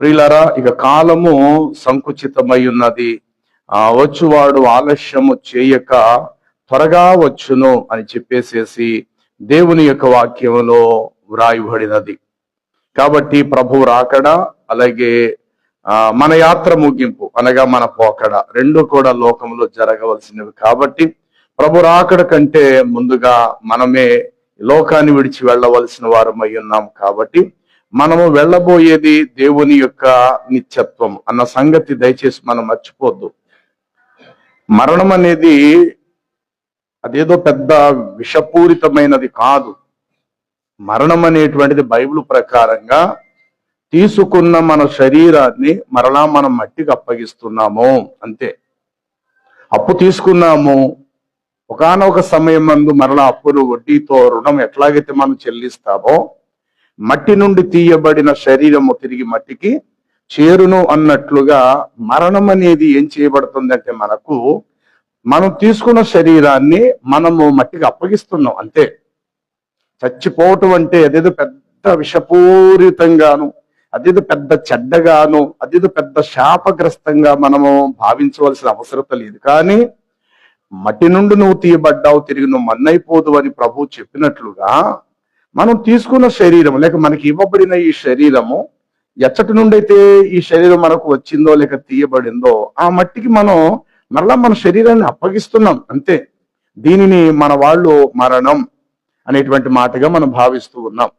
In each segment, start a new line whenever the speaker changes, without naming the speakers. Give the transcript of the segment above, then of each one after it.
ప్రియులారా, ఇక కాలము సంకుచితమై ఉన్నది. వచ్చువాడు ఆలస్యము చేయక త్వరగా వచ్చును అని చెప్పేసేసి దేవుని యొక్క వాక్యంలో వ్రాయబడినది. కాబట్టి ప్రభు రాకడ, అలాగే మన యాత్ర ముగింపు అనగా మన పోకడ రెండు కూడా లోకంలో జరగవలసినవి. కాబట్టి ప్రభు రాకడ కంటే ముందుగా మనమే లోకాన్ని విడిచి వెళ్ళవలసిన వారమై ఉన్నాం. కాబట్టి మనము వెళ్ళబోయేది దేవుని యొక్క నిత్యత్వం అన్న సంగతి దయచేసి మనం మర్చిపోద్దు. మరణం అనేది అదేదో పెద్ద విషపూరితమైనది కాదు. మరణం అనేటువంటిది బైబిల్ ప్రకారంగా తీసుకున్న మన శరీరాన్ని మరలా మనం మట్టికి అప్పగిస్తున్నాము, అంతే. అప్పు తీసుకున్నాము, ఒకానొక సమయం మందు మరలా అప్పులు వడ్డీతో రుణం ఎట్లాగైతే మనం చెల్లిస్తామో, మట్టి నుండి తీయబడిన శరీరము తిరిగి మట్టికి చేరును అన్నట్లుగా మరణం అనేది ఏం చేయబడుతుందంటే మనం తీసుకున్న శరీరాన్ని మనము మట్టికి అప్పగిస్తున్నాం, అంతే. చచ్చిపోవటం అంటే అదేదో పెద్ద విషపూరితంగాను, అదేదో పెద్ద చెడ్డగాను, అదేదో పెద్ద శాపగ్రస్తంగా మనము భావించవలసిన అవసరం లేదు. కానీ మట్టి నుండి నువ్వు తీయబడ్డావు, తిరిగి నువ్వు మన్నైపోదు అని ప్రభు చెప్పినట్లుగా మనం తీసుకున్న శరీరం లేక మనకి ఇవ్వబడిన ఈ శరీరము ఎచ్చటి నుండి అయితే ఈ శరీరం మనకు వచ్చిందో లేక తీయబడిందో ఆ మట్టికి మనం మరలా మన శరీరాన్ని అప్పగిస్తున్నాం, అంతే. దీనిని మన వాళ్ళు మరణం అనేటువంటి మాటగా మనం భావిస్తూ ఉన్నాం.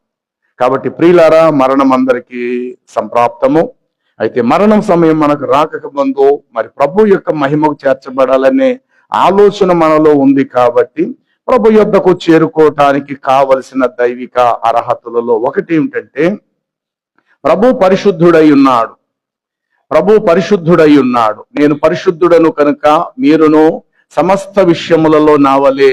కాబట్టి ప్రియులారా, మరణం అందరికీ సంప్రాప్తము. అయితే మరణం సమయం మనకు రాకక ముందు మరి ప్రభు యొక్క మహిమకు చేర్చబడాలనే ఆలోచన మనలో ఉంది. కాబట్టి ప్రభు యొద్దకు చేరుకోవటానికి కావలసిన దైవిక అర్హతలలో ఒకటి ఏమిటంటే ప్రభు పరిశుద్ధుడై ఉన్నాడు. ప్రభు పరిశుద్ధుడై ఉన్నాడు. నేను పరిశుద్ధుడను కనుక మీరును సమస్త విషయములలో నా వలె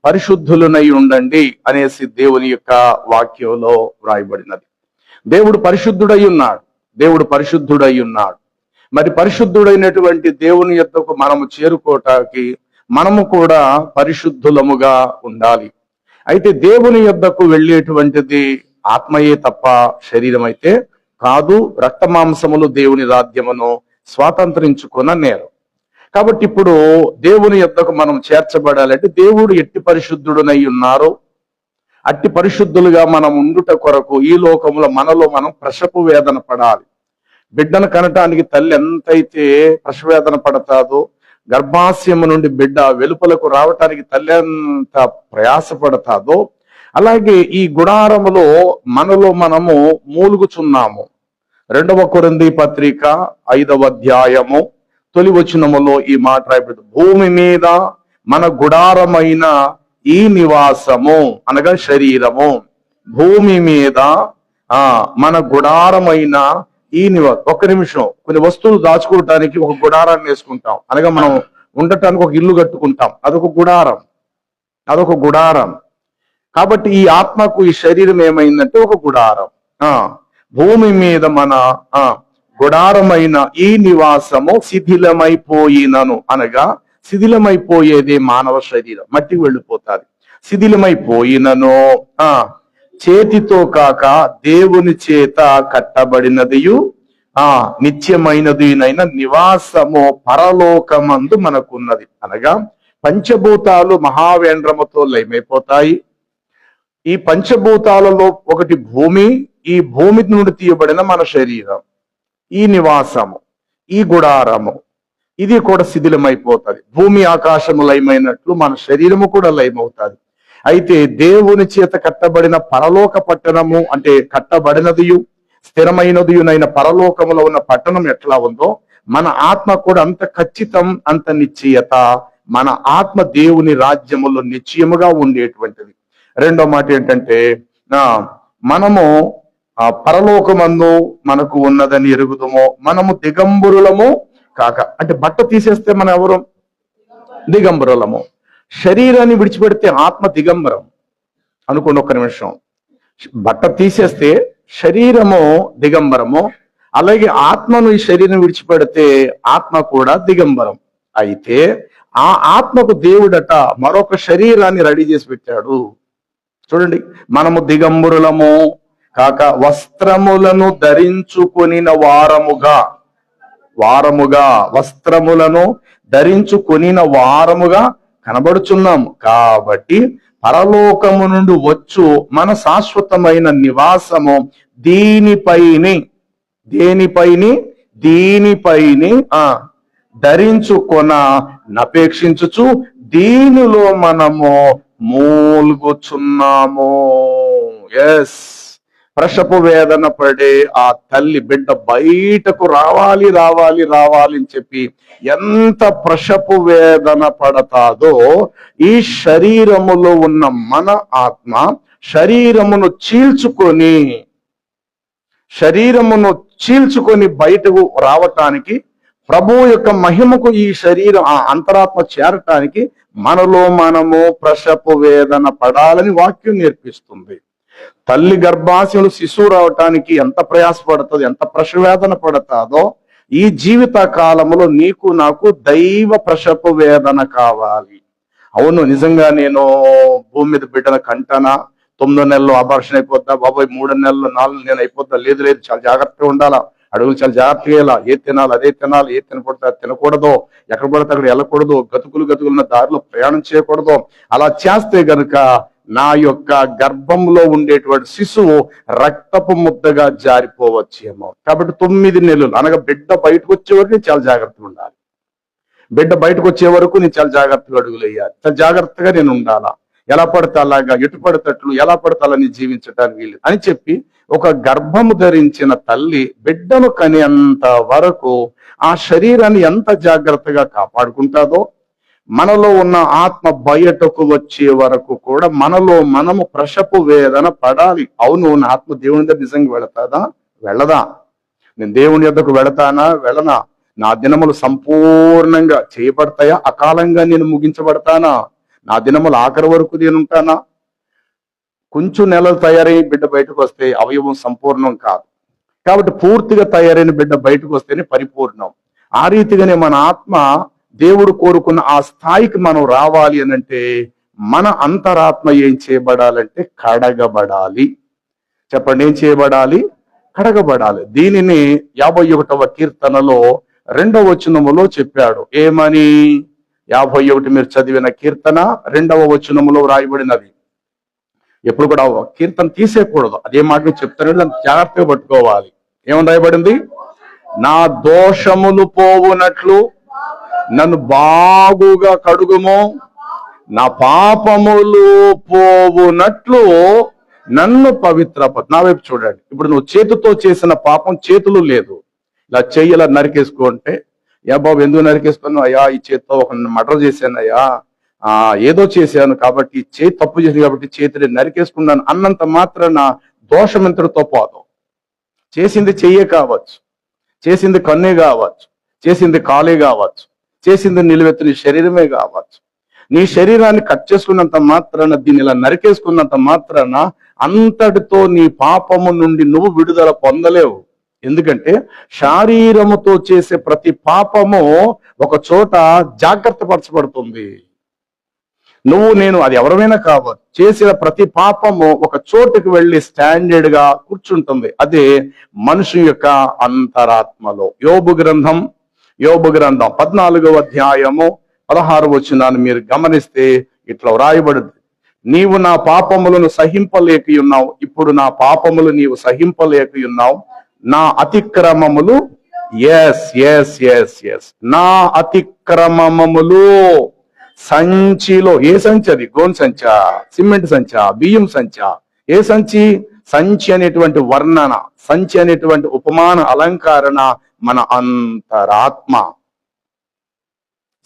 పరిశుద్ధులనై ఉండండి అనేసి దేవుని యొక్క వాక్యంలో వ్రాయబడినది. దేవుడు పరిశుద్ధుడై ఉన్నాడు. దేవుడు పరిశుద్ధుడై ఉన్నాడు. మరి పరిశుద్ధుడైనటువంటి దేవుని యొద్దకు మనము చేరుకోవటానికి మనము కూడా పరిశుద్ధులముగా ఉండాలి. అయితే దేవుని యొద్దకు వెళ్ళేటువంటిది ఆత్మయే తప్ప శరీరం అయితే కాదు. రక్త మాంసములు దేవుని రాజ్యమును స్వాతంత్రించుకున్న నేరం. కాబట్టి ఇప్పుడు దేవుని యొద్దకు మనం చేర్చబడాలంటే దేవుడు ఎట్టి పరిశుద్ధుడునై ఉన్నారో అట్టి పరిశుద్ధులుగా మనం ఉండుట కొరకు ఈ లోకంలో మనలో మనం ప్రసవ వేదన పడాలి. బిడ్డను కనటానికి తల్లి ఎంతైతే ప్రసవ వేదన పడతాదో, గర్భాశయము నుండి బిడ్డ వెలుపలకు రావటానికి తల్లి ఎంత ప్రయాసపడతాదో, అలాగే ఈ గుడారములో మనలో మనము మూలుగుచున్నాము. 2వ కొరింథీ పత్రిక 5వ అధ్యాయము తొలి వచనములో ఈ మాట రాయబడింది. భూమి మీద మన గుడారమైన ఈ నివాసము అనగా శరీరము, భూమి మీద మన గుడారమైన ఈ నివాసం. ఒక్క నిమిషం, కొన్ని వస్తువులు దాచుకోవటానికి ఒక గుడారాన్ని వేసుకుంటాం, అనగా మనం ఉండటానికి ఒక ఇల్లు కట్టుకుంటాం, అదొక గుడారం, అదొక గుడారం. కాబట్టి ఈ ఆత్మకు ఈ శరీరం ఏమైందంటే ఒక గుడారం. భూమి మీద మన గుడారమైన ఈ నివాసము శిథిలమైపోయినను, అనగా శిథిలమైపోయేది మానవ శరీరం, మట్టికి వెళ్ళిపోతాది. శిథిలమైపోయినను చేతితో కాక దేవుని చేత కట్టబడినదియు నిత్యమైనదినైన నివాసము పరలోకమందు మనకున్నది. అనగా పంచభూతాలు మహావేంద్రముతో లయమైపోతాయి. ఈ పంచభూతాలలో ఒకటి భూమి, ఈ భూమి నుండి తీయబడిన మన శరీరం, ఈ నివాసము, ఈ గుడారము, ఇది కూడా శిథిలమైపోతుంది. భూమి ఆకాశము లయమైనట్లు మన శరీరము కూడా లయమవుతుంది. అయితే దేవుని చేత కట్టబడిన పరలోక పట్టణము అంటే కట్టబడినదియు స్థిరమైనదియునైన పరలోకములో ఉన్న పట్టణం ఎట్లా ఉందో మన ఆత్మ కూడా అంత ఖచ్చితం, అంత నిశ్చయత. మన ఆత్మ దేవుని రాజ్యములో నిశ్చయముగా ఉండేటువంటిది. రెండో మాట ఏంటంటే మనము పరలోకమందు మనకు ఉన్నదని ఎరుగుదమో, మనము దిగంబరులము కాక. అంటే బట్ట తీసేస్తే మనం ఎవరు? దిగంబరులము. శరీరాన్ని విడిచిపెడితే ఆత్మ దిగంబరం అనుకోండి. ఒక్క నిమిషం, బట్ట తీసేస్తే శరీరము దిగంబరము, అలాగే ఆత్మను ఈ శరీరం విడిచిపెడితే ఆత్మ కూడా దిగంబరం. అయితే ఆ ఆత్మకు దేవుడట మరొక శరీరాన్ని రెడీ చేసి పెట్టాడు. చూడండి, మనము దిగంబరులము కాక వస్త్రములను ధరించుకొనిన వారముగా వస్త్రములను ధరించుకొనిన వారముగా కనబడుచున్నాము. కాబట్టి పరలోకము నుండి వచ్చు మన శాశ్వతమైన నివాసము దీనిపైని ధరించుకొన నపేక్షించుచు దీనిలో మనము మూల్గుచున్నాము. ఎస్, ప్రసవ వేదన పడే ఆ తల్లి బిడ్డ బయటకు రావాలి అని చెప్పి ఎంత ప్రసవ వేదన పడతాదో, ఈ శరీరములో ఉన్న మన ఆత్మ శరీరమును చీల్చుకొని బయటకు రావటానికి, ప్రభు యొక్క మహిమకు ఈ శరీరం ఆ అంతరాత్మ చేరటానికి మనలో మనము ప్రసవ వేదన పడాలని వాక్యం నేర్పిస్తుంది. తల్లి గర్భాశయంలో శిశువు రావటానికి ఎంత ప్రయాసపడుతుందో, ఎంత ప్రసవేదన పడతాదో, ఈ జీవిత కాలంలో నీకు నాకు దైవ ప్రసవ వేదన కావాలి. అవును, నిజంగా నేను భూమి మీద బిడ్డను కంటానా, 9 నెలలు అబార్షన్ అయిపోద్దా బాబాయ్, 3 నెలలు 4 నెలలు అయిపోద్దా, లేదు చాలా జాగ్రత్తగా ఉండాలా, అడుగులు చాలా జాగ్రత్తగా వెళ్ళా, ఏ తినాలి అదే తినాలి, ఏ తినకూడదు అది తినకూడదు, ఎక్కడ పడితే అక్కడ వెళ్ళకూడదు, గతుకులున్న దారిలో ప్రయాణం చేయకూడదు. అలా చేస్తే గనుక నా యొక్క గర్భంలో ఉండేటువంటి శిశువు రక్తపు ముద్దగా జారిపోవచ్చేమో. కాబట్టి 9 నెలలు అనగా బిడ్డ బయటకు వచ్చే వరకు నేను చాలా జాగ్రత్తగా ఉండాలి. బిడ్డ బయటకు వచ్చే వరకు నేను చాలా జాగ్రత్తగా అడుగులు వేయాలి, చాలా జాగ్రత్తగా నేను ఉండాలా. ఎలా పడితే అలాగా, ఎటు పడితట్లు ఎలా పడితే అలా నేను జీవించడానికి వీలు అని చెప్పి ఒక గర్భము ధరించిన తల్లి బిడ్డను కనేంత వరకు ఆ శరీరాన్ని ఎంత జాగ్రత్తగా కాపాడుకుంటాదో, మనలో ఉన్న ఆత్మ బయటకు వచ్చే వరకు కూడా మనలో మనము ప్రసవ వేదన పడాలి. అవును, నా ఆత్మ దేవుని దగ్గర నిజంగా వెళ్ళదా? నేను దేవుని యొద్దకు వెళ్ళనా? నా దినములు సంపూర్ణంగా చేయబడతాయా? అకాలంగా నేను ముగించబడతానా? నా దినములు ఆఖరి వరకు నేను ఉంటానా? కొంచెం నెలలు తయారై బిడ్డ బయటకు వస్తే అవయవం సంపూర్ణం కాదు. కాబట్టి పూర్తిగా తయారైన బిడ్డ బయటకు వస్తేనే పరిపూర్ణం. ఆ రీతిగానే మన ఆత్మ దేవుడు కోరుకున్న ఆ స్థాయికి మనం రావాలి అనంటే మన అంతరాత్మ ఏం చేయబడాలంటే కడగబడాలి. చెప్పండి, ఏం చేయబడాలి? కడగబడాలి. దీనిని 51వ కీర్తనలో 2వ వచనములో చెప్పాడు. ఏమని? 51 మీరు చదివిన కీర్తన 2వ వచనములో రాయబడినది. ఎప్పుడు కూడా కీర్తన తీసేయకూడదు, అదే మాట చెప్తాను, దాన్ని జాగ్రత్తగా పట్టుకోవాలి. ఏమని రాయబడింది? నా దోషములు పోవునట్లు నన్ను బాగుగా కడుగుము, నా పాపములు పోవునట్లు నన్ను పవిత్రపరచు. నా వైపు చూడండి. ఇప్పుడు నువ్వు చేతితో చేసిన పాపం చేతులు లేదు, ఇలా చెయ్యిలా నరికేసుకుంటే, యా బాబు ఎందుకు నరికేసుకున్నావు? అయ్యా ఈ చేతితో ఒక మర్డర్ చేశాను అయ్యా, ఏదో చేశాను కాబట్టి చేతి తప్పు చేసింది కాబట్టి చేతిని నరికేసుకున్నాను అన్నంత మాత్రాన దోషం ఎంతటితో పోదు. చేసింది చెయ్యే కావచ్చు, చేసింది కన్నే కావచ్చు, చేసింది కాలే కావచ్చు, చేసింది నిలువెత్తిన శరీరమే కావచ్చు. నీ శరీరాన్ని కట్ చేసుకున్నంత మాత్రాన, దీన్ని ఇలా నరికేసుకున్నంత మాత్రాన అంతటితో నీ పాపము నుండి నువ్వు విడుదల పొందలేవు. ఎందుకంటే శారీరముతో చేసే ప్రతి పాపము ఒక చోట జాగ్రత్త పరచబడుతుంది. నువ్వు నేను అది ఎవరైనా కావచ్చు, చేసిన ప్రతి పాపము ఒక చోటుకు వెళ్ళి స్టాండర్డ్ గా కూర్చుంటుంది. అదే మనిషి యొక్క అంతరాత్మలో. యోబు గ్రంథం 14వ అధ్యాయము 16వ వచనాన్ని మీరు గమనిస్తే ఇట్లా వ్రాయబడింది. నీవు నా పాపములను సహింపలేకయున్నావు, ఇప్పుడు నా పాపములు నీవు సహింపలేకయున్నావు, నా అతిక్రమములు నా అతిక్రమములు సంచిలో. ఏ సంచి అది? గోన్ సంచా, సిమెంట్ సంచా, బియ్యం సంచా? ఏ సంచి? సంచి అనేటువంటి వర్ణన, సంచి అనేటువంటి ఉపమాన అలంకరణ మన అంతరాత్మ.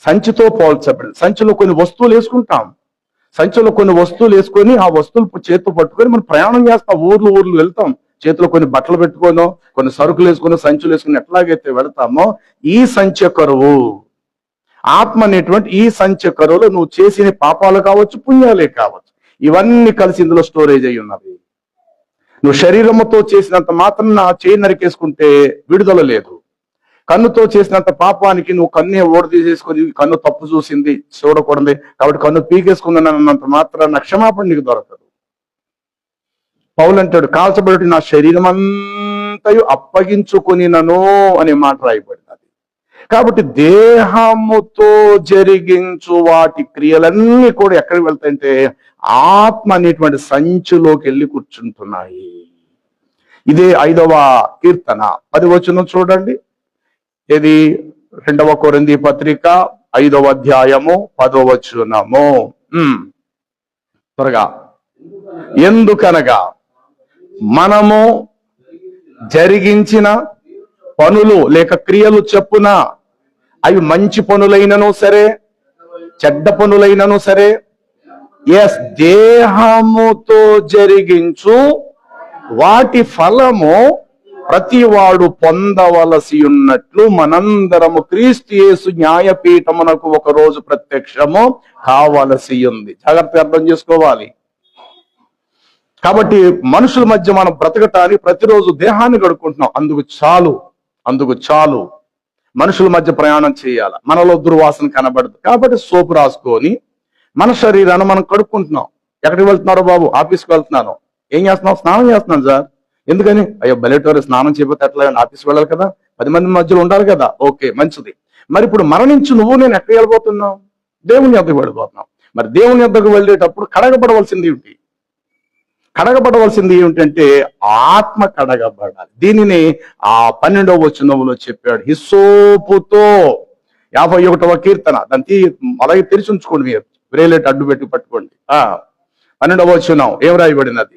సంచితో పోల్చబడి, సంచిలో కొన్ని వస్తువులు వేసుకుంటాం, సంచిలో కొన్ని వస్తువులు వేసుకొని ఆ వస్తువులు చేతితో పట్టుకొని మనం ప్రయాణం చేస్తాం, ఊర్లు వెళ్తాం, చేతిలో కొన్ని బట్టలు పెట్టుకోనో కొన్ని సరుకులు వేసుకొని సంచులు వేసుకుని ఎట్లాగైతే వెళతామో ఈ సంచి కరువు ఆత్మ అనేటువంటి ఈ సంచి కరువులో నువ్వు చేసిన పాపాలు కావచ్చు, పుణ్యాలే కావచ్చు, ఇవన్నీ కలిసి ఇందులో స్టోరేజ్ అయి ఉన్నది. నువ్వు శరీరముతో చేసినంత మాత్రం నా చేయి నరికేసుకుంటే విడుదల లేదు. కన్నుతో చేసినంత పాపానికి నువ్వు కన్నే ఓడ తీసేసుకొని కన్ను తప్పు చూసింది చూడకూడదు కాబట్టి కన్ను పీకేసుకున్నానంత మాత్రాన క్షమాపణ నీకు దొరకదు. పౌలు అంటాడు, కాల్చబడి నా శరీరం అంతయు అప్పగించుకొనినను అనే మాట రాయబడినది. కాబట్టి దేహముతో జరిగించు వాటి క్రియలన్నీ కూడా ఎక్కడికి వెళ్తాయంటే ఆత్మ అనేటువంటి సంచిలోకి వెళ్ళి కూర్చుంటున్నాయి. ఇదే 5వ కీర్తన 10వ వచనం చూడండి. ఇది 2వ కొరింథీ పత్రిక 5వ అధ్యాయము 10వ వచనము. త్వరగా. ఎందుకనగా మనము జరిగించిన పనులు లేక క్రియలు చెప్పున అవి మంచి పనులైనను సరే చెడ్డ పనులైనను సరే దేహముతో జరిగించు వాటి ఫలము ప్రతివాడు పొందవలసి ఉన్నట్లు మనందరము క్రీస్తు యేసు న్యాయపీఠమునకు ఒక రోజు ప్రత్యక్షము కావలసి ఉంది. జాగ్రత్తగా అర్థం చేసుకోవాలి. కాబట్టి మనుషుల మధ్య మనం బ్రతకటానికి ప్రతిరోజు దేహాన్ని గడుపుకుంటున్నాం. అందుకు చాలు మనుషుల మధ్య ప్రయాణం చేయాలి. మనలో దుర్వాసన కనబడదు కాబట్టి సోపు రాసుకొని మన శరీరాన్ని మనం కడుక్కుంటున్నాం. ఎక్కడికి వెళ్తున్నారో బాబు? ఆఫీస్కి వెళ్తున్నాను. ఏం చేస్తున్నావు? స్నానం చేస్తున్నాను సార్. ఎందుకని? అయ్యో బయటవారు స్నానం చేయకపోతే ఎట్లా? ఆఫీస్కి వెళ్ళాలి కదా, 10 మంది మధ్యలో ఉండాలి కదా. ఓకే, మంచిది. మరి ఇప్పుడు మరణించి నేను ఎక్కడికి వెళ్ళిపోతున్నావు? దేవుని యొద్దకు వెళ్ళిపోతున్నావు. మరి దేవుని యొద్దకు వెళ్ళేటప్పుడు కడగబడవలసింది ఏమిటంటే ఆత్మ కడగబడాలి. దీనిని ఆ 12వ వచనంలో చెప్పాడు. హిస్సోపుతో 51వ కీర్తన, దాన్ని అలాగే తెరిచి ఉంచుకోండి, మీరు బ్రేలెట్ అడ్డు పెట్టి పట్టుకోండి. 12వ వచనం ఏం రాయబడినది?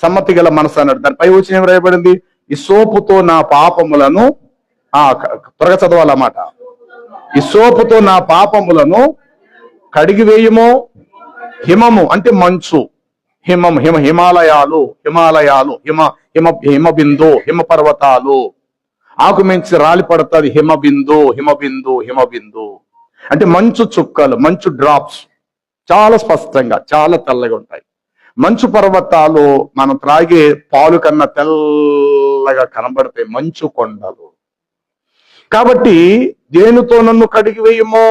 సమ్మతి గల మనసు అన్నాడు. దాని పై వచ్చిన ఏం రాయబడింది? ఈ సోపుతో నా పాపములను, త్వరగా చదవాలన్నమాట. ఈ సోపుతో నా పాపములను కడిగి వేయుమో. హిమము అంటే మంచు, హిమాలయాలు, హిమబిందు, హిమ పర్వతాలు, ఆకు మించి రాలి పడుతుంది. హిమబిందు అంటే మంచు చుక్కలు, మంచు డ్రాప్స్, చాలా స్పష్టంగా చాలా తెల్లగా ఉంటాయి. మంచు పర్వతాలు మనం త్రాగే పాలు కన్నా తెల్లగా కనబడతాయి. మంచు కొండలు. కాబట్టి దేనితో నన్ను కడిగి వేయమో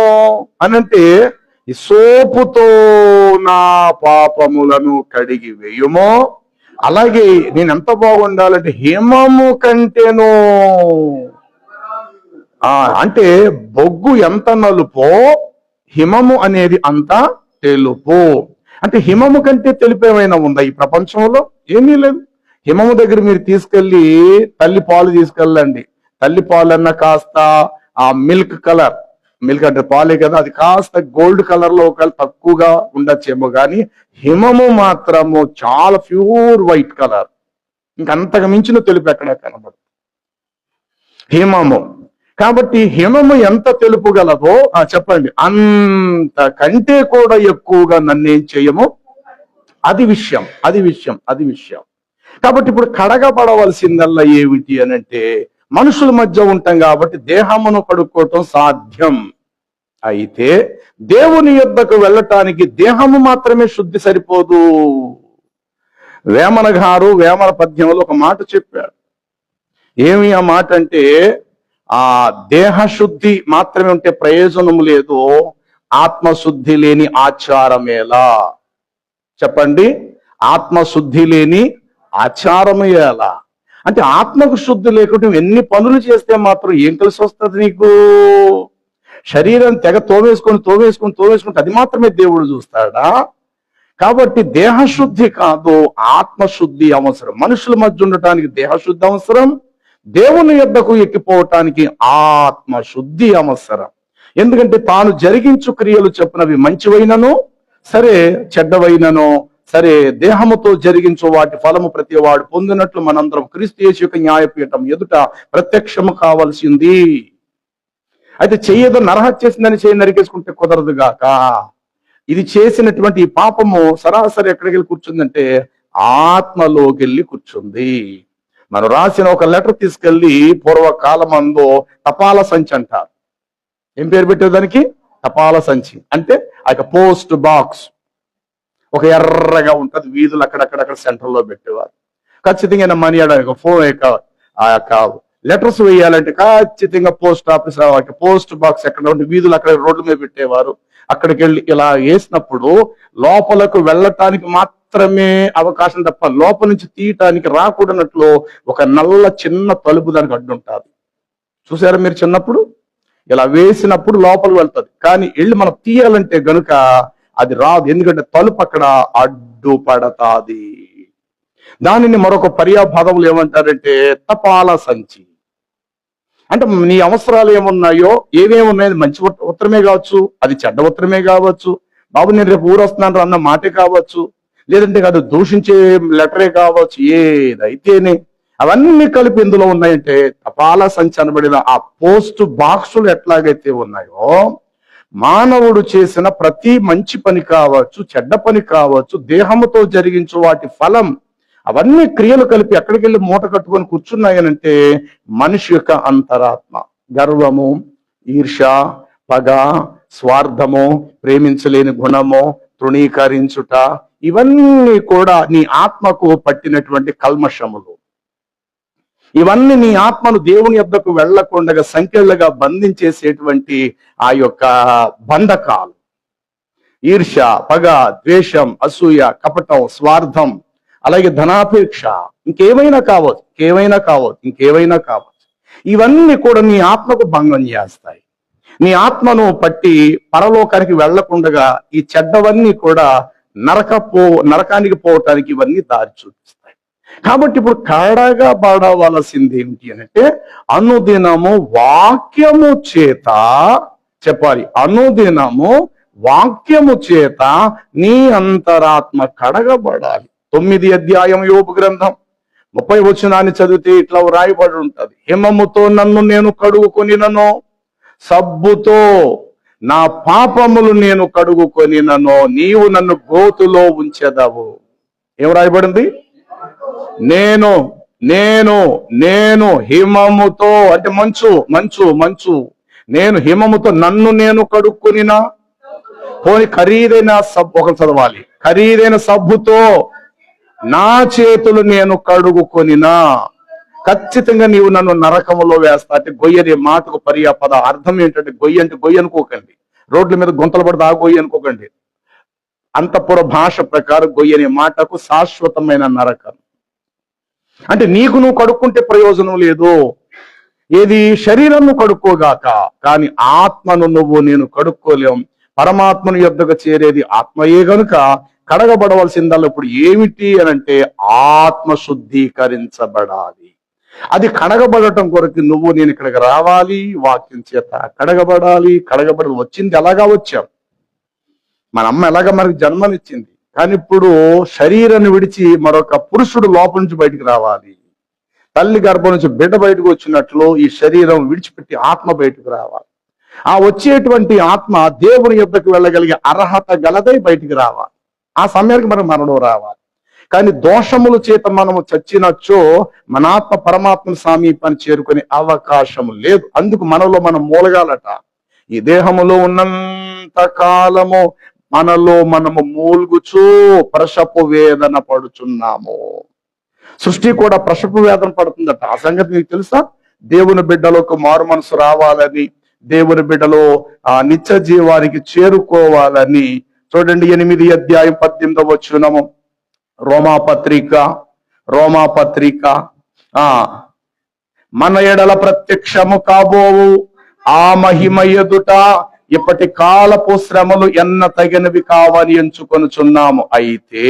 అనంటే ఈ సోపుతో నా పాపములను కడిగి వేయుమో. అలాగే నేను ఎంత బాగుండాలంటే హిమము కంటేను, అంటే బొగ్గు ఎంత నలుపో హిమము అనేది అంత తెలుపు. అంటే హిమము కంటే తెలుపు ఏమైనా ఉందా ఈ ప్రపంచంలో? ఏమీ లేదు. హిమము దగ్గర మీరు తీసుకెళ్లి తల్లి పాలు తీసుకెళ్ళండి. తల్లి పాలు అన్న కాస్త ఆ మిల్క్ కలర్, మిల్క్ అంటే పాలే కదా, అది కాస్త గోల్డ్ కలర్ లో ఒకవేళ తక్కువగా ఉండొచ్చేమో, కానీ హిమము మాత్రము చాలా ప్యూర్ వైట్ కలర్. ఇంకంతకు మించిన తెలుపు ఎక్కడ కనబడదు హిమము. కాబట్టి హిమము ఎంత తెలుపు గలదో చెప్పండి, అంతకంటే కూడా ఎక్కువగా నన్నేం చేయము. అది విషయం. కాబట్టి ఇప్పుడు కడగబడవలసిందల్లా ఏమిటి అని అంటే, మనుషుల మధ్య ఉంటాం కాబట్టి దేహమును కడుక్కోవటం సాధ్యం. అయితే దేవుని యొద్దకు వెళ్ళటానికి దేహము మాత్రమే శుద్ధి సరిపోదు. వేమన గారు వేమన పద్యంలో ఒక మాట చెప్పాడు. ఏమి ఆ మాట అంటే, ఆ దేహ శుద్ధి మాత్రమే ఉంటే ప్రయోజనం లేదు, ఆత్మశుద్ధి లేని ఆచారమేలా? చెప్పండి, ఆత్మశుద్ధి లేని ఆచారము ఎలా? అంటే ఆత్మకు శుద్ధి లేకుండా ఎన్ని పనులు చేస్తే మాత్రం ఏం కలిసి వస్తుంది నీకు? శరీరం తెగ తోవేసుకుంటే అది మాత్రమే దేవుడు చూస్తాడా? కాబట్టి దేహశుద్ధి కాదు, ఆత్మశుద్ధి అవసరం. మనుషుల మధ్య ఉండటానికి దేహశుద్ధి అవసరం, దేవుని యొద్దకు ఎక్కిపోవటానికి ఆత్మశుద్ధి అవసరం. ఎందుకంటే తాను జరిగించు క్రియలు చెప్పినవి మంచివైనను సరే చెడ్డవైనను సరే దేహముతో జరిగించు వాటి ఫలము ప్రతి వాడు పొందినట్లు మనందరం క్రీస్తు యేసు యొక్క న్యాయపీఠం ఎదుట ప్రత్యక్షము కావాల్సింది. అయితే చెయ్యదో నరహత్య చేసిందని చేయి నరికేసుకుంటే కుదరదు గాక. ఇది చేసినటువంటి ఈ పాపము సరాసరి ఎక్కడికి వెళ్ళి కూర్చుందంటే ఆత్మలోకి వెళ్ళి కూర్చుంది. మనం రాసిన ఒక లెటర్ తీసుకెళ్లి పూర్వకాలమందు తపాల సంచి అంటారు. ఏం పేరు పెట్టేదానికి? తపాల సంచి. అంటే ఆ పోస్ట్ బాక్స్ ఒక ఎర్రగా ఉంటది, వీధులు అక్కడక్కడ సెంటర్ లో పెట్టేవారు. ఖచ్చితంగా మనీ ఆ యొక్క లెటర్స్ వేయాలంటే ఖచ్చితంగా పోస్ట్ ఆఫీస్, పోస్ట్ బాక్స్ ఎక్కడ ఉంటే వీధులు అక్కడ రోడ్ల మీద పెట్టేవారు. అక్కడికి వెళ్ళి ఇలా వేసినప్పుడు లోపలకు వెళ్ళటానికి మాత్రం మాత్రమే అవకాశం తప్ప లోపల నుంచి తీయటానికి రాకూడనట్లు ఒక నల్ల చిన్న తలుపు దానికి అడ్డుంటుంది. చూసారా మీరు చిన్నప్పుడు ఇలా వేసినప్పుడు లోపలికి వెళ్తుంది, కానీ వెళ్ళి మనం తీయాలంటే గనుక అది రాదు, ఎందుకంటే తలుపు అక్కడ అడ్డుపడతాది. దానిని మరొక పర్యాపదములు ఏమంటారంటే తపాలా సంచి. అంటే నీ అవసరాలు ఏమున్నాయో, ఏమేమి ఉన్నాయో, మంచి ఉత్తరమే కావచ్చు, అది చెడ్డ ఉత్తరమే కావచ్చు, బాబు నేను రేపు ఊరు వస్తున్నాను అన్న మాటే కావచ్చు, లేదంటే కాదు దూషించే లెటరే కావచ్చు, ఏదైతేనే అవన్నీ కలిపి ఇందులో ఉన్నాయంటే తపాలా సంచి అనబడిన ఆ పోస్ట్ బాక్సులు ఎట్లాగైతే ఉన్నాయో, మానవుడు చేసిన ప్రతి మంచి పని కావచ్చు, చెడ్డ పని కావచ్చు, దేహముతో జరిగించు వాటి ఫలం, అవన్నీ క్రియలు కలిపి ఎక్కడికి వెళ్ళి మూట కట్టుకొని కూర్చున్నాయనంటే మనిషి యొక్క అంతరాత్మ. గర్వము, ఈర్ష, పగ, స్వార్థము, ప్రేమించలేని గుణము, తృణీకరించుట, ఇవన్నీ కూడా నీ ఆత్మకు పట్టినటువంటి కల్మషములు. ఇవన్నీ నీ ఆత్మను దేవుని యొద్దకు వెళ్లకుండా సంఖ్యలుగా బంధించేసేటువంటి ఆ యొక్క బంధకాలు. ఈర్ష, పగ, ద్వేషం, అసూయ, కపటం, స్వార్థం, అలాగే ధనాపేక్ష, ఇంకేమైనా కావచ్చు, ఇవన్నీ కూడా నీ ఆత్మకు భంగం చేస్తాయి. నీ ఆత్మను పట్టి పరలోకానికి వెళ్లకుండా ఈ చెడ్డవన్నీ కూడా నరకానికి పోవటానికి ఇవన్నీ దారి చూపిస్తాయి. కాబట్టి ఇప్పుడు కడగా పడవలసింది ఏమిటి అంటే అనుదినము వాక్యము చేత, చెప్పాలి, అనుదినము వాక్యము చేత నీ అంతరాత్మ కడగబడాలి. 9వ అధ్యాయం యోబు గ్రంథం 30వ వచనాన్ని చదివితే ఇట్లా రాయబడి ఉంటది, హిమముతో నన్ను నేను కడుగుకొనినను, సబ్బుతో నా పాపములు నేను కడుగుకొనినను, నీవు నన్ను గోతులో ఉంచెదవు. ఏం రాయబడింది? నేను నేను నేను హిమముతో, అంటే మంచు, నేను హిమముతో నన్ను నేను కడుక్కొనినా, పోని ఖరీదైన సబ్బు, ఒక చదవాలి, ఖరీదైన సబ్బుతో నా చేతులు నేను కడుగుకొనినా, ఖచ్చితంగా నీవు నన్ను నరకములో వేస్తా. అంటే గొయ్య అనే మాటకు పర్యాపద అర్థం ఏంటంటే గొయ్య అంటే గొయ్య అనుకోకండి, రోడ్ల మీద గుంతలు పడితే ఆ గొయ్య అనుకోకండి. అంతఃపుర భాష ప్రకారం గొయ్య అనే మాటకు శాశ్వతమైన నరకం. అంటే నీకు నువ్వు కడుక్కుంటే ప్రయోజనం లేదు, ఏది శరీరం కడుక్కోగాక, కానీ ఆత్మను నేను కడుక్కోలేం. పరమాత్మను యొద్దకు చేరేది ఆత్మయే గనుక కడగబడవలసిందల్లా ఇప్పుడు ఏమిటి అనంటే ఆత్మ శుద్ధీకరించబడాలి. అది కడగబడటం కొరకు నేను ఇక్కడికి రావాలి, వాక్యం చేత కడగబడాలి. వచ్చింది ఎలాగా వచ్చాం, మన అమ్మ ఎలాగ మనకి జన్మనిచ్చింది, కానీ ఇప్పుడు శరీరాన్ని విడిచి మరొక పురుషుడు లోపల నుంచి బయటికి రావాలి. తల్లి గర్భం నుంచి బిడ్డ బయటకు వచ్చినట్లు ఈ శరీరం విడిచిపెట్టి ఆత్మ బయటకు రావాలి. ఆ వచ్చేటువంటి ఆత్మ దేవుని యొద్దకు వెళ్ళగలిగే అర్హత గలదై బయటికి రావాలి. ఆ సమయానికి మనం మరణం రావాలి. కానీ దోషముల చేత మనము చచ్చినచ్చో మన ఆత్మ పరమాత్మ సమీపాన్ని చేరుకునే అవకాశం లేదు. అందుకు మనలో మనం మూలగాలట. ఈ దేహములో ఉన్నంత కాలము మనలో మనము మూల్గుచూ ప్రసపు వేదన పడుచున్నాము. సృష్టి కూడా ప్రసపు వేదన పడుతుందట. ఆ సంగతి మీకు తెలుసా? దేవుని బిడ్డలకు మారు మనసు రావాలని, దేవుని బిడ్డలో ఆ నిత్య జీవానికి చేరుకోవాలని. చూడండి 8వ అధ్యాయం 18వ వచనము, రోమాపత్రిక మన ఎడల ప్రత్యక్షము కాబోవు ఆ మహిమ ఎదుట ఇప్పటి కాలపు శ్రమలు ఎన్న తగినవి కావని ఎంచుకొనుచున్నాము. అయితే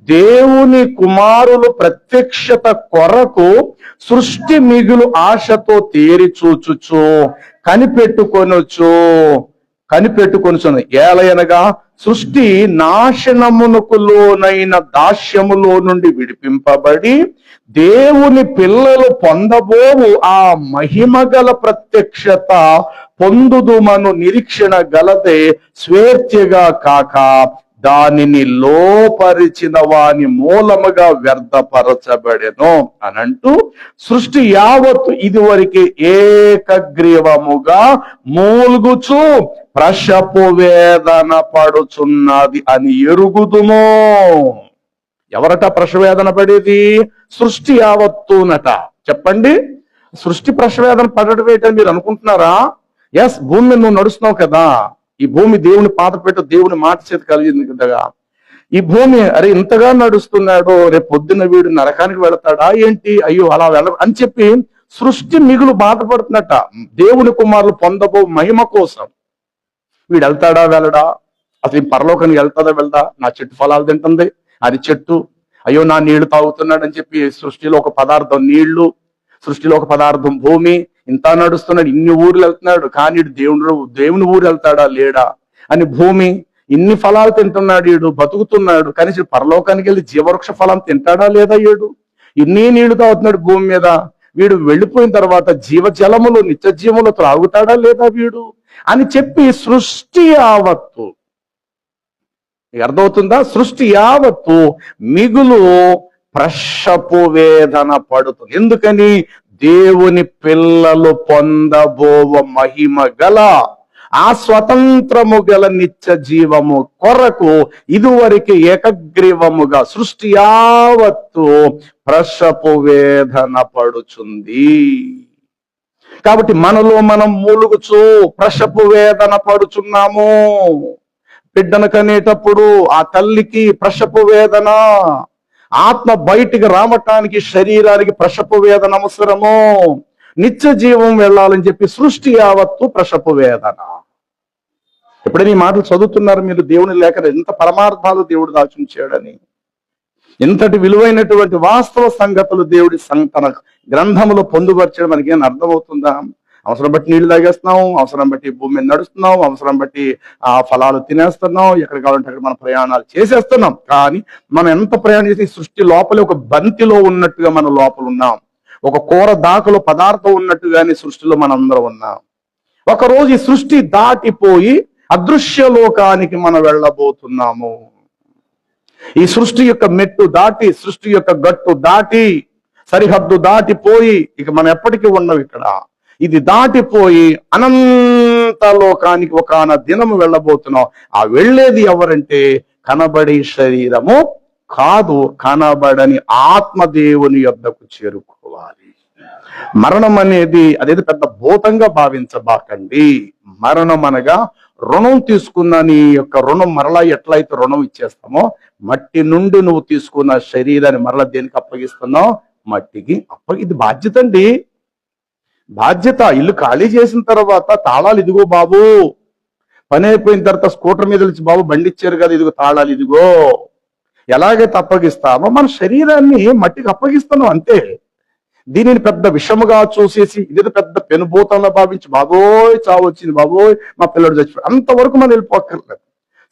దేవుని కుమారులు ప్రత్యక్షత కొరకు సృష్టి మిగులు ఆశతో తేరి చూచుచు కనిపెట్టుకొనుచున్నది. ఏలయనగా సృష్టి నాశనమునకు లోనైన దాస్యములో నుండి విడిపింపబడి దేవుని పిల్లలు పొందబోవు ఆ మహిమగల ప్రత్యక్షత పొందుదుమను నిరీక్షణ గలదే స్వేచ్ఛగా కాక దానిని లోపరిచిన వాని మూలముగా వ్యర్థపరచబడెను అనంటూ సృష్టి యావత్తు ఇదివరకు ఏకగ్రీవముగా మూల్గుచు ప్రసపు వేదన పడుచున్నది అని ఎరుగుదుము. ఎవరట ప్రసవేదన పడేది? సృష్టి యావత్తునట. చెప్పండి, సృష్టి ప్రసవేదన పడటం ఏంటని మీరు అనుకుంటున్నారా? ఎస్, భూమి మీద నువ్వు నడుస్తున్నావు కదా, ఈ భూమి దేవుని పాదపెట్టు దేవుని మాట చేతి కలిగింది కదా. ఈ భూమి అరే ఇంతగా నడుస్తున్నాడు, రేపు పొద్దున్న వీడు నరకానికి వెళతాడా ఏంటి, అయ్యో అలా అని చెప్పి సృష్టి మిగులు బాధపడుతున్నట్ట. దేవుని కుమారులు పొందబో మహిమ కోసం వీడు వెళ్తాడా వెళ్ళడా, అసలు ఈ పరలోకానికి వెళ్తాడా వెళ్దా, నా చెట్టు ఫలాలు తింటుంది అది చెట్టు, అయ్యో నా నీళ్లు తాగుతున్నాడు అని చెప్పి సృష్టిలో ఒక పదార్థం నీళ్లు, సృష్టిలో ఒక పదార్థం భూమి, ఇంత నడుస్తున్నాడు, ఇన్ని ఊర్లు వెళ్తున్నాడు, కానీ దేవుని ఊరు వెళ్తాడా లేడా అని భూమి ఇన్ని ఫలాలు తింటున్నాడు, వీడు బతుకుతున్నాడు, కనీసం పరలోకానికి వెళ్ళి జీవవృక్ష ఫలం తింటాడా లేదా, వీడు ఇన్ని నీళ్లు తాగుతున్నాడు భూమి మీద, వీడు వెళ్ళిపోయిన తర్వాత జీవజలములు నిత్య జీవములు త్రాగుతాడా లేదా వీడు అని చెప్పి సృష్టి యావత్తు, అర్థమవుతుందా, సృష్టి యావత్తు మిగులు ప్రసపు వేదన పడుతుంది. ఎందుకని, దేవుని పిల్లలు పొందబోవ మహిమ గల ఆ స్వతంత్రము గల నిత్య జీవము కొరకు ఇదివరకు ఏకగ్రీవముగా సృష్టి యావత్తు ప్రసపు వేదన పడుచుంది. కాబట్టి మనలో మనం మూలుగుచూ ప్రసపు వేదన పడుచున్నాము. బిడ్డను కనేటప్పుడు ఆ తల్లికి ప్రసపు వేదన, ఆత్మ బయటికి రావటానికి శరీరానికి ప్రసపు వేదన అవసరము, నిత్య జీవం వెళ్ళాలని చెప్పి సృష్టి యావత్తు ప్రసపు వేదన. ఎప్పుడైనా ఈ మాటలు చదువుతున్నారు మీరు, దేవుని లేఖ ఎంత పరమార్థాలు దేవుడు దాచుంచాడని, ఎంతటి విలువైనటువంటి వాస్తవ సంగతులు దేవుడి తన గ్రంథములో పొందుపరచడం మనకి ఏమైనా అర్థమవుతుందా? అవసరం బట్టి నీళ్లు తాగేస్తున్నాం, అవసరం బట్టి భూమి మీద నడుస్తున్నాం, అవసరం బట్టి ఆ ఫలాలు తినేస్తున్నాం, ఎక్కడ కావాలంటే అక్కడ మన ప్రయాణాలు చేసేస్తున్నాం. కానీ మనం ఎంత ప్రయాణం చేసి సృష్టి లోపలే ఒక బంతిలో ఉన్నట్టుగా మన లోపల ఉన్నాం, ఒక కూర దాకలో పదార్థం ఉన్నట్టుగానే సృష్టిలో మనం అందరం ఉన్నాం. ఒకరోజు ఈ సృష్టి దాటిపోయి అదృశ్య లోకానికి మనం వెళ్ళబోతున్నాము. ఈ సృష్టి యొక్క మెట్టు దాటి, సృష్టి యొక్క గట్టు దాటి, సరిహద్దు దాటిపోయి ఇక మనం ఎప్పటికీ ఉండవు ఇక్కడ. ఇది దాటిపోయి అనంత లోకానికి ఒకనొక దినము వెళ్ళబోతున్నాం. ఆ వెళ్ళేది ఎవరంటే కనబడే శరీరము కాదు, కనబడని ఆత్మదేవుని యొద్దకు చేరుకోవాలి. మరణం అనేది అదేదో పెద్ద భూతంగా భావించబాకండి. మరణం అనగా రుణం తీసుకున్న నీ యొక్క రుణం మరలా ఎట్లయితే రుణం ఇచ్చేస్తామో, మట్టి నుండి నువ్వు తీసుకున్న శరీరాన్ని మరలా దేనికి అప్పగిస్తున్నావు, మట్టికి ఇది బాధ్యత అండి, బాధ్యత. ఇల్లు ఖాళీ చేసిన తర్వాత తాళాలు ఇదిగో బాబు, పని అయిపోయిన తర్వాత స్కూటర్ మీద వచ్చి బాబు బండి ఇచ్చారు కదా ఇదిగో తాళాలు ఇదిగో, ఎలాగైతే అప్పగిస్తామో మన శరీరాన్ని మట్టికి అప్పగిస్తున్నాం అంతే. దీనిని పెద్ద విషముగా చూసేసి ఇదేదో పెద్ద పెనుభూతంలో భావించి బాబోయ్ చావు వచ్చింది, బాబోయ్ మా పిల్లడు చచ్చిపోయాడు, అంతవరకు మనం వెళ్ళిపోక్కర్లేదు.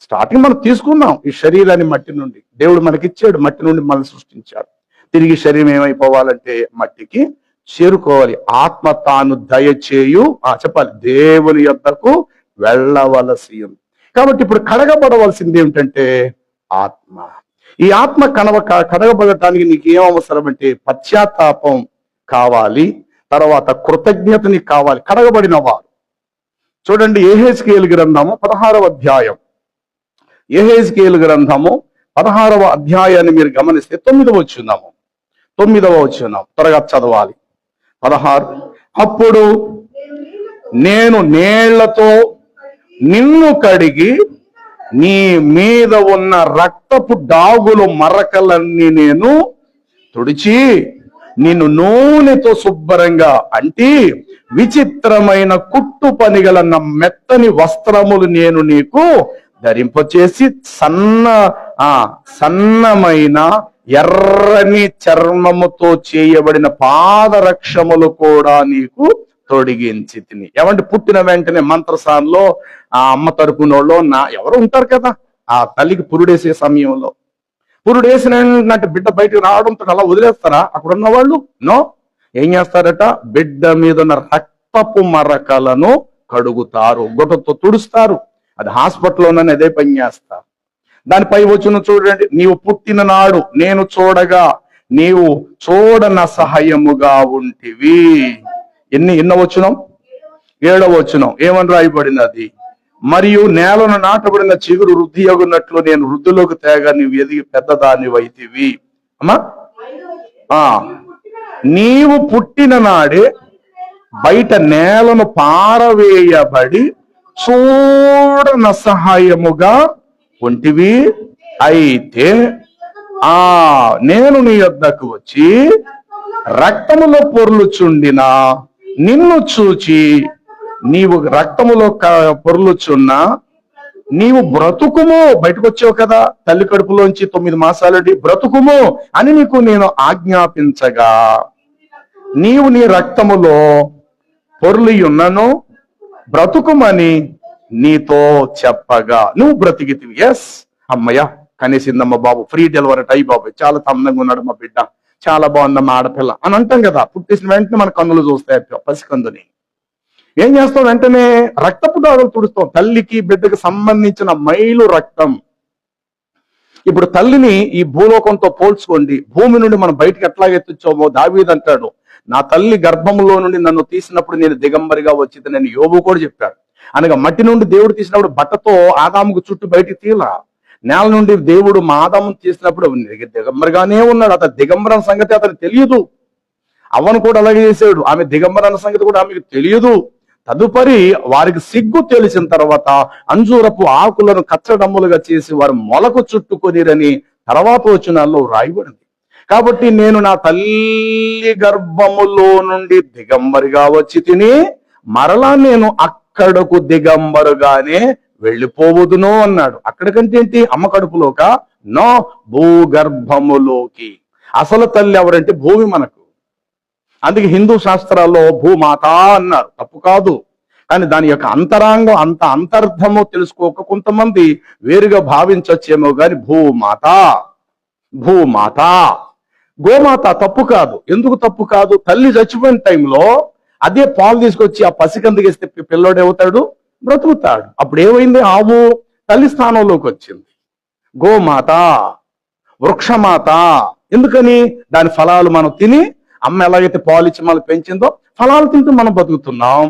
స్టార్టింగ్ మనం తీసుకున్నాం ఈ శరీరాన్ని మట్టి నుండి, దేవుడు మనకిచ్చాడు, మట్టి నుండి మనం సృష్టించాడు. తిరిగి శరీరం ఏమైపోవాలంటే మట్టికి చేరుకోవాలి. ఆత్మ తాను దయచేయు చెప్పాలి దేవుని యొద్దకు వెళ్ళవలసి ఉంది. కాబట్టి ఇప్పుడు కడగబడవలసింది ఏమిటంటే ఆత్మ. ఈ ఆత్మ కడగబడటానికి నీకు ఏం అవసరం అంటే పశ్చాత్తాపం కావాలి, తర్వాత కృతజ్ఞత నీకు కావాలి. కడగబడిన వారు చూడండి, యెహెజ్కేలు గ్రంథము 16వ అధ్యాయం, యెహెజ్కేలు గ్రంథము 16వ అధ్యాయాన్ని మీరు గమనిస్తే 9వ వచనం త్వరగా చదవాలి. 16 అప్పుడు నేను నీళ్లతో నిన్ను కడిగి నీ మీద ఉన్న రక్తపు డాగులు మరకలన్నీ నేను తుడిచి నిన్ను నూనెతో శుభ్రంగా అంటి విచిత్రమైన కుట్టు పనిగల మెత్తని వస్త్రములు నేను నీకు ధరింపచేసి సన్నమైన ఎర్రని చర్మముతో చేయబడిన పాదరక్షములు కూడా నీకు తొడిగించి తిని. ఏమంటే పుట్టిన వెంటనే మంత్రసాన్లో ఆ అమ్మ తరపునోళ్ళు ఎవరు ఉంటారు కదా, ఆ తల్లికి పురుడేసే సమయంలో పురుడేసినట్టు బిడ్డ బయటకు రావడంతో అలా వదిలేస్తారా అక్కడ ఉన్న వాళ్ళు? నో, ఏం చేస్తారట, బిడ్డ మీద ఉన్న రక్తపు మరకలను కడుగుతారు, గుడ్డతో తుడుస్తారు. అది హాస్పిటల్లోనని అదే పని చేస్తారు. దానిపై వచ్చిన చూడండి, నీవు పుట్టిన నాడు నేను చూడగా నీవు చూడన సహాయముగా ఉంటివి. ఎన్నో వచనం? 7వ వచనం ఏమని రాయబడినది? మరియు నేలను నాటబడిన చిగురు వృద్ధి అగున్నట్లు నేను వృద్ధిలోకి తేగా నీవు ఎదిగి పెద్దదాన్ని వైతివి. అమ్మా, నీవు పుట్టిన నాడే బయట నేలను పారవేయబడి చూడన సహాయముగా ఉంటివి. అయితే నేను నీ యొద్దకు వచ్చి రక్తములో పొర్లుచుండిన నిన్ను చూచి నీవు రక్తములో పొర్లుచున్నా నీవు బ్రతుకుము, బయటకు వచ్చావు కదా తల్లి కడుపులోంచి 9 మాసాలటి, బ్రతుకుము అని నీకు నేను ఆజ్ఞాపించగా నీవు నీ రక్తములో పొర్లి ఉన్నను బ్రతుకుమని నీతో చెప్పగా నువ్వు బ్రతికితివి. ఎస్ అమ్మయ్య కనేసిందమ్మ బాబు, ఫ్రీ డెలివరీ అయ్యి బాబు చాలా అందంగా ఉన్నాడు మా బిడ్డ, చాలా బాగుందమ్మా ఆడపిల్ల అని అంటాం కదా. పుట్టేసిన వెంటనే మన కన్నులు చూస్తాయి పసికందుని. ఏం చేస్తాం? వెంటనే రక్తపు దాడులు తుడుస్తాం. తల్లికి బిడ్డకి సంబంధించిన మైలు రక్తం. ఇప్పుడు తల్లిని ఈ భూలోకంతో పోల్చుకోండి. భూమి నుండి మనం బయటకు ఎట్లాగెత్తిచ్చామో దావీదు అంటాడు, నా తల్లి గర్భంలో నుండి నన్ను తీసినప్పుడు నేను దిగంబరిగా వచ్చింది నేను యోబు కూడా చెప్పాడు. అనగా మట్టి నుండి దేవుడు తీసినప్పుడు బట్టతో ఆదాముకు చుట్టూ బయటికి తీలా, నేల నుండి దేవుడు మా ఆదామును తీసినప్పుడు దిగంబరిగానే ఉన్నాడు. అతను దిగంబరన సంగతి అతనికి తెలియదు. అవ్వను కూడా అలాగే చేశాడు, ఆమె దిగంబరన సంగతి కూడా ఆమెకు తెలియదు. తదుపరి వారికి సిగ్గు తెలిసిన తర్వాత అంజూరపు ఆకులను కచ్చడమ్ములుగా చేసి వారు మొలకు చుట్టుకొనిరని తర్వాత వచనాల్లో రాయబడింది. కాబట్టి నేను నా తల్లి గర్భములో నుండి దిగంబరిగా వచ్చి తిని మరలా నేను అక్కడకు దిగంబరుగానే వెళ్ళిపోవదును అన్నాడు. అక్కడికంటే ఏంటి? అమ్మ కడుపులోక? నో, భూగర్భములోకి. అసలు తల్లి ఎవరంటే భూమి మనకు. అందుకే హిందూ శాస్త్రాల్లో భూమాత అన్నారు, తప్పు కాదు. కానీ దాని యొక్క అంతరాంగం అంత అంతర్థమో తెలుసుకోక కొంతమంది వేరుగా భావించొచ్చేమో కానీ భూమాత, భూమాత, గోమాత తప్పు కాదు. ఎందుకు తప్పు కాదు? తల్లి చచ్చిపోయిన టైంలో అదే పాలు తీసుకొచ్చి ఆ పసికందుకేస్తే పిల్లోడు అవుతాడు, బ్రతుకుతాడు. అప్పుడు ఏమైంది? ఆవు తల్లి స్థానంలోకి వచ్చింది. గోమాత, వృక్షమాత. ఎందుకని? దాని ఫలాలు మనం తిని, అమ్మ ఎలాగైతే పాలు ఇచ్చి మనం పెంచిందో ఫలాలు తింటూ మనం బతుకుతున్నాం.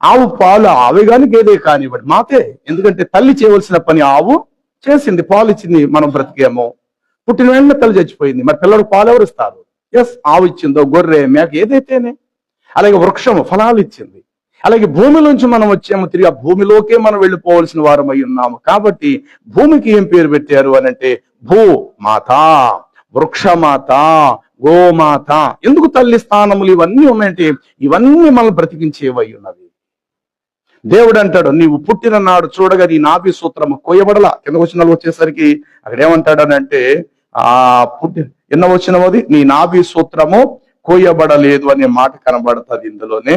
ఆవు పాలు ఆవే కానీ గేదే కానివ్వండి మాతే. ఎందుకంటే తల్లి చేయవలసిన పని ఆవు చేసింది, పాలు ఇచ్చింది, మనం బ్రతికేమో. పుట్టిన వెంటనే తల్లి చచ్చిపోయింది, మరి పిల్లలకు పాలు ఎవరు ఇస్తారు? ఎస్, ఆవు ఇచ్చిందో, గొర్రె, మేక ఏదైతేనే. అలాగే వృక్షము ఫలాలు ఇచ్చింది. అలాగే భూమిలోంచి మనం వచ్చాము, తిరిగి ఆ భూమిలోకే మనం వెళ్ళిపోవలసిన వారమై ఉన్నాము. కాబట్టి భూమికి ఏం పేరు పెట్టారు అని అంటే భూమాత, వృక్షమాత, గోమాత. ఎందుకు తల్లి స్థానములు ఇవన్నీ ఉన్నాయంటే ఇవన్నీ మనం బ్రతికించేవై ఉన్నవి. దేవుడు అంటాడు, నీవు పుట్టిన నాడు చూడగా నీ నాభి సూత్రము కోయబడలా. కింద వచనాలు వచ్చేసరికి అక్కడ ఏమంటాడనంటే ఎన్న వచ్చినది, నీ నాభి సూత్రము కోయబడలేదు అనే మాట కనబడుతుంది ఇందులోనే.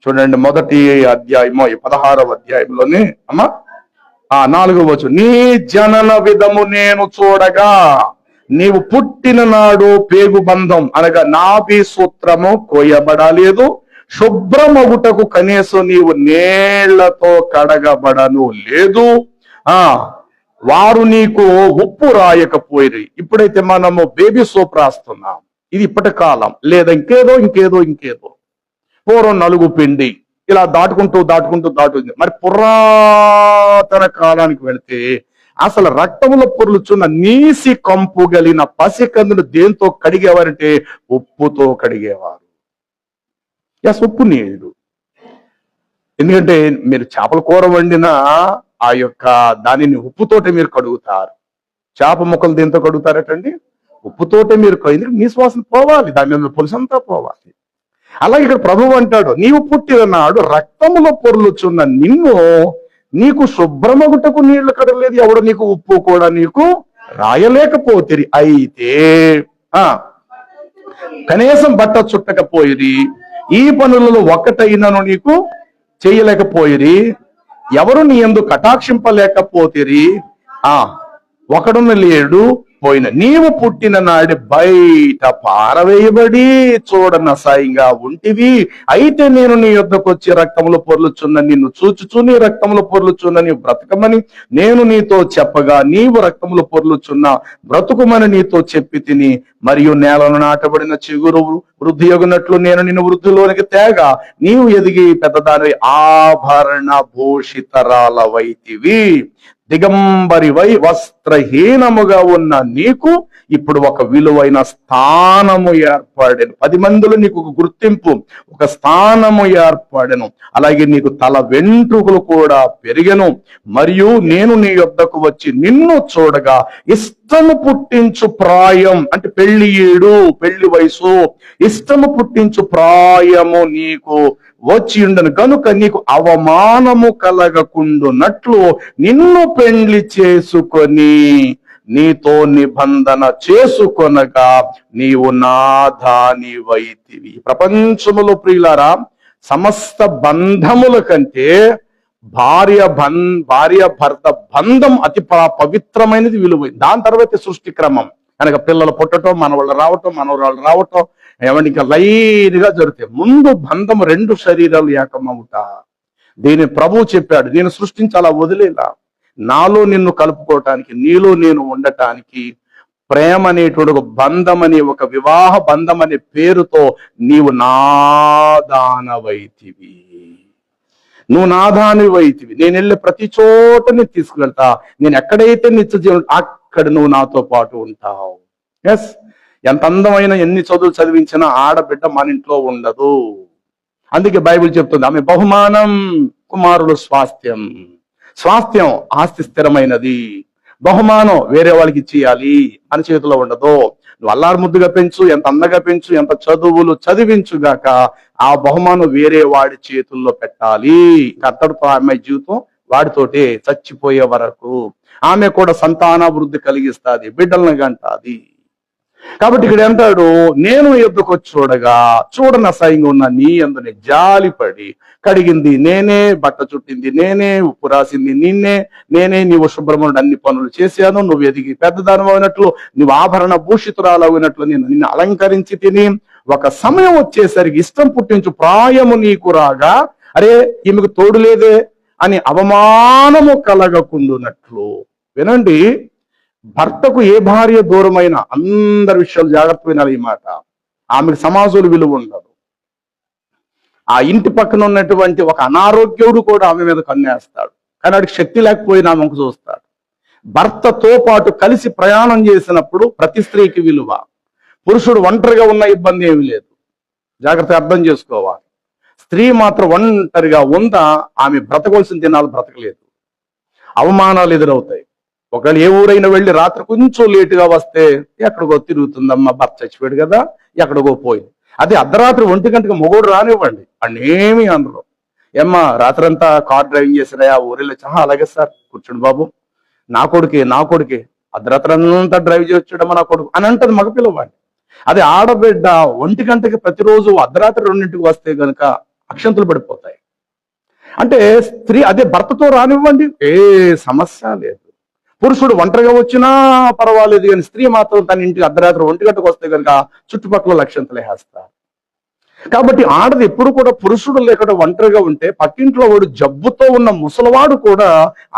చూడండి, మొదటి అధ్యాయము 16వ అధ్యాయంలోనే అమ్మా 4వ వచనం, నీ జనన విధము నేను చూడగా నీవు పుట్టిన నాడు పేగు బంధం అనగా నాభి సూత్రము కోయబడలేదు, శుభ్రమగుటకు కనీసం నీవు నీళ్లతో కడగబడను లేదు, వారు నీకు ఉప్పు రాయకపోయి. ఇప్పుడైతే మనము బేబీ సోప్ రాస్తున్నాం, ఇది ఇప్పటి కాలం, లేదా ఇంకేదో పూర్వం నలుగు పిండి ఇలా దాటుకుంటూ మరి పురాతన కాలానికి వెళితే అసలు రక్తములో పొర్లుచున్న నీసి కంపు గలిగిన పసికందును దేంతో కడిగేవారంటే ఉప్పుతో కడిగేవారు. ఎస్, ఉప్పు నీళ్ళు. ఎందుకంటే మీరు చేపల కూర వండిన ఆ యొక్క దానిని ఉప్పుతోటే మీరు కడుగుతారు. చేప ముక్కలు దేంతో కడుగుతారటండి? ఉప్పుతోటే మీరు. ఎందుకంటే నీ శ్వాసన పోవాలి, దాని మీద పులుసంతా పోవాలి. అలాగే ఇక్కడ ప్రభువు అంటాడు, నీవు పుట్టిన నాడు రక్తములో పొర్లుచున్న నిన్ను నీకు శుభ్రమగుటకు నీళ్లు కడలేదు, ఎవడు నీకు ఉప్పు కూడా నీకు రాయలేకపోతిరి. అయితే కనీసం బట్ట చుట్టకపోయిరి, ఈ పనులలో ఒకటైనను నీకు చేయలేకపోయిరి, ఎవరు నీ యందు కటాక్షింపలేకపోతిరి, ఒకడున్న లేడు పోయిన. నీవు పుట్టిన నాడి బయట పారవేయబడి చూడనసాయంగా ఉంటివి. అయితే నేను నీ యొద్దకు వచ్చి రక్తంలో పొర్లుచున్న నిన్ను చూచుచు నీ రక్తంలో పొర్లుచున్న నీవు బ్రతకమని నేను నీతో చెప్పగా నీవు రక్తంలో పొర్లుచున్న బ్రతుకుమని నీతో చెప్పి తిని, మరియు నేలను నాటబడిన చిగురు వృద్ధి యొగినట్లు నేను నిన్ను వృద్ధిలోనికి తేగా నీవు ఎదిగి పెద్దదాని ఆభరణ భూషితరాలవైతివి. దిగంబరివై వస్త్రహీనముగా ఉన్న నీకు ఇప్పుడు ఒక విలువైన స్థానము ఏర్పడెను. 10 మందిలో నీకు ఒక గుర్తింపు, ఒక స్థానము ఏర్పడెను. అలాగే నీకు తల వెంట్రుకలు కూడా పెరిగెను. మరియు నేను నీ యొద్దకు వచ్చి నిన్ను చూడగా ఇష్టము పుట్టించు ప్రాయం, అంటే పెళ్లి ఏడు, పెళ్లి వయసు, ఇష్టము పుట్టించు ప్రాయము నీకు వచ్చి ఉండను కనుక నీకు అవమానము కలగకుండునట్లు నిన్ను పెండ్లి చేసుకొని నీతో నిబంధన చేసుకొనగా నీవు నా దానివైతివి. ప్రపంచములో ప్రియులారా, సమస్త బంధముల కంటే భార్య భర్త బంధం అతి పవిత్రమైనది, విలువైంది. దాని తర్వాత సృష్టి క్రమం కనుక పిల్లలు పుట్టడం, మనవాళ్ళు రావటం, మనవరాళ్ళు రావటం, ఏమంటే ఇంకా లైన్గా జరుగుతాయి. ముందు బంధం, 2 శరీరాలు ఏకమవుట. దీని ప్రభువు చెప్పాడు, నేను సృష్టించాలా వదిలేలా, నాలో నిన్ను కలుపుకోవటానికి, నీలో నేను ఉండటానికి. ప్రేమ అనేటువంటి ఒక బంధం అనే, ఒక వివాహ బంధం అనే పేరుతో నీవు నాదానవైతివి, నువ్వు నాదానివైతివి. నేను వెళ్ళే ప్రతి చోట నేను తీసుకువెళ్తా. నేను ఎక్కడైతే నిత్య జీవనం, అక్కడ నువ్వు నాతో పాటు ఉంటావు. ఎస్, ఎంత అందమైన, ఎన్ని చదువులు చదివించినా ఆడబిడ్డ మన ఇంట్లో ఉండదు. అందుకే బైబిల్ చెప్తుంది, ఆమె బహుమానం, కుమారుడు స్వాస్థ్యం. స్వాస్థ్యం ఆస్తి స్థిరమైనది, బహుమానం వేరే వాళ్ళకి ఇచ్చేయాలి, మన చేతిలో ఉండదు. నువ్వు అల్లారు ముద్దుగా పెంచు, ఎంత అందంగా పెంచు, ఎంత చదువులు చదివించుగాక ఆ బహుమానం వేరే వాడి చేతుల్లో పెట్టాలి. అతడితో ఆమె జీవితం వాడితోటే చచ్చిపోయే వరకు. ఆమె కూడా సంతానాభివృద్ధి కలిగిస్తుంది, బిడ్డలను కంటాది. కాబట్టి ఇక్కడ అంటాడు, నేను ఎద్దుకు చూడగా చూడని అసహ్యంగా ఉన్న నీ యందు జాలిపడి కడిగింది నేనే, బట్ట చుట్టింది నేనే, ఉప్పు రాసింది నేనే, నీవు శుభ్రముడు అన్ని పనులు చేశాను. నువ్వు ఎదిగి పెద్దదానం అయినట్లు, నువ్వు ఆభరణ భూషితురాలు అయినట్లు నేను నిన్ను అలంకరించి తిని, ఒక సమయం వచ్చేసరికి ఇష్టం పుట్టించు ప్రాయము నీకు రాగా, అరే ఈమెకు తోడు లేదే అని అవమానము కలగకుండునట్లు. వినండి, భర్తకు ఏ భార్య దూరమైన, అందరి విషయాలు జాగ్రత్త వినాలి ఈ మాట. ఆమెకు సమాజంలో విలువ ఉండదు. ఆ ఇంటి పక్కన ఉన్నటువంటి ఒక అనారోగ్యుడు కూడా ఆమె మీద కన్నేస్తాడు, కానీ వాడికి శక్తి లేకపోయినా ఆమెకు చూస్తాడు. భర్తతో పాటు కలిసి ప్రయాణం చేసినప్పుడు ప్రతి స్త్రీకి విలువ. పురుషుడు ఒంటరిగా ఉన్న ఇబ్బంది ఏమి లేదు, జాగ్రత్తగా అర్థం చేసుకోవాలి. స్త్రీ మాత్రం ఒంటరిగా ఉందా, ఆమె బ్రతకవలసిన దినాలు బ్రతకలేదు, అవమానాలు ఎదురవుతాయి. ఒకవేళ ఏ ఊరైనా వెళ్ళి రాత్రి కొంచెం లేటుగా వస్తే ఎక్కడికో తిరుగుతుందమ్మా, భర్త చచ్చిపోయాడు కదా, ఎక్కడికో పోయింది. అదే అర్ధరాత్రి 1 గంటకి మొగోడు రానివ్వండి, అన్నేమి అందులో, ఏమ్మా రాత్రి అంతా కార్ డ్రైవింగ్ చేసినా ఆ ఊరిలో, అలాగే సార్ కూర్చోండి బాబు, నా కొడుకే అర్ధరాత్రి అంతా డ్రైవ్ చేయొచ్చాడమ్మా నా కొడుకు అని అంటది మగపిల్లవాడిని. అదే ఆడబిడ్డ 1 గంటకి ప్రతిరోజు అర్ధరాత్రి 2ంటికి వస్తే గనుక అక్షంతలు పడిపోతాయి. అంటే స్త్రీ అదే భర్తతో రానివ్వండి, ఏ సమస్య లేదు. పురుషుడు ఒంటరిగా వచ్చినా పర్వాలేదు, కానీ స్త్రీ మాత్రం తన ఇంటికి అర్ధరాత్రి 1 గంటకు వస్తే కనుక చుట్టుపక్కల లక్షంతలే వేస్తారు. కాబట్టి ఆడది ఎప్పుడు కూడా పురుషుడు లేకుండా ఒంటరిగా ఉంటే పక్కింట్లో వాడు జబ్బుతో ఉన్న ముసలివాడు కూడా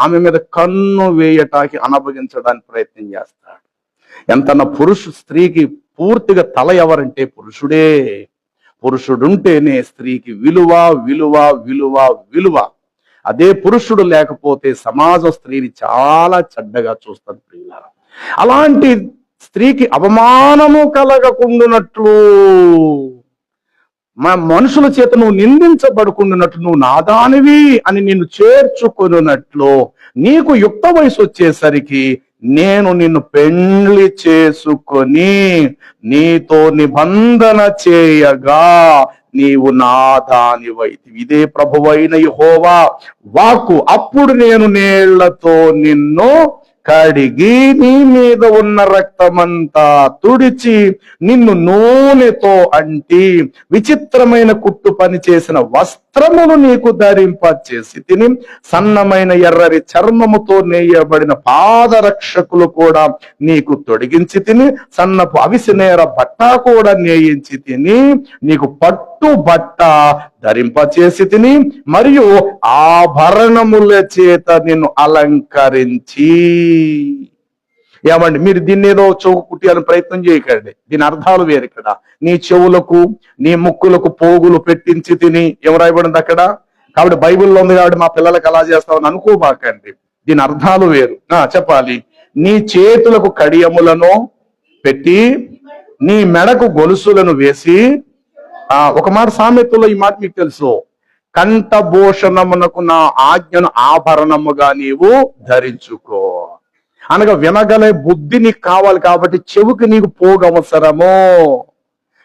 ఆమె మీద కన్ను వేయటానికి, అనభగించడానికి ప్రయత్నం చేస్తాడు. ఎంతన్నా స్త్రీకి పూర్తిగా తల ఎవరంటే పురుషుడే. పురుషుడుంటేనే స్త్రీకి విలువ. అదే పురుషుడు లేకపోతే సమాజం స్త్రీని చాలా చెడ్డగా చూస్తుంది ప్రియులారా. అలాంటి స్త్రీకి అవమానము కలగకుండునట్లు, మనుషుల చేత నువ్వు నిందించబడుకుంటున్నట్లు, నువ్వు నాదానివి అని నిన్ను చేర్చుకొనున్నట్లు, నీకు యుక్త వయసు వచ్చేసరికి నేను నిన్ను పెండ్లి చేసుకొని నీతో నిబంధన చేయగా నీవు నాదానివైతివి. ఇదే ప్రభువైన యెహోవా వాక్కు. అప్పుడు నేను నీళ్లతో నిన్ను కడిగి నీ మీద ఉన్న రక్తమంతా తుడిచి నిన్ను నూనెతో అంటి విచిత్రమైన కుట్టు పని చేసిన వస్త్రములు నీకు ధరింపచేసి తిని, సన్నమైన ఎర్రని చర్మముతో నేయబడిన పాదరక్షకులు కూడా నీకు తొడిగించి తిని, సన్నపు అవిసినేర బట్ట కూడా నేయించి తిని, నీకు పట్టు బట్ట ధరింపచేసి తిని, మరియు ఆభరణముల చేత నిన్ను అలంకరించి. ఏమండి, మీరు దీన్ని ఏదో చౌకు కుట్టాలని ప్రయత్నం చేయకండి, దీని అర్థాలు వేరు. ఇక్కడ నీ చెవులకు నీ ముక్కులకు పోగులు పెట్టించి తిని, ఏం రాయబడింది అక్కడ? కాబట్టి బైబిల్లో ఉంది కాబట్టి మా పిల్లలకు అలా చేస్తామని అనుకోబాకండి, దీని అర్థాలు వేరు. చెప్పాలి, నీ చేతులకు కడియములను పెట్టి నీ మెడకు గొలుసులను వేసి, ఒక మాట సామెతలో ఈ మాట మీకు తెలుసు, కంఠభూషణమునకు నా ఆజ్ఞను ఆభరణముగా నీవు ధరించుకో. అనగా వినగలే బుద్ధి నీకు కావాలి కాబట్టి చెవుకి నీకు పోగవసరము.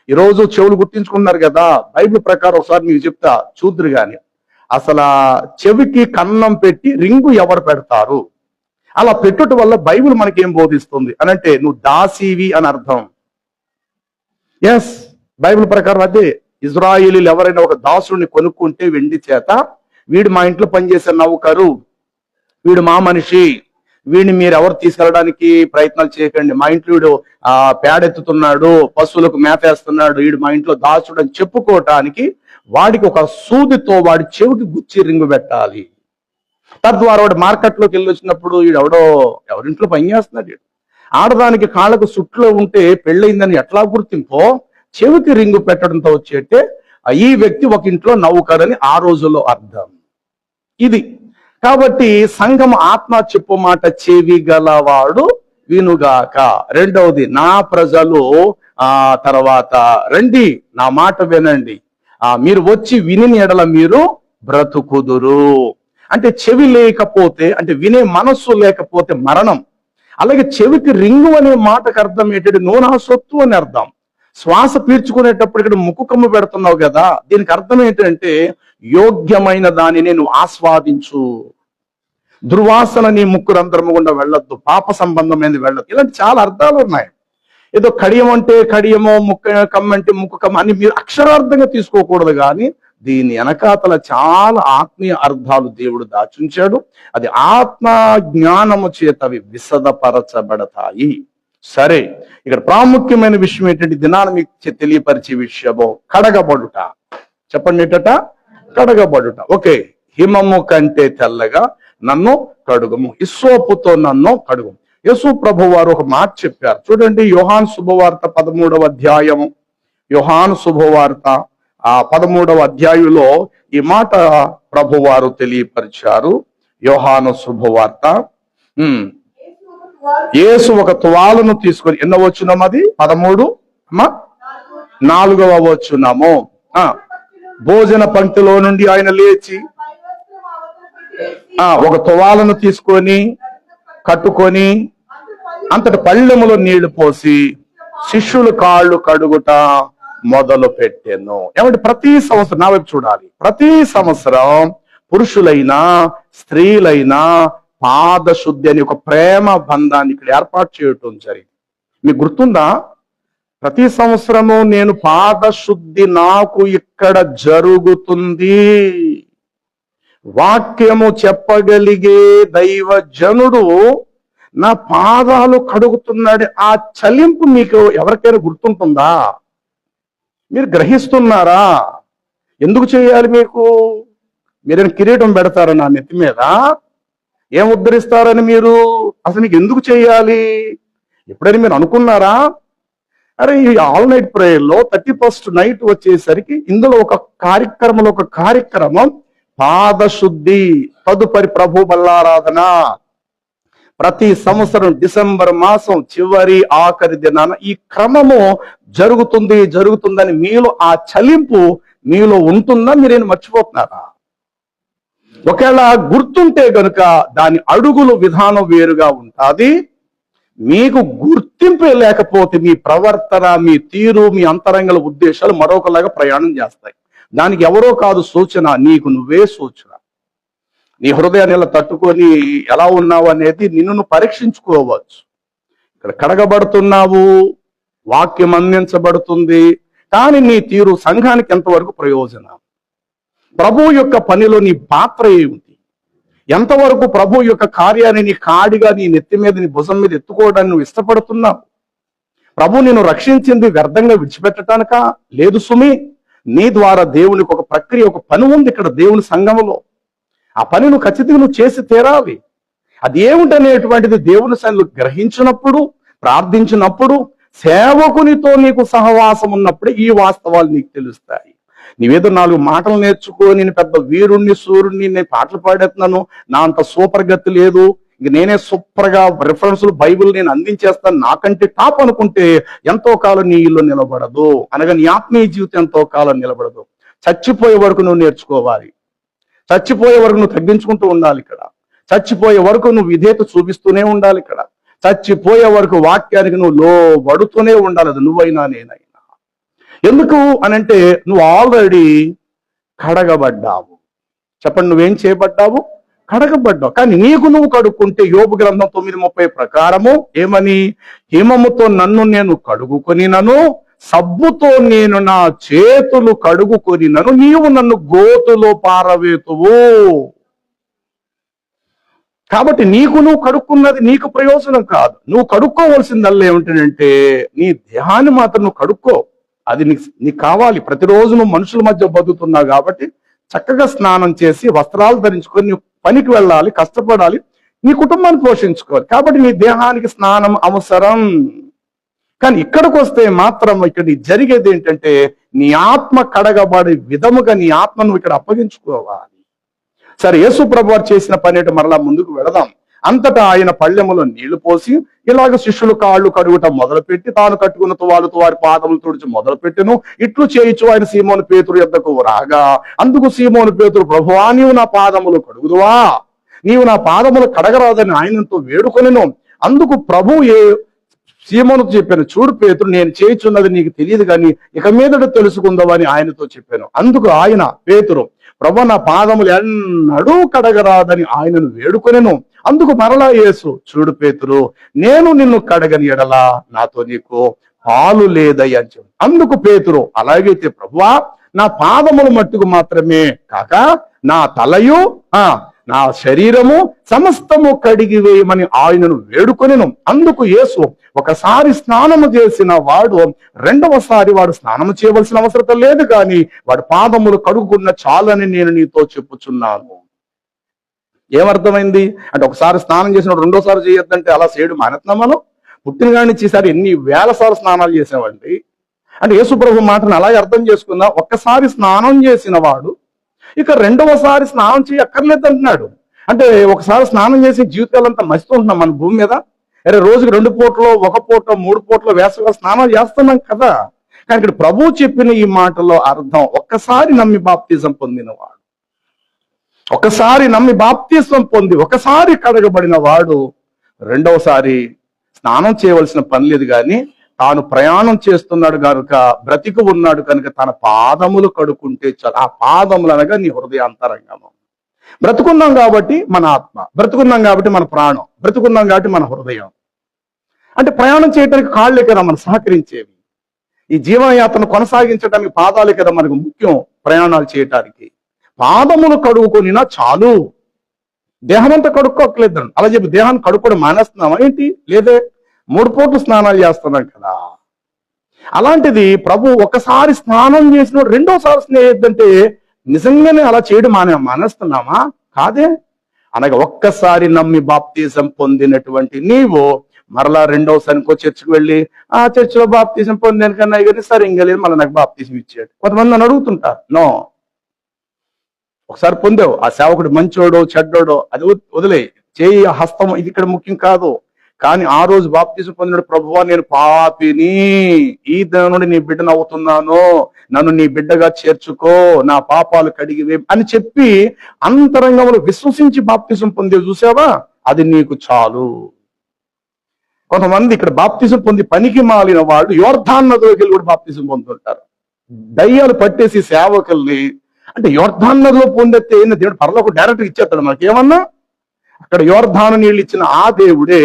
ఈరోజు చెవులు గుర్తించుకున్నారు కదా, బైబిల్ ప్రకారం ఒకసారి మీకు చెప్తా చూద్దరు గాని. అసలు చెవికి కన్నం పెట్టి రింగు ఎవరు పెడతారు? అలా పెట్టుట వల్ల బైబిల్ మనకేం బోధిస్తుంది అని అంటే, నువ్వు దాసీవి అని అర్థం. ఎస్, బైబిల్ ప్రకారం అదే. ఇజ్రాయేలీలు ఎవరైనా ఒక దాసుడిని కొనుక్కుంటే వెండి చేత, వీడు మా ఇంట్లో పనిచేసే నౌకరు, వీడు మా మనిషి, వీడిని మీరు ఎవరు తీసుకెళ్ళడానికి ప్రయత్నాలు చేయకండి, మా ఇంట్లో వీడు పేడెత్తుతున్నాడు, పశువులకు మేపేస్తున్నాడు, వీడు మా ఇంట్లో దాసుడు అని చెప్పుకోవటానికి వాడికి ఒక సూదితో వాడి చెవికి గుచ్చి రింగు పెట్టాలి. తద్వారా వాడు మార్కెట్లోకి వెళ్ళి వచ్చినప్పుడు వీడు ఎవరింట్లో పని చేస్తున్నాడు, ఆడదానికి కాళ్ళకు సుట్లో ఉంటే పెళ్ళయిందని ఎట్లా గుర్తింపో, చెవికి రింగు పెట్టడంతో వచ్చేటే ఈ వ్యక్తి ఒక ఇంట్లో నౌకరని ఆ రోజుల్లో అర్థం. ఇది కాబట్టి సంఘం ఆత్మ చెప్పు మాట చెవి గలవాడు వినుగాక. రెండవది, నా ప్రజలు తర్వాత రండి నా మాట వినండి, మీరు వచ్చి విని ఎడల మీరు బ్రతుకుదురు. అంటే చెవి లేకపోతే, అంటే వినే మనస్సు లేకపోతే మరణం. అలాగే చెవికి రింగు అనే మాటకు అర్థం ఏంటంటే నువ్వు నా సొత్తు అని అర్థం. శ్వాస పీల్చుకునేటప్పుడు ఇక్కడ ముక్కు కమ్ము పెడుతున్నావు కదా, దీనికి అర్థం ఏంటంటే యోగ్యమైన దానిని నువ్వు ఆస్వాదించు. దుర్వాసన నీ ముక్కు రంధ్రము గుండా వెళ్ళొద్దు, పాప సంబంధమైనది వెళ్ళొద్దు. ఇలాంటి చాలా అర్థాలు ఉన్నాయి. ఏదో కడియం అంటే కడియమో, ముక్క కమ్మ అంటే ముక్కు కమ్మ అని మీరు అక్షరార్థంగా తీసుకోకూడదు. కానీ దీని వెనకాతల చాలా ఆత్మీయ అర్థాలు దేవుడు దాచుంచాడు. అది ఆత్మ జ్ఞానము చేత అవి విశదపరచబడతాయి. సరే, ఇక్కడ ప్రాముఖ్యమైన విషయం ఏంటంటే దినాన్ని మీకు తెలియపరిచే విషయము కడగబడుట. చెప్పండి ఏంటట? కడగబడుట. ఓకే, హిమము కంటే తెల్లగా నన్ను కడుగుము, హిస్సోపుతో నన్ను కడుగుము. యేసు ప్రభు వారు ఒక మాట చెప్పారు చూడండి, యోహాను శుభవార్త 13వ అధ్యాయము. యోహాను శుభవార్త 13వ అధ్యాయంలో ఈ మాట ప్రభు వారు తెలియపరిచారు. యోహాను శుభవార్త యేసు ఒక తువాలను తీసుకొని, ఎన్నో వచనం అది? 13 4వ వచనము. భోజన పంక్తిలో నుండి ఆయన లేచి ఒక తువాలను తీసుకొని కట్టుకొని అంతటి పళ్ళెములో నీళ్లు పోసి శిష్యులు కాళ్ళు కడుగుట మొదలు పెట్టాను. ఏమంటే ప్రతి సంవత్సరం, నా వైపు చూడాలి, ప్రతి సంవత్సరం పురుషులైనా స్త్రీలైనా పాదశుద్ధి అని ఒక ప్రేమ బంధాన్ని ఇక్కడ ఏర్పాటు చేయటం జరిగింది. మీకు గుర్తుందా? ప్రతి సంవత్సరము నేను పాదశుద్ధి నాకు ఇక్కడ జరుగుతుంది. వాక్యము చెప్పగలిగే దైవజనుడు నా పాదాలు కడుగుతున్నాడు. ఆ చలింపు మీకు ఎవరికైనా గుర్తుంటుందా? మీరు గ్రహిస్తున్నారా? ఎందుకు చేయాలి? మీరేం కిరీటం పెడతారా నా నెత్తి మీద? ఏం ఉద్ధరిస్తారని మీరు అసలు మీకు ఎందుకు చేయాలి? ఎప్పుడైనా మీరు అనుకున్నారా? అరే, ఈ ఆల్ నైట్ ప్రేయర్లో 31st నైట్ వచ్చేసరికి ఇందులో ఒక కార్యక్రమం పాదశుద్ధి, తదుపరి ప్రభు బల్లారాధన. ప్రతి సంవత్సరం డిసెంబర్ మాసం చివరి ఆఖరి దినాన ఈ క్రమము జరుగుతుందని మీలో ఆ చలింపు మీలో ఉంటుందా? మీరేం మర్చిపోతున్నారా? ఒకవేళ గుర్తుంటే గనుక దాని అడుగులు విధానం వేరుగా ఉంటుంది. మీకు గుర్తింపే లేకపోతే మీ ప్రవర్తన, మీ తీరు, మీ అంతరంగల ఉద్దేశాలు మరొకలాగా ప్రయాణం చేస్తాయి. దానికి ఎవరో కాదు సూచన, నీకు నువ్వే సూచన. నీ హృదయాన్ని ఇలా తట్టుకొని ఎలా ఉన్నావు అనేది నిన్ను పరీక్షించుకోవచ్చు. ఇక్కడ కడగబడుతున్నావు, వాక్యం అందించబడుతుంది, కానీ నీ తీరు సంఘానికి ఎంతవరకు ప్రయోజనం? ప్రభు యొక్క పనిలో నీ పాత్ర ఏమిటి? ఎంతవరకు ప్రభు యొక్క కార్యాన్ని నీ కాడిగా నీ నెత్తి మీద, నీ భుజం మీద ఎత్తుకోవడానికి నువ్వు ఇష్టపడుతున్నావు? ప్రభు నిన్ను రక్షించింది వ్యర్థంగా విడిచిపెట్టడానిక? లేదు సుమి. నీ ద్వారా దేవునికి ఒక ప్రక్రియ, ఒక పని ఉంది ఇక్కడ దేవుని సంఘంలో. ఆ పని నువ్వు ఖచ్చితంగా నువ్వు చేసి తీరాలి. అది ఏమిటనేటువంటిది దేవుని సన్నిధిలో గ్రహించినప్పుడు, ప్రార్థించినప్పుడు, సేవకునితో నీకు సహవాసం ఉన్నప్పుడే ఈ వాస్తవాలు నీకు తెలుస్తాయి. నీవేదో 4 మాటలు నేర్చుకో, నేను పెద్ద వీరుణ్ణి, సూర్యుడిని, నేను పాటలు పాడేస్తున్నాను, నా అంత సూపర్ గతి లేదు, ఇంక నేనే సూపర్ గా రిఫరెన్సులు బైబిల్ నేను అందించేస్తాను, నాకంటే టాప్ అనుకుంటే ఎంతో కాలం నీ ఇల్లు నిలబడదు. అనగా నీ ఆత్మీయ జీవితం ఎంతో కాలం నిలబడదు. చచ్చిపోయే వరకు నువ్వు నేర్చుకోవాలి. చచ్చిపోయే వరకు నువ్వు తగ్గించుకుంటూ ఉండాలి ఇక్కడ. చచ్చిపోయే వరకు నువ్వు విధేయత చూపిస్తూనే ఉండాలి ఇక్కడ. చచ్చిపోయే వరకు వాక్యానికి నువ్వు లోబడుతూనే ఉండాలి, అది నువ్వైనా నేనైనా. ఎందుకు అనంటే నువ్వు ఆల్రెడీ కడగబడ్డావు. చెప్పండి, నువ్వేం చేయబడ్డావు? కడగబడ్డావు. కానీ నీకు నువ్వు కడుక్కుంటే యోబు గ్రంథం 9:30 ప్రకారము ఏమని, హిమముతో నన్ను నేను కడుగుకొనినను, సబ్బుతో నేను నా చేతులు కడుగుకొనినను, నీవు నన్ను గోతులో పారవేతువు. కాబట్టి నీకు నువ్వు కడుక్కున్నది నీకు ప్రయోజనం కాదు. నువ్వు కడుక్కోవలసిందల్లా ఏమిటంటే నీ దేహాన్ని మాత్రం నువ్వు కడుక్కో. అది నీకు కావాలి. ప్రతిరోజు నువ్వు మనుషుల మధ్య బతుకుతున్నావు కాబట్టి చక్కగా స్నానం చేసి వస్త్రాలు ధరించుకొని నువ్వు పనికి వెళ్ళాలి, కష్టపడాలి, నీ కుటుంబాన్ని పోషించుకోవాలి. కాబట్టి నీ దేహానికి స్నానం అవసరం. కానీ ఇక్కడికి వస్తే మాత్రం ఇక్కడ జరిగేది ఏంటంటే నీ ఆత్మ కడగబడే విధముగా నీ ఆత్మను ఇక్కడ అప్పగించుకోవాలి. సరే, యేసు ప్రభు వారు చేసిన పని ఏంటో మరలా ముందుకు వెళదాం. అంతటా ఆయన పళ్ళెములో నీళ్లు పోసి ఇలాగ శిష్యులు కాళ్ళు కడుగుట మొదలుపెట్టి తాను కట్టుకున్న తువాలుతో వారి పాదములు తుడిచి మొదలుపెట్టెను. ఇట్లు చేయించు ఆయన సీమోను పేతురు యొద్దకు రాగా, అందుకు సీమోను పేతురు, ప్రభువా నీవు నా పాదములు కడుగుదువా? నీవు నా పాదములు కడగరాదని ఆయనతో వేడుకొనెను. అందుకు ప్రభు సీమోనుకు చెప్పాను, చూడు పేతురు, నేను చేయుచున్నది నీకు తెలియదు కానీ ఇక మీదట తెలుసుకుందామని ఆయనతో చెప్పాను. అందుకు ఆయన పేతురు, ప్రభు నా పాదములు ఎన్నడూ కడగరాదని ఆయనను వేడుకొనెను. అందుకు మరలా యేసు, చూడు పేతురు, నేను నిన్ను కడగని ఎడలా నాతో నీకు పాలు లేదయ్య అని చెప్పు. అందుకు పేతురు, అలాగైతే ప్రభువా నా పాదములు మట్టుకు మాత్రమే కాక నా తలయు నా శరీరము సమస్తము కడిగి వేయమని ఆయనను వేడుకొనెను. అందుకు యేసు, ఒకసారి స్నానము చేసిన వాడు రెండవసారి వాడు స్నానము చేయవలసిన అవసరం లేదు, కానీ వాడు పాదములు కడుగుకున్న చాలని నేను నీతో చెప్పుచున్నాను. ఏమర్థమైంది అంటే, ఒకసారి స్నానం చేసిన రెండోసారి చేయొద్దంటే అలా చేయడం మానేస్తున్నాం మనం. పుట్టిన కాడి నుంచి ఈసారి ఎన్ని వేల సార్లు స్నానాలు చేసామండి. అంటే యేసు ప్రభు మాటను అలాగే అర్థం చేసుకుందాం. ఒక్కసారి స్నానం చేసిన వాడు ఇక రెండవసారి స్నానం చేయక్కర్లేదు అంటున్నాడు. అంటే ఒకసారి స్నానం చేసి జీవితాలంతా మస్తుంటున్నాం మన భూమి మీద. అరే రోజుకి 2 పూటలో 1 పూట 3 పూటలో వేసవిలో స్నానాలు చేస్తున్నాం కదా. కానీ ఇక్కడ ప్రభువు చెప్పిన ఈ మాటలో అర్థం, ఒక్కసారి నమ్మి బాప్తిజం పొందినవాడు, ఒకసారి నమ్మి బాప్తిజం పొంది ఒకసారి కడగబడిన వాడు రెండవసారి స్నానం చేయవలసిన పని లేదు. కానీ తాను ప్రయాణం చేస్తున్నాడు కనుక, బ్రతికి ఉన్నాడు కనుక తన పాదములు కడుక్కుంటే చాలు. ఆ పాదములు అనగా నీ హృదయాంతరంగము. బ్రతుకున్నాం కాబట్టి మన ఆత్మ, బ్రతుకున్నాం కాబట్టి మన ప్రాణం, బ్రతుకున్నాం కాబట్టి మన హృదయం. అంటే ప్రయాణం చేయడానికి కాళ్ళే కదా మనం సహకరించేవి. ఈ జీవనయాత్రను కొనసాగించడానికి పాదాలే కదా మనకు ముఖ్యం. ప్రయాణాలు చేయటానికి పాదములు కడుగుకొనినా చాలు, దేహం అంతా కడుక్కోకలేదు. అలా చెప్పి దేహాన్ని కడుక్కోవడం మానేస్తున్నామా ఏంటి? లేదే, 3 పూటలు స్నానాలు చేస్తున్నాం కదా. అలాంటిది ప్రభు ఒకసారి స్నానం చేసిన రెండోసారి స్నేహితుడంటే నిజంగానే అలా చేయడం మానేస్తున్నామా? కాదే. అనగా ఒక్కసారి నమ్మి బాప్తిజం పొందినటువంటి నీవు మరలా రెండవసారి ఇంకో చర్చికి వెళ్ళి ఆ చర్చిలో బాప్తిజం పొందాను కన్నా కానీ సరే ఇంకా లేదు, మళ్ళీ నాకు బాప్తిజం ఇచ్చాడు. కొంతమంది నన్ను అడుగుతుంటారు, నో, ఒకసారి పొందావు, ఆ సేవకుడు మంచోడో చెడ్డోడో అది వదిలే, చేయి హస్తం ఇది ఇక్కడ ముఖ్యం కాదు. కానీ ఆ రోజు బాప్తిజం పొందినాడు, ప్రభువా నేను పాపిని, ఈ దినం నుండి నీ బిడ్డను అవుతున్నాను, నన్ను నీ బిడ్డగా చేర్చుకో, నా పాపాలు కడిగివే అని చెప్పి అంతరంగంలో విశ్వసించి బాప్తిజం పొందే చూసావా, అది నీకు చాలు. కొంతమంది ఇక్కడ బాప్తిజం పొంది పనికి మాలిన వాళ్ళు యోర్దాన్ నదిలోకి వెళ్ళి కూడా బాప్తిజం పొందుతుంటారు. దయ్యాలు పట్టేసి సేవకుల్ని, అంటే యోర్దాన్ నదిలో పొందెత్తే దేవుడు పరలోకి డైరెక్ట్ ఇచ్చేస్తాడు మనకేమన్నా. అక్కడ యోర్దాను నీళ్ళు ఇచ్చిన ఆ దేవుడే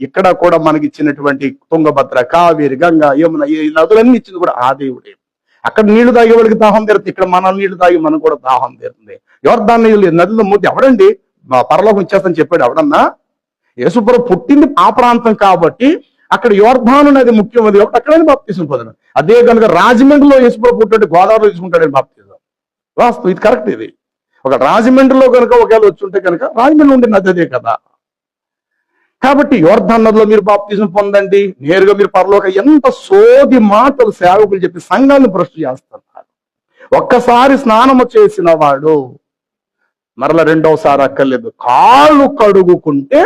ఇక్కడ కూడా మనకి ఇచ్చినటువంటి తుంగభద్ర, కావేరి, గంగా, యమున ఈ నదులన్నీ ఇచ్చింది కూడా ఆ దేవుడే. అక్కడ నీళ్లు తాగే వాళ్ళకి దాహం తీరుతుంది, ఇక్కడ మన నీళ్లు తాగి మనం కూడా దాహం తీరుతుంది. యోర్దాను నీళ్ళు నదిలో మూర్తి ఎవడండి పరలోకం ఇచ్చేస్తని చెప్పాడు ఎవడన్నా? యేసుప్రభు పుట్టింది ఆ ప్రాంతం కాబట్టి అక్కడ యోర్దాను నది ముఖ్యమైనది కాబట్టి అక్కడైనా బాప్తిజం పొందడం. అదే కనుక రాజమండ్రిలో యేసుప్రభు పుట్టినట్టు గోదావరిలో తీసుకుంటాడని బాప్తిజం. వాస్తవం ఇది కరెక్ట్. ఇది ఒక రాజమండ్రిలో కనుక ఒకవేళ వచ్చి ఉంటే కనుక రాజమండ్రి ఉండే నది అదే కదా. కాబట్టి యోర్దాను నదిలో మీరు బాప్తిజం పొందండి, నేరుగా మీరు పరలోక. ఎంత సోది మాటలు సేవకులు చెప్పి సంఘాన్ని భ్రష్టు చేస్తున్నారు. ఒక్కసారి స్నానము చేసిన వాడు మరల రెండవసారి అక్కర్లేదు. కాళ్ళు కడుగుకుంటే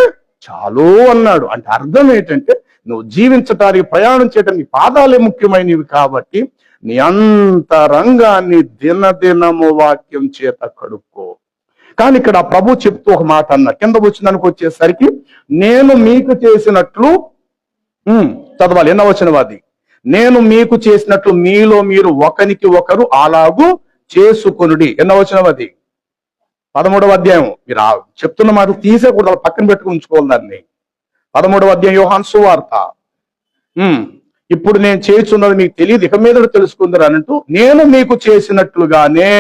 చాలు అన్నాడు. అంటే అర్థం ఏంటంటే నువ్వు జీవించటానికి, ప్రయాణం చేయడానికి పాదాలే ముఖ్యమైనవి కాబట్టి నీ అంతరంగాన్ని దినదినము వాక్యం చేత కడుక్కో. కానీ ఇక్కడ ప్రభు చెప్తూ ఒక మాట అన్నాడు. కింద వచ్చినానికి వచ్చేసరికి నేను మీకు చేసినట్లు చదవాలి. ఎన్న వచ్చిన అది, నేను మీకు చేసినట్లు మీలో మీరు ఒకరికి ఒకరు అలాగూ చేసుకొనుడి. ఎన్న వచ్చిన అది 13వ అధ్యాయం. మీరు చెప్తున్న మాటలు తీసేకూడదు, పక్కన పెట్టుకుని ఉంచుకోవాలి దాన్ని. 13వ అధ్యాయం యోహాను సువార్త. ఇప్పుడు నేను చేస్తున్నది మీకు తెలియదు, ఇక మీద తెలుసుకుందరు అన్నట్టు నేను మీకు చేసినట్లుగానే.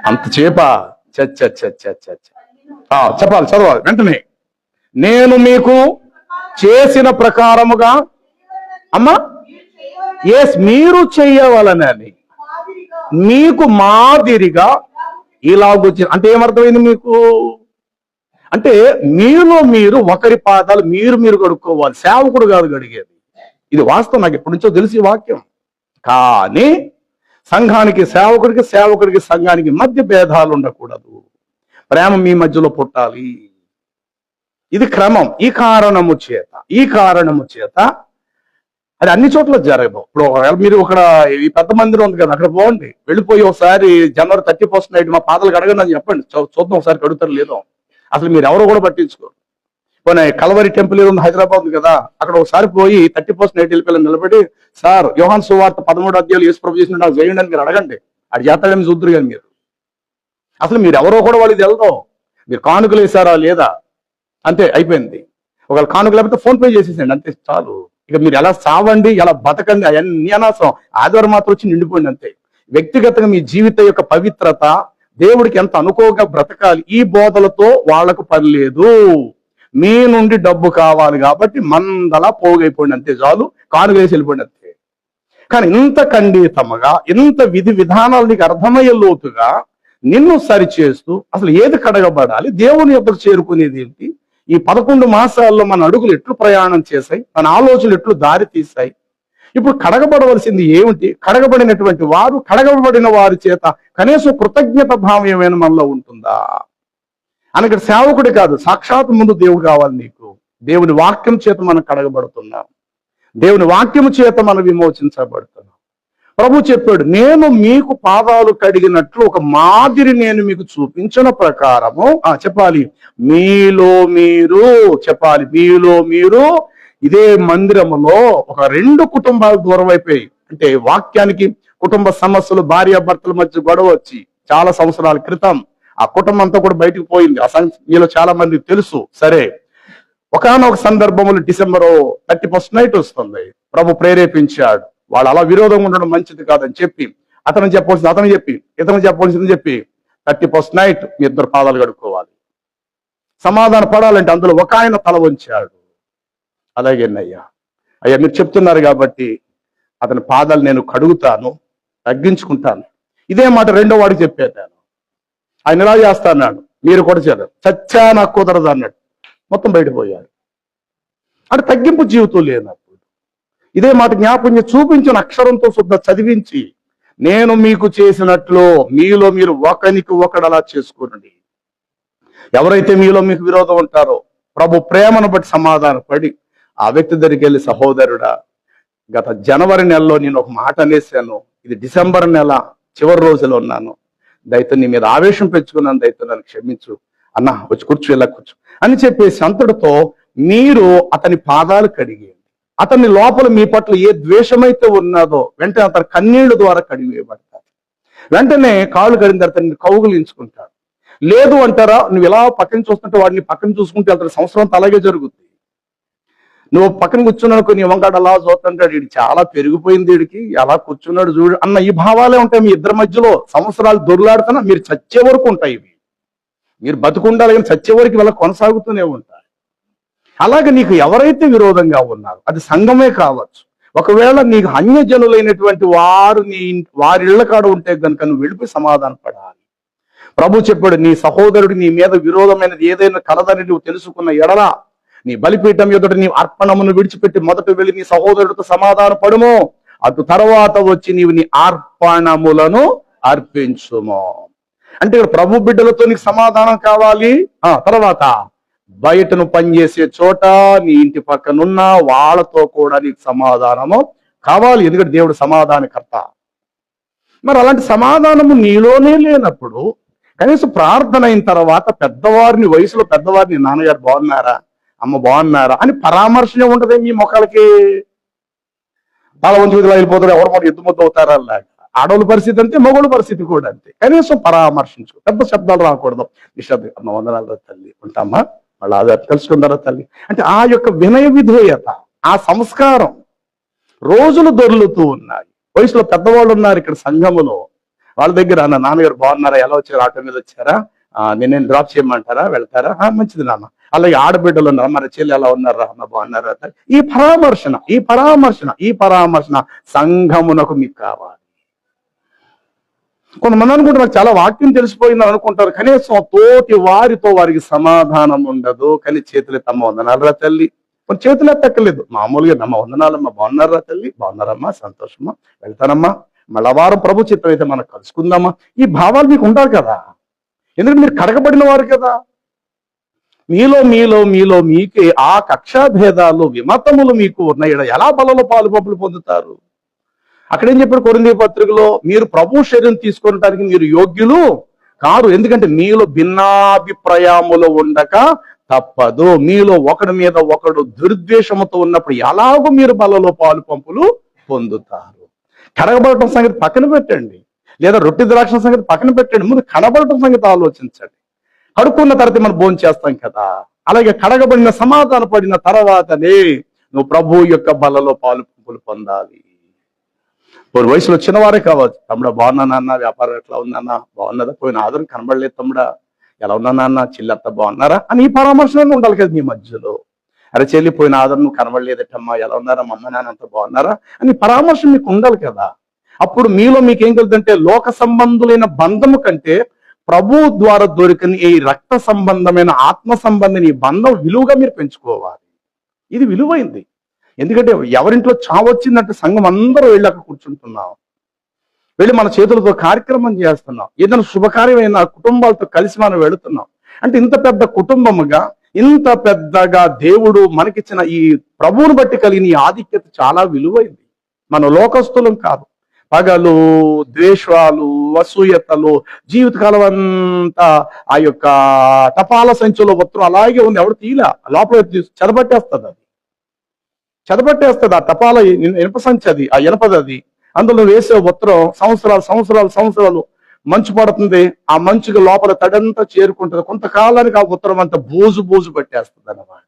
అంత చేపా చెప్పాలి, చదవాలి వెంటనే. నేను మీకు చేసిన ప్రకారముగా అమ్మా ఎస్ మీరు చెయ్యవలనని మీకు మాదిరిగా ఇలాగొచ్చింది. అంటే ఏమర్థమైంది మీకు? అంటే మీలో మీరు ఒకరి పాదాలు మీరు కడుక్కోవాలి, సేవకుడు కాదు కడిగేది. ఇది వాస్తవం, నాకు ఎప్పటి నుంచో తెలిసి వాక్యం. కానీ సంఘానికి సేవకుడికి, సేవకుడికి సంఘానికి మధ్య భేదాలు ఉండకూడదు. ప్రేమ మీ మధ్యలో పుట్టాలి. ఇది క్రమం. ఈ కారణము చేత అది అన్ని చోట్ల జరగదు. ఇప్పుడు ఒకవేళ మీరు ఇక్కడ ఈ పెద్ద మందిరం ఉంది కదా, అక్కడ పోండి, వెళ్ళిపోయి ఒకసారి జనవరి 31st నైట్ మా పాదాలు కడగండి అని చెప్పండి, చూద్దాం ఒకసారి కడుగుతారు లేదో. అసలు మీరు ఎవరు కూడా పట్టించుకోరు. పోనీ కల్వరి టెంపుల్ ఏదో హైదరాబాద్ ఉంది కదా, అక్కడ ఒకసారి పోయి 31st నైట్ వెళ్ళిపోయి నిలబడి, సార్ యోహాను సువార్త 13వ అధ్యాయంలో యేసు ప్రభు చేసిన నాకు చేయండి అని మీరు అడగండి. అది చేస్తాడని చూద్దరు కానీ మీరు అసలు మీరు ఎవరో కూడా వాళ్ళు వెళ్దాం. మీరు కానుకలు వేసారా లేదా, అంతే అయిపోయింది. ఒకవేళ కానుకలు లేకపోతే ఫోన్ పే చేసేసండి, అంతే చాలు. ఇక మీరు ఎలా సావండి, ఎలా బతకండి, అవన్నీ అనవసరం. ఆదివారం మాత్రం వచ్చి నిండిపోయింది అంతే. వ్యక్తిగతంగా మీ జీవిత యొక్క పవిత్రత, దేవుడికి ఎంత అనుకోగా బ్రతకాలి, ఈ బోధలతో వాళ్లకు పని లేదు. మీ నుండి డబ్బు కావాలి కాబట్టి మందలా పోగైపోయింది అంతే, చాలు. కానుక వేసి వెళ్ళిపోయింది అంతే. కానీ ఇంత ఖండితముగా, ఇంత విధి విధానాలు నీకు అర్థమయ్యే లోతుగా నిన్ను సరిచేస్తూ అసలు ఏది కడగబడాలి, దేవుని యొద్దకు చేరుకునేది ఏంటి, ఈ 11 మాసాల్లో మన అడుగులు ఎట్లు ప్రయాణం చేశాయి, మన ఆలోచనలు ఎట్లు దారి తీశాయి, ఇప్పుడు కడగబడవలసింది ఏమిటి, కడగబడినటువంటి వారు, కడగబడిన వారి చేత కనీసం కృతజ్ఞత భావం ఏమైనా మనలో ఉంటుందా అని. ఇక్కడ సేవకుడి కాదు, సాక్షాత్ ముందు దేవుడు కావాలి నీకు. దేవుని వాక్యం చేత మనం కడగబడుతున్నాం, దేవుని వాక్యము చేత మనం విమోచించబడుతున్నాం. ప్రభు చెప్పాడు, నేను మీకు పాదాలు కడిగినట్లు ఒక మాదిరి నేను మీకు చూపించిన ప్రకారము చెప్పాలి మీలో మీరు ఇదే మందిరములో ఒక 2 కుటుంబాలు దూరం అయిపోయి, అంటే వాక్యానికి కుటుంబ సమస్యలు, భార్యాభర్తల మధ్య గొడవ వచ్చి చాలా సంవత్సరాల క్రితం ఆ కుటుంబం అంతా కూడా బయటకు పోయింది. మీలో చాలా మంది తెలుసు. సరే, ఒకానొక సందర్భంలో డిసెంబర్ 31st నైట్ వస్తుంది. ప్రభు ప్రేరేపించాడు, వాళ్ళు అలా విరోధంగా ఉండడం మంచిది కాదని చెప్పి, అతను చెప్పాల్సింది అతను చెప్పి, ఇతను చెప్పాల్సింది చెప్పి 31st నైట్ మీ 2 పాదాలు కడుక్కోవాలి. సమాధాన పడాలంటే అందులో ఒక ఆయన తల వంచాడు. అలాగేనయ్యా, అయ్యా మీరు చెప్తున్నారు కాబట్టి అతని పాదాలు నేను కడుగుతాను, తగ్గించుకుంటాను. ఇదే మాట 2వ వాడికి చెప్పాను నేను. ఆయన ఇలా చేస్తా అన్నాడు, మీరు కూడా చేయాలి. చచ్చా నాకు కుదరదు అన్నాడు, మొత్తం బయటపోయాడు. అంటే తగ్గింపు జీవితం లేనప్పుడు ఇదే మాట జ్ఞాపకం చూపించిన అక్షరంతో శుద్ధ చదివించి, నేను మీకు చేసినట్లు మీలో మీరు ఒకరికి ఒకడు అలా చేసుకోనండి. ఎవరైతే మీలో మీకు విరోధం ఉంటారో ప్రభు ప్రేమను బట్టి సమాధాన పడి ఆ వ్యక్తి దగ్గరికి వెళ్ళి, సహోదరుడా గత జనవరి నెలలో నేను ఒక మాట అనేసాను, ఇది డిసెంబర్ నెల చివరి రోజులో ఉన్నాను, దయతో నీ మీద ఆవేశం పెంచుకున్నాను, దయతో నన్ను క్షమించు అన్న, వచ్చి కూర్చో, ఇలా కూర్చో అని చెప్పేసి అంతటితో మీరు అతని పాదాలు కడిగి, అతని లోపల మీ పట్ల ఏ ద్వేషమైతే ఉన్నదో వెంటనే అతని కన్నీళ్ల ద్వారా కడిగివేయబడతారు. వెంటనే కాళ్ళు కడిగిన తర్వాత నిన్ను కౌగులించుకుంటాడు. లేదు అంటారా, నువ్వు ఇలా పక్కన చూస్తుంటే వాడిని పక్కన చూసుకుంటే అతని సంవత్సరం అలాగే జరుగుతుంది. నువ్వు పక్కన కూర్చున్నాడు, నీ వంకాడు అలా చూస్తుంటాడు, వీడు చాలా పెరిగిపోయింది, వీడికి అలా కూర్చున్నాడు చూడు అన్న ఈ భావాలే ఉంటాయి మీ ఇద్దరి మధ్యలో. సంవత్సరాలు దొర్లాడుతున్నా మీరు చచ్చే వరకు ఉంటాయి ఇవి. మీరు బతుకుండాలి కానీ చచ్చే వరకు ఇలా కొనసాగుతూనే ఉంటాయి. అలాగే నీకు ఎవరైతే విరోధంగా ఉన్నారో అది సంఘమే కావచ్చు, ఒకవేళ నీకు అన్యజనులైనటువంటి వారు వారి ఇళ్ల కాడ ఉంటే కనుక నువ్వు వెళ్ళిపోయి సమాధాన పడాలి. ప్రభు చెప్పాడు, నీ సహోదరుడు నీ మీద విరోధమైనది ఏదైనా కలదని నువ్వు తెలుసుకున్న ఎడల నీ బలిపీఠం ఎదుట నీ అర్పణమును విడిచిపెట్టి మొదట వెళ్ళి నీ సహోదరుడితో సమాధాన పడుము, అటు తర్వాత వచ్చి నీవు నీ అర్పణములను అర్పించుము. అంటే ఇక్కడ ప్రభు బిడ్డలతో నీకు సమాధానం కావాలి. తర్వాత బయటను పనిచేసే చోట నీ ఇంటి పక్కనున్న వాళ్ళతో కూడా నీకు సమాధానము కావాలి. ఎందుకంటే దేవుడు సమాధానకర్త. మరి అలాంటి సమాధానము నీలోనే లేనప్పుడు కనీసం ప్రార్థన అయిన తర్వాత పెద్దవారిని, వయసులో పెద్దవారిని, నాన్నగారు బాగున్నారా, అమ్మ బాగున్నారా అని పరామర్శనే ఉంటది మీ మొక్కలకి. తల వంచి విధులు వెళ్ళిపోతారు, ఎవరు మాట ఎద్దు ముద్ద అవుతారా అలాగా. ఆడవాళ్ళ పరిస్థితి అంతే, మగవాళ్ళ పరిస్థితి కూడా అంతే. కనీసం పరామర్శించు, పెద్ద శబ్దాలు రాకూడదు. నిశ్శబ్ద అమ్మ వందనాలు తల్లి, ఉంటామా, మళ్ళీ అది తెలుసుకుంటారా తల్లి అంటే ఆ యొక్క వినయ విధేయత, ఆ సంస్కారం రోజులు దొర్లుతూ ఉన్నాయి. వయసులో పెద్దవాళ్ళు ఉన్నారు ఇక్కడ సంఘములో, వాళ్ళ దగ్గర నాన్నగారు బాగున్నారా, ఎలా వచ్చారు, ఆటో మీద వచ్చారా, నేను డ్రాప్ చేయమంటారా, వెళ్తారా, మంచిది నాన్న. అలాగే ఆడబిడ్డలు ఉన్నారా, మరి చెల్లి ఎలా ఉన్నారా, అమ్మ బాగున్నారా. ఈ పరామర్శన ఈ పరామర్శన ఈ పరామర్శన సంఘమునకు మీకు కావాలి. కొంతమంది అనుకుంటారు నాకు చాలా వాక్యం తెలిసిపోయిందని అనుకుంటారు, కనీసం తోటి వారితో వారికి సమాధానం ఉండదు. కానీ చేతులు తమ్మ వందనాలరా తల్లి, కొన్ని చేతులు ఎత్తక్కర్లేదు, మామూలుగా నమ్మ వందనాలమ్మా, బాగున్నారా తల్లి, బాగున్నారమ్మా, సంతోషమ్మా, వెళ్తానమ్మా, మళ్ళా వారం ప్రభు చిత్తం అయితే మనం కలుసుకుందామా. ఈ భావాలు మీకు ఉండాలి కదా, ఎందుకంటే మీరు కడగబడిన వారు కదా. మీలో మీలో మీలో మీకే ఆ కక్షాభేదాలు, విమతములు మీకు ఉన్నాయి. ఎలా బలలో పాలు పంపులు పొందుతారు? అక్కడేం చెప్పాడు కొరింథీ పత్రికలో, మీరు ప్రభు శరీరం తీసుకోవడానికి మీరు యోగ్యులు కాదు, ఎందుకంటే మీలో భిన్నాభిప్రాయములు ఉండక తప్పదు. మీలో ఒకడి మీద ఒకడు దుర్ద్వేషముతో ఉన్నప్పుడు ఎలాగో మీరు బలలో పాలు పంపులు పొందుతారు. కడగబడటం సంగతి పక్కన పెట్టండి, లేదా రొట్టె ద్రాక్ష సంగతి పక్కన పెట్టండి, ముందు కడగబడటం సంగతి ఆలోచించండి. కడుక్కున్న తర్వాత మనం భోజనం చేస్తాం కదా, అలాగే కడగబడిన సమాధాన పడిన తర్వాతనే నువ్వు ప్రభు యొక్క బలలో పాలు పంపులు పొందాలి. వయసులో చిన్నవారే కావచ్చు, తమ్ముడా బాగున్నా నాన్న, వ్యాపారం ఎట్లా ఉందన్నా, బాగున్నదా, పోయిన ఆదరణ కనబడలేదు తమ్ముడా, ఎలా ఉన్నా నాన్న, చెల్లంతా బాగున్నారా అని ఈ పరామర్శనే ఉండాలి కదా మీ మధ్యలో. అరే చెల్లి, పోయిన ఆదరణ నువ్వు కనబడలేదట్టమ్మా, ఎలా ఉన్నారా, మా అమ్మ నాన్న అంతా బాగున్నారా అని పరామర్శ మీకు ఉండాలి కదా. అప్పుడు మీలో మీకు ఏం కలుగుతుందంటే, లోక సంబంధులైన బంధము కంటే ప్రభు ద్వారా దొరికిన ఈ రక్త సంబంధమైన ఆత్మ సంబంధమైన ఈ బంధం విలువగా మీరు పెంచుకోవాలి. ఇది విలువైంది. ఎందుకంటే ఎవరింట్లో చావు వచ్చిందంటే సంఘం అందరూ వెళ్ళి అక్కడ కూర్చుంటున్నాం, వెళ్ళి మన చేతులతో కార్యక్రమం చేస్తున్నాం, ఏదైనా శుభకార్యమైన కుటుంబాలతో కలిసి మనం వెళుతున్నాం. అంటే ఇంత పెద్ద కుటుంబముగా, ఇంత పెద్దగా దేవుడు మనకిచ్చిన ఈ ప్రభువుని బట్టి కలిగిన ఈ ఆధిక్యత చాలా విలువైంది. మన లోకస్తులం కాదు. పగలు, ద్వేషాలు, అసూయతలు, జీవితకాలం అంతా ఆ యొక్క టపాల సంచిలో ఉత్తరం అలాగే ఉంది, ఎవడు తీలా లోపల చెదబట్టేస్తుంది. అది చెదబట్టేస్తుంది ఆ టపాల ఇనప సంచి, అది ఆ ఇనపది, అది అందులో వేసే ఉత్తరం సంవత్సరాలు సంవత్సరాలు సంవత్సరాలు మంచు పడుతుంది, ఆ మంచుకి లోపల తడంతా చేరుకుంటుంది. కొంతకాలానికి ఆ ఉత్తరం అంతా బూజు బూజు పట్టేస్తుంది అన్నమాట.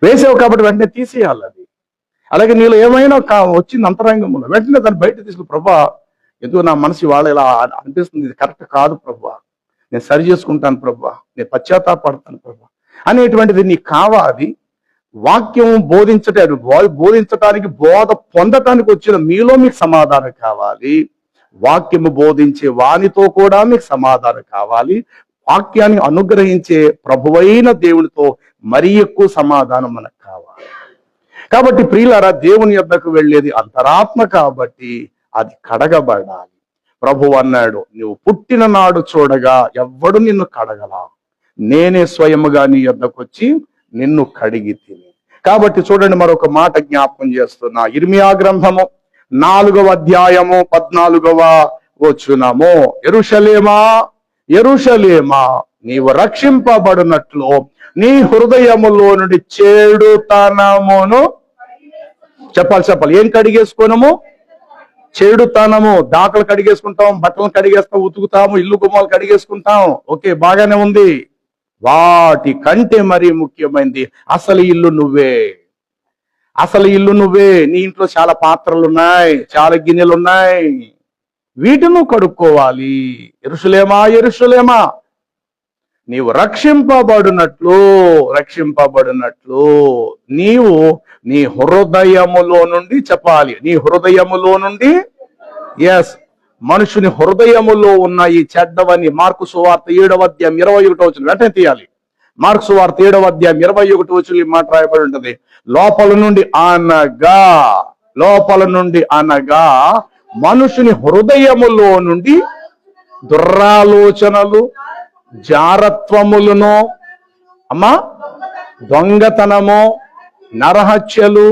వేసావు కాబట్టి వెంటనే తీసేయాలి అది. అలాగే నీలో ఏమైనా వచ్చింది అంతరంగంలో, వెంటనే దాన్ని బయట తీసుకుని, ప్రభా ఎందుకు నా మనసు ఇవాళ ఇలా అనిపిస్తుంది, ఇది కరెక్ట్ కాదు ప్రభా, నేను సరి చేసుకుంటాను ప్రభా, నేను పశ్చాత్తాపడతాను ప్రభా అనేటువంటిది నీకు కావాలి. వాక్యం బోధించటానికి బోధ పొందటానికి వచ్చిన మీలో మీకు సమాధానం కావాలి. వాక్యము బోధించే వానితో కూడా మీకు సమాధానం కావాలి. వాక్యాన్ని అనుగ్రహించే ప్రభువైన దేవునితో మరీ ఎక్కువ సమాధానం మనకు కావాలి. కాబట్టి ప్రియులారా, దేవుని యొద్దకు వెళ్ళేది అంతరాత్మ కాబట్టి అది కడగబడాలి. ప్రభు అన్నాడు, నువ్వు పుట్టిన నాడు చూడగా ఎవ్వడు నిన్ను కడగలా, నేనే స్వయముగా నీ యొద్దకు వచ్చి నిన్ను కడిగి తిని. కాబట్టి చూడండి, మరొక మాట జ్ఞాపకం చేస్తున్నా. ఇర్మియా గ్రంథము 4వ అధ్యాయము 14వ వచనము, యెరూషలేమా యెరూషలేమా, నీవు రక్షింపబడినట్లు నీ హృదయములో నుండి చెడుతనమును చెప్పాలి. ఏం కడిగేసుకోనము? చెడుతనము. దాఖలు కడిగేసుకుంటాం, బట్టలను కడిగేస్తాం, ఉతుకుతాము, ఇల్లు గుమ్మాలు కడిగేసుకుంటాం, ఓకే బాగానే ఉంది. వాటి కంటే మరీ ముఖ్యమైనది అసలు ఇల్లు నువ్వే. అసలు ఇల్లు నువ్వే. నీ ఇంట్లో చాలా పాత్రలు ఉన్నాయి, చాలా గిన్నెలు ఉన్నాయి, వీటిని కడుక్కోవాలి. యెరూషలేమా యెరూషలేమా, నీవు రక్షింపబడినట్లు నీవు నీ హృదయములో నుండి చెప్పాలి. నీ హృదయములో నుండి, ఎస్, మనుషుని హృదయములో ఉన్న ఈ చెడ్డవని మార్కు సువార్త 7వ అధ్యాయం 21వ వచనం వెంటనే తీయాలి. మార్కు సువార్త 7వ అధ్యాయం 21వ వచనం ఈ మాట రాయబడి ఉంటుంది. లోపల నుండి అనగా మనుషుని హృదయములో నుండి దుర్రాలోచనలు, జారత్వములను, అమ్మా, దొంగతనము, నరహత్యలు.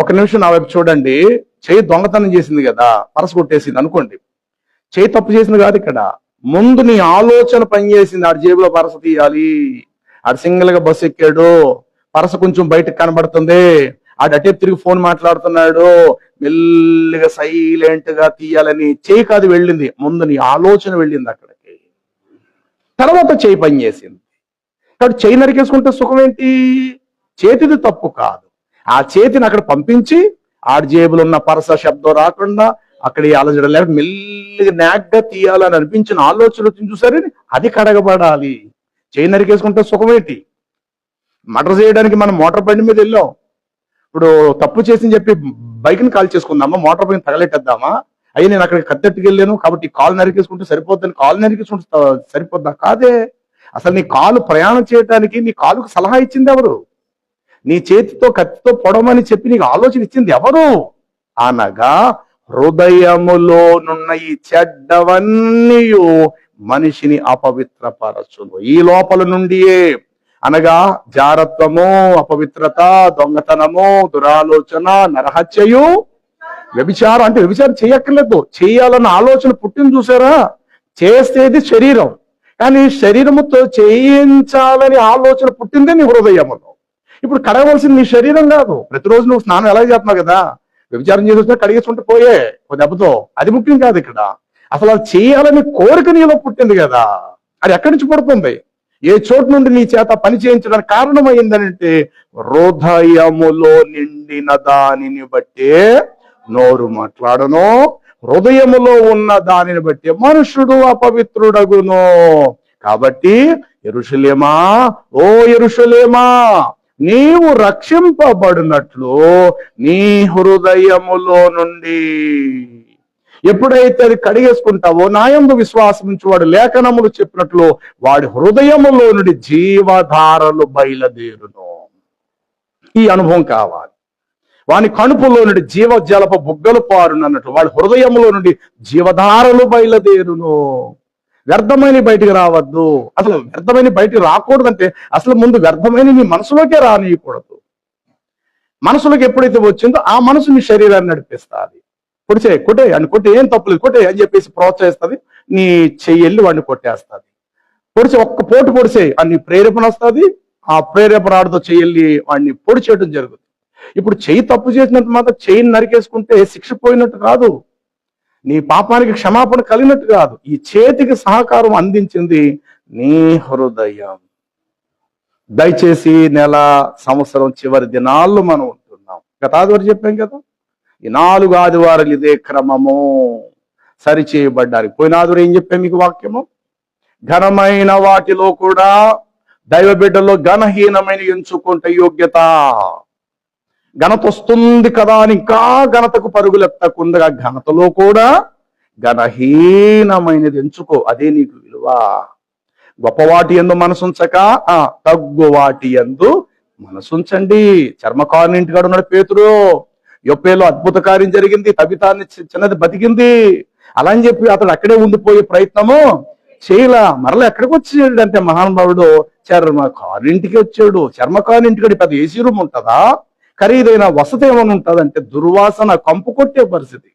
ఒక నిమిషం నా వైపు చూడండి. చేయి దొంగతనం చేసింది కదా, పరస కొట్టేసింది అనుకోండి. చేయి తప్పు చేసింది కాదు ఇక్కడ. ముందు నీ ఆలోచన పనిచేసింది. ఆడి జేబులో పరస తీయాలి, ఆడు సింగిల్ గా బస్సు ఎక్కాడు, పరస కొంచెం బయటకు కనబడుతుంది, ఆడు అటే తిరిగి ఫోన్ మాట్లాడుతున్నాడు, మెల్లిగా సైలెంట్ గా తీయాలని చేయి కాదు వెళ్ళింది, ముందు నీ ఆలోచన వెళ్ళింది అక్కడికి, తర్వాత చేయి పని చేసింది. కాబట్టి చేయి నరికేసుకుంటే సుఖం ఏంటి? చేతిది తప్పు కాదు, ఆ చేతిని అక్కడ పంపించి ఆడి జేబులో ఉన్న పరస శబ్దం రాకుండా అక్కడ ఆలోచన లేక మెల్లిగా నాగ్గా తీయాలని అనిపించిన ఆలోచన వచ్చింది చూసారు, అది కడగబడాలి. చేయి నరికేసుకుంటే సుఖం ఏంటి? మర్డర్ చేయడానికి మనం మోటార్ బండి మీద వెళ్ళాం, ఇప్పుడు తప్పు చేసి చెప్పి బైక్ని కాల్ చేసుకుందామా, మోటార్ బైక్ తగలెట్టేద్దామా? అయ్యి నేను అక్కడికి కత్తెట్టుకు వెళ్ళాను కాబట్టి కాలు నరికేసుకుంటే సరిపోద్దని కాలు నరికేసుకుంటే సరిపోద్దా? కాదే. అసలు నీ కాలు ప్రయాణం చేయడానికి నీ కాలుకు సలహా ఇచ్చింది ఎవరు? నీ చేతితో కత్తితో పొడవమని చెప్పి నీకు ఆలోచన ఇచ్చింది ఎవరు? అనగా హృదయములోనున్న ఈ చెడ్డవన్నీ మనిషిని అపవిత్రపరచును. ఈ లోపల నుండియే, అనగా జారత్వము, అపవిత్రత, దొంగతనము, దురాలోచన, నరహత్యయు, వ్యభిచారం. అంటే వ్యభిచారం చేయక్కర్లేదు, చేయాలన్న ఆలోచన పుట్టింది చూసారా? చేసేది శరీరం, కానీ శరీరముతో చేయించాలని ఆలోచన పుట్టిందే నీ హృదయములో. ఇప్పుడు కడగవలసింది నీ శరీరం కాదు. ప్రతిరోజు నువ్వు స్నానం ఎలా చేస్తున్నావు కదా, వ్యభిచారం చేసి వచ్చినా కడిగేసుకుంటూ పోయే ఒక దెబ్బతో, అది ముఖ్యం కాదు ఇక్కడ. అసలు అది చేయాలని కోరిక నీలో పుట్టింది కదా, అది ఎక్కడి నుంచి పుడుతుంది? ఏ చోటు నుండి నీ చేత పని చేయించడానికి కారణమైందనంటే హృదయములో నిండిన దానిని బట్టే నోరు మాట్లాడను, హృదయములో ఉన్న దానిని బట్టి మనుషుడు అపవిత్రుడగును. కాబట్టి యెరూషలేమా, ఓ యెరూషలేమా, నీవు రక్షింపబడినట్లు నీ హృదయములో నుండి ఎప్పుడైతే అది కడిగేసుకుంటావో, నాయందు విశ్వాసం నుంచి వాడు లేఖనములు చెప్పినట్లు వాడి హృదయములో నుండి జీవధారలు బయలుదేరును. ఈ అనుభవం కావాలి. వాని కణుపులో నుండి జీవజలప బుగ్గలు పారునన్నట్లు వాడి హృదయములో నుండి జీవధారలు బయలుదేరును. వ్యర్థమైన బయటికి రావద్దు. అసలు వ్యర్థమైన బయటికి రాకూడదంటే అసలు ముందు వ్యర్థమైన నీ మనసులోకే రానియకూడదు. మనసులోకి ఎప్పుడైతే వచ్చిందో ఆ మనసు నీ శరీరాన్ని నడిపిస్తుంది. కొడిచే కొట్టే అని కొట్టి ఏం తప్పులేదు కొట్టే అని చెప్పేసి ప్రోత్సహిస్తుంది. నీ చెయ్యి వాడిని కొట్టేస్తుంది. పొడిచే ఒక్క పోటు పొడిచే అని ప్రేరేపణ వస్తుంది. ఆ ప్రేరేపణతో చెయ్యి వాడిని పొడి చేయడం జరుగుతుంది. ఇప్పుడు చెయ్యి తప్పు చేసినట్టు మాత్రం చెయ్యిని నరికేసుకుంటే శిక్ష పోయినట్టు కాదు, నీ పాపానికి క్షమాపణ కలిగినట్టు కాదు. ఈ చేతికి సహకారం అందించింది నీ హృదయం. దయచేసి నెల, సంవత్సరం చివరి దినాల్లో మనం ఉంటున్నాం. గత ఆదివారం చెప్పాం కదా, ఈ 4 ఆదివారాలు ఇదే క్రమము సరి చేయబడ్డానికి. పోయిన ఆదివారం ఏం చెప్పాం మీకు వాక్యము? ఘనమైన వాటిలో కూడా దైవ బిడ్డలో ఘనహీనమైన ఎంచుకుంటే యోగ్యత. ఘనత వస్తుంది కదా అని ఇంకా ఘనతకు పరుగులెత్తకుండగా ఘనతలో కూడా ఘనహీనమైనది ఎంచుకో, అదే నీకు విలువ. గొప్పవాటి యందు మనసుంచక తగ్గు వాటి యందు మనసుంచండి. చర్మకారుని ఇంటికాడు ఉన్నాడు పేతురు. యొప్పేలో అద్భుత కార్యం జరిగింది, తబితాన్ని చిన్నది బతికింది. అలా అని చెప్పి అతడు అక్కడే ఉండిపోయే ప్రయత్నము చేయలా. మరలా ఎక్కడికి వచ్చాడు అంటే మహానుభావుడు చర్మకారునింటికి వచ్చాడు. చర్మకారునింటికాడు పెద్ద ఏసీ రూమ్ ఉంటుందా? ఖరీదైన వసతి ఏమైనా ఉంటుందంటే దుర్వాసన కంపు కొట్టే పరిస్థితి.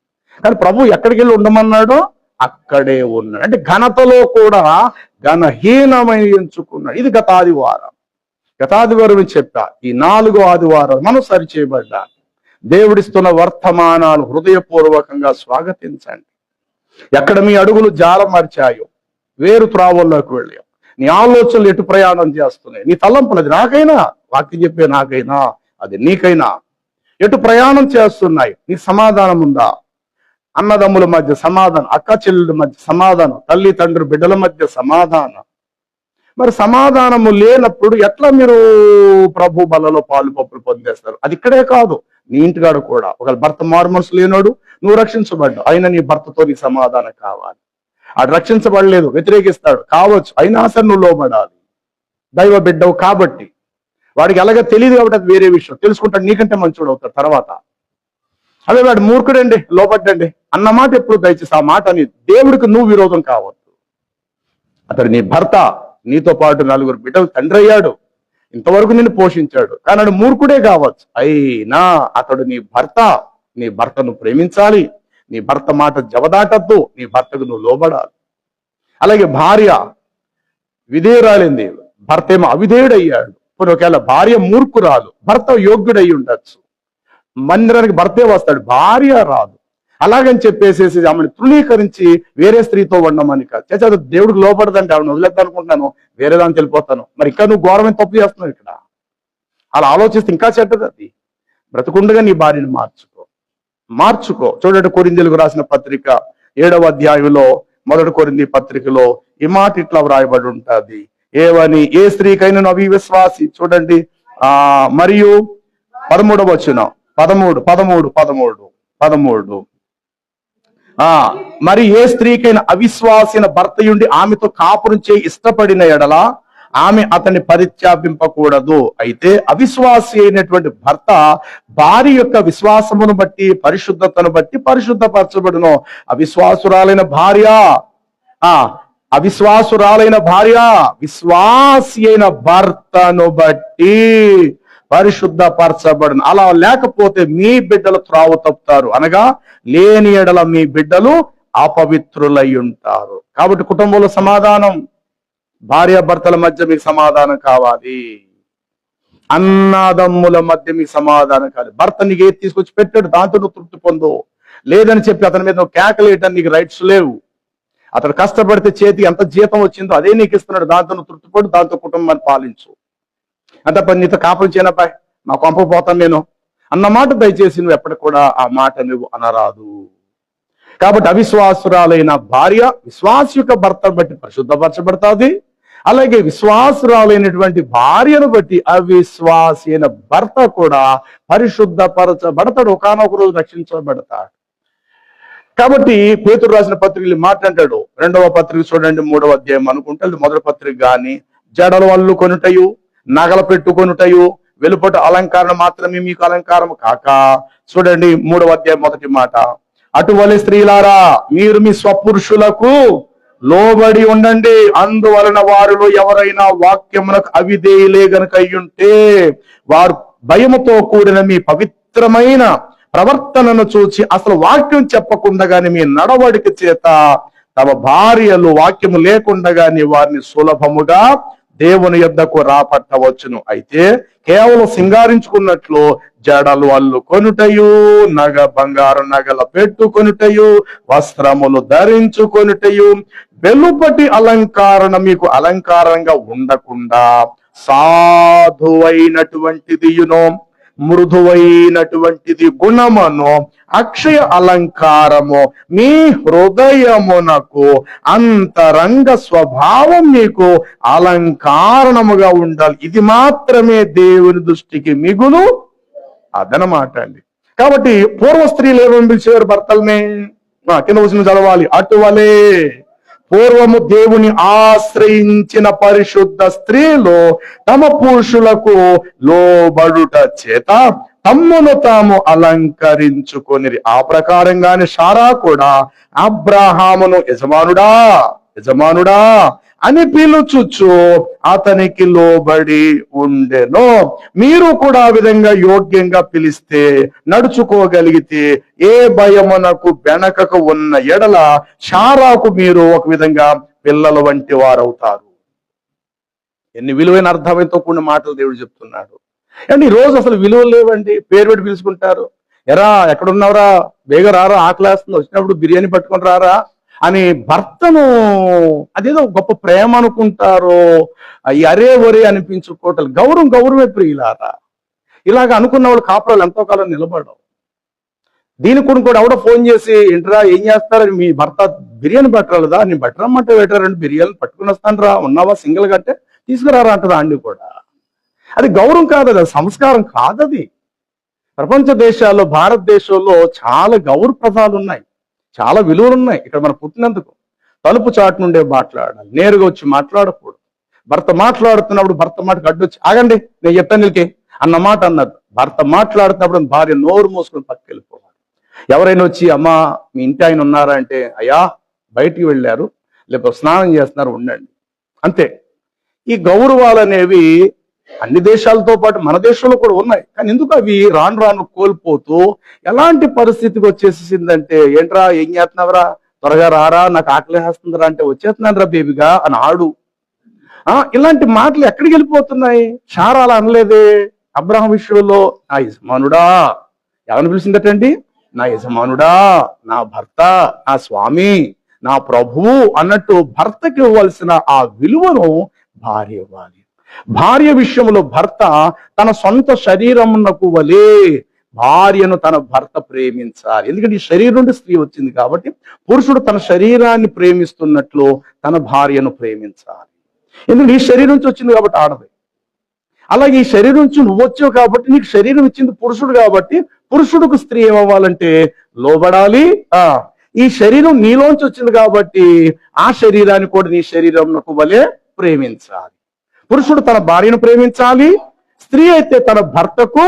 కానీ ప్రభు ఎక్కడికి వెళ్ళి ఉండమన్నాడో అక్కడే ఉన్నాడు. అంటే ఘనతలో కూడా ఘనహీనమైన ఎంచుకున్నాడు. ఇది గత ఆదివారం చెప్పా. ఈ 4 ఆదివారాలు మనం సరి చేయబడ్డా. దేవుడిస్తున్న వర్తమానాలు హృదయపూర్వకంగా స్వాగతించండి. ఎక్కడ మీ అడుగులు జాలం మర్చాయో, వేరు త్రావుల్లోకి వెళ్ళాం. నీ ఆలోచనలు ఎటు ప్రయాణం చేస్తున్నాయి, నీ తలంపులు, అది నాకైనా వాక్యం చెప్పే నాకైనా అది నీకైనా ఎటు ప్రయాణం చేస్తున్నాయి. నీకు సమాధానం ఉందా? అన్నదమ్ముల మధ్య సమాధానం, అక్క చెల్లెల మధ్య సమాధానం, తల్లి తండ్రి బిడ్డల మధ్య సమాధానం. మరి సమాధానము లేనప్పుడు ఎట్లా మీరు ప్రభు బలలో పాలు పప్పులు పొందేస్తారు? అది ఇక్కడే కాదు, నీ ఇంటికాడ కూడా. ఒకవేళ భర్త మారు మనసు లేనోడు, నువ్వు రక్షించబడ్డావు, అయినా నీ భర్తతో నీ సమాధానం కావాలి. ఆడు రక్షించబడలేదు, వ్యతిరేకిస్తాడు కావచ్చు, అయినా సరే నువ్వు లోబడాలి. దైవ బిడ్డవు కాబట్టి. వాడికి ఎలాగ తెలియదు కాబట్టి అది వేరే విషయం. తెలుసుకుంటాడు, నీకంటే మంచోడు అవుతాడు తర్వాత. అదే వాడు మూర్ఖుడండి, లోపడ్డండి అన్న మాట ఎప్పుడు దయచేసి ఆ మాట అని దేవుడికి నువ్వు విరోధం కావద్దు. అతడు నీ భర్త, నీతో పాటు 4 బిడ్డలు తండ్రి అయ్యాడు, ఇంతవరకు నిన్ను పోషించాడు. కానీ అతడు మూర్ఖుడే కావచ్చు, అయినా అతడు నీ భర్త. నీ భర్తను ప్రేమించాలి, నీ భర్త మాట జవదాటద్దు, నీ భర్తకు నువ్వు లోబడాలి. అలాగే భార్య విధేయురాలింది, భర్త ఏమో అవిధేయుడయ్యాడు. ఇప్పుడు ఒకవేళ భార్య మూర్ఖురాలు, భర్త యోగ్యుడై ఉండొచ్చు, మందిరానికి భర్తే వస్తాడు, భార్య రాదు. అలాగని చెప్పేసేసి ఆమెను తృణీకరించి వేరే స్త్రీతో ఉండమని కాదు. చేత దేవుడికి లోపడదంటే ఆవిడ వదిలేద్దాం అనుకుంటున్నాను, వేరే దానికి వెళ్ళిపోతాను. మరి ఇంకా నువ్వు ఘోరమైన తప్పు చేస్తున్నావు ఇక్కడ. అలా ఆలోచిస్తే ఇంకా చెడ్డది అది. బ్రతుకుండగా నీ భార్యను మార్చుకో. చూడండి, కొరింథీయులకు రాసిన పత్రిక 7వ అధ్యాయంలో 1 కొరింథీ పత్రికలో ఈ మాట ఇట్లా వ్రాయబడి ఉంటుంది. ఏవని, ఏ స్త్రీకైనా అవిశ్వాసి, చూడండి మరియు 13వ వచనం, 13 మరి ఏ స్త్రీకైనా అవిశ్వాసిన భర్తయుండి ఆమెతో కాపురం చేయి ఇష్టపడిన ఎడల ఆమె అతన్ని పరిత్యాపింపకూడదు. అయితే అవిశ్వాసి అయినటువంటి భర్త భార్య యొక్క విశ్వాసమును బట్టి, పరిశుద్ధతను బట్టి పరిశుద్ధపరచబడును. అవిశ్వాసురాలైన భార్య విశ్వాసి అయిన భర్తను బట్టి పరిశుద్ధపరచబడును. అలా లేకపోతే మీ బిడ్డలు త్రావు తప్పుతారు, అనగా లేని ఎడల మీ బిడ్డలు అపవిత్రులై ఉంటారు. కాబట్టి కుటుంబంలో సమాధానం, భార్యాభర్తల మధ్య మీకు సమాధానం కావాలి, అన్నదమ్ముల మధ్య మీకు సమాధానం కావాలి. భర్త నీకు ఏది తీసుకొచ్చి పెట్టాడు, దాంతో నువ్వు తృప్తి పొందు. లేదని చెప్పి అతని మీద నువ్వు కేకలేయటానికి నీకు రైట్స్ లేవు. అతడు కష్టపడితే చేతికి ఎంత జీతం వచ్చిందో అదే నీకు ఇస్తున్నాడు, దాంతో నువ్వు తృప్తిపడు, దాంతో కుటుంబాన్ని పాలించు. అంటే నీతో కాపురం చేయనపాయ్, నా కొంప పోతాను నేను అన్నమాట దయచేసి నువ్వు ఎప్పటికి కూడా ఆ మాట నువ్వు అనరాదు. కాబట్టి అవిశ్వాసురాలైన భార్య విశ్వాస యొక్క భర్తను బట్టి పరిశుద్ధపరచబడుతుంది. అలాగే విశ్వాసురాలైనటువంటి భార్యను బట్టి అవిశ్వాసి అయిన భర్త కూడా పరిశుద్ధపరచబడతాడు, ఒకానొక రోజు రక్షించబడతాడు. కాబట్టి పేతురు రాసిన పత్రికలు మాట్లాడాడు. 2వ పత్రిక చూడండి, 3వ అధ్యాయం అనుకుంటే, 1వ పత్రిక గాని, జడలు వల్లు కొనుటయు, నగలు పెట్టుకొనుటయు, వెలుపట అలంకారం మాత్రమే మీకు అలంకారం కాక, చూడండి 3వ అధ్యాయం 1వ మాట, అటువలే స్త్రీలారా మీరు మీ స్వపురుషులకు లోబడి ఉండండి. అందువలన వారిలో ఎవరైనా వాక్యమునకు అవిధేయులే గనుక అయ్యుంటే వారు భయముతో కూడిన మీ పవిత్రమైన ప్రవర్తనను చూచి అసలు వాక్యం చెప్పకుండగానే మీ నడవడిక చేత తమ భార్యలు వాక్యము లేకుండగానే వారిని సులభముగా దేవుని యొద్దకు రాపట్టవచ్చును. అయితే కేవలం సింగారించుకున్నట్లు జడలు అల్లు కొనుటయు, బంగారు నగల పెట్టుకొనుటయు, వస్త్రములు ధరించుకొనుటయు, వెలుపటి అలంకారణ మీకు అలంకారంగా ఉండకుండా సాధువైనటువంటిదియునో మృదువైనటువంటిది గుణమును అక్షయ అలంకారము మీ హృదయమునకు అంతరంగ స్వభావం మీకు అలంకారణముగా ఉండాలి. ఇది మాత్రమే దేవుని దృష్టికి మిగులు అదనమాట అండి. కాబట్టి పూర్వ స్త్రీలు ఏమని పిలిచేవారు భర్తల్ని? కింద వచ్చిన చదవాలి. అటువలే పూర్వము దేవుని ఆశ్రయించిన పరిశుద్ధ స్త్రీలు తమ పురుషులకు లోబడుట చేత తమ్మును తాము అలంకరించుకొని, ఆ ప్రకారంగానే శారా కూడా అబ్రహామును యజమానుడా అని పిలుచుచు అతనికి లోబడి ఉండెను. మీరు కూడా ఆ విధంగా యోగ్యంగా పిలిస్తే, నడుచుకోగలిగితే, ఏ భయమునకు వెనకకు ఉన్న ఎడల శారాకు మీరు ఒక విధంగా పిల్లల వంటి వారవుతారు. ఎన్ని విలువైన అర్థమైతో కూడిన మాటలు దేవుడు చెప్తున్నాడు. అండ్ ఈ రోజు అసలు విలువలు లేవండి. పేరు పెట్టి పిలుచుకుంటారు. ఎరా ఎక్కడున్నావురా, బేగ రారా, ఆకలేస్తుంది, వచ్చినప్పుడు బిర్యానీ పట్టుకొని రారా అని భర్తను అదేదో గొప్ప ప్రేమ అనుకుంటారు. ఈ అరే ఒరే అనిపించుకోవటం గౌరవమే ప్రియులారా. ఇలాగ అనుకున్న వాళ్ళు కాపురాలు ఎంతో కాలం నిలబడవు. దీనికి కూడా ఎవడో ఫోన్ చేసి, ఏంట్రా ఏం చేస్తారని, మీ భర్త బిర్యానీ పట్టరాలదా, నేను పట్టరమ్మంటే పెట్టారండి, బిర్యానీ పట్టుకుని వస్తాను రా, ఉన్నావా సింగిల్ కట్టే తీసుకురారా అంటదా అండి కూడా. అది గౌరవం కాదు, అది సంస్కారం కాదది. ప్రపంచ దేశాల్లో, భారతదేశంలో చాలా గౌరవ పదాలు ఉన్నాయి, చాలా విలువలు ఉన్నాయి. ఇక్కడ మనం పుట్టినందుకు తలుపు చాటు నుండే మాట్లాడాలి, నేరుగా వచ్చి మాట్లాడకూడదు. భర్త మాట్లాడుతున్నప్పుడు భర్త మాటకు అడ్డొచ్చి ఆగండి నేను చెప్తాను నీకే అన్న మాట అన్నది. భర్త మాట్లాడుతున్నప్పుడు భార్య నోరు మూసుకుని పక్కకెళ్ళిపోవాలి. ఎవరైనా వచ్చి అమ్మా మీ ఇంటి ఆయన ఉన్నారా అంటే, అయ్యా బయటికి వెళ్ళారు, లేకపోతే స్నానం చేస్తున్నారు, ఉండండి, అంతే. ఈ గౌరవాలు అనేవి అన్ని దేశాలతో పాటు మన దేశంలో కూడా ఉన్నాయి. కానీ ఎందుకు అవి రాను రాను కోల్పోతూ ఎలాంటి పరిస్థితికి వచ్చేసిందంటే, ఏంట్రా ఏం చేస్తున్నావురా, త్వరగా రారా, నాకు ఆకలిస్తుందిరా అంటే, వచ్చేస్తున్నాను రా బేబీగా అని ఆడు. ఇలాంటి మాటలు ఎక్కడికి వెళ్ళిపోతున్నాయి? శారా అలా అనలేదే అబ్రహాం విషయంలో. నా యజమానుడా, ఎవరిని పిలిచిందటండి? నా యజమానుడా, నా భర్త, నా స్వామి, నా ప్రభువు అన్నట్టు భర్తకి ఇవ్వాల్సిన ఆ విలువను భార్య ఇవ్వాలి. భార్య విషయంలో భర్త తన సొంత శరీరమునకు వలే భార్యను తన భర్త ప్రేమించాలి. ఎందుకంటే ఈ శరీరం నుండి స్త్రీ వచ్చింది కాబట్టి పురుషుడు తన శరీరాన్ని ప్రేమిస్తున్నట్లు తన భార్యను ప్రేమించాలి. ఎందుకంటే ఈ శరీరం నుంచి వచ్చింది కాబట్టి ఆడది. అలాగే ఈ శరీరం నుంచి నువ్వు వచ్చావు కాబట్టి, నీకు శరీరం ఇచ్చింది పురుషుడు కాబట్టి, పురుషుడికి స్త్రీ ఏమవ్వాలంటే లోబడాలి. ఈ శరీరం నీలోంచి వచ్చింది కాబట్టి ఆ శరీరాన్ని కూడా నీ శరీరంకు వలె ప్రేమించాలి. పురుషుడు తన భార్యను ప్రేమించాలి, స్త్రీ అయితే తన భర్తకు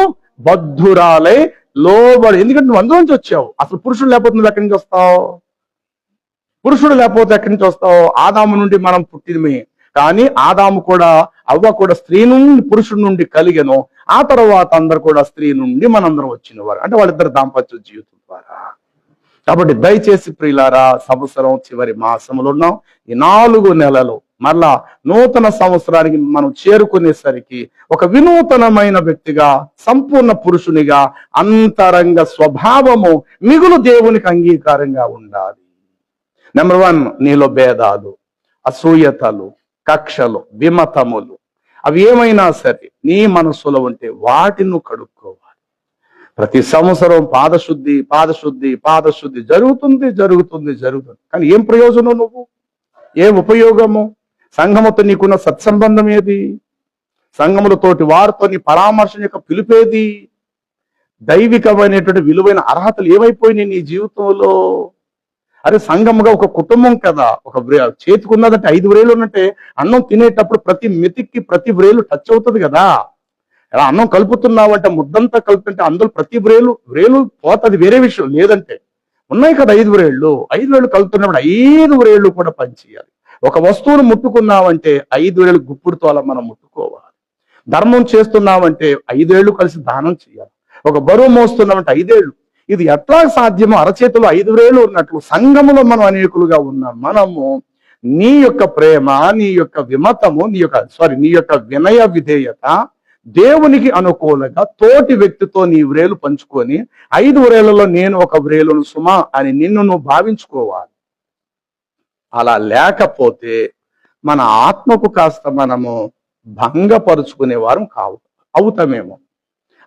బద్ధురాలై లోబడి. ఎందుకంటే నువ్వు అందులోంచి వచ్చావు. అసలు పురుషుడు లేకపోతే నువ్వు ఎక్కడి నుంచి వస్తావు? పురుషుడు లేకపోతే ఎక్కడి నుంచి వస్తావు? ఆదాము నుండి మనం పుట్టినమే, కానీ ఆదాము కూడా అవ్వ కూడా స్త్రీ నుండి పురుషుడి నుండి కలిగెను. ఆ తర్వాత అందరు కూడా స్త్రీ నుండి మనందరం వచ్చిన వారు, అంటే వాళ్ళిద్దరు దాంపత్య జీవితం ద్వారా. కాబట్టి దయచేసి ప్రియులారా, సంవత్సరం చివరి మాసములు ఉన్నాం. ఈ 4 నెలలు మరలా నూతన సంవత్సరానికి మనం చేరుకునేసరికి ఒక వినూతనమైన వ్యక్తిగా, సంపూర్ణ పురుషునిగా, అంతరంగ స్వభావము మిగులు దేవునికి అంగీకారంగా ఉండాలి. నెంబర్ 1, నీలో భేదాలు, అసూయతలు, కక్షలు, విమతములు అవి ఏమైనా సరే నీ మనస్సులో ఉంటే వాటిని నువ్వు కడుక్కోవాలి. ప్రతి సంవత్సరం పాదశుద్ధి పాదశుద్ధి పాదశుద్ధి జరుగుతుంది జరుగుతుంది జరుగుతుంది. కానీ ఏం ప్రయోజనం? నువ్వు ఏం ఉపయోగము? సంఘముతో నీకున్న సత్సంబంధం ఏది? సంఘములతోటి వారితో నీ పరామర్శం యొక్క పిలుపేది? దైవికమైనటువంటి విలువైన అర్హతలు ఏమైపోయినాయి నీ జీవితంలో? అరే సంఘముగా ఒక కుటుంబం కదా. ఒక చేతికున్నదంటే 5 వ్రేలు ఉన్నట్టే అన్నం తినేటప్పుడు ప్రతి మెతికి ప్రతి వ్రేలు టచ్ అవుతుంది కదా. ఎలా అన్నం కలుపుతున్నావు అంటే ముద్దంతా కలుపుతుంటే అందులో ప్రతి వ్రేలు పోతుంది, వేరే విషయం. లేదంటే ఉన్నాయి కదా 5 వ్రేళ్ళు. 5 వ్రేళ్ళు కలుపుతున్నప్పుడు 5 వ్రేళ్ళు కూడా పనిచేయాలి. ఒక వస్తువును ముట్టుకున్నావంటే 5 వేలు గుప్పుడుతో అలా మనం ముట్టుకోవాలి. ధర్మం చేస్తున్నామంటే 5 ఏళ్ళు కలిసి దానం చేయాలి. ఒక బరువు మోస్తున్నామంటే 5 ఏళ్ళు. ఇది ఎట్లా సాధ్యమో? అరచేతిలో 5 వేలు ఉన్నట్లు సంఘములో మనం అనేకులుగా ఉన్నాం. మనము నీ యొక్క ప్రేమ, నీ యొక్క విమతము, నీ యొక్క వినయ విధేయత దేవునికి అనుకూలంగా తోటి వ్యక్తితో నీ వ్రేలు పంచుకొని 5 వ్రేళ్లలో నేను ఒక వ్రేలును సుమా అని నిన్ను నువ్వు భావించుకోవాలి. అలా లేకపోతే మన ఆత్మకు కాస్త మనము భంగపరుచుకునే వారం అవుతామేమో.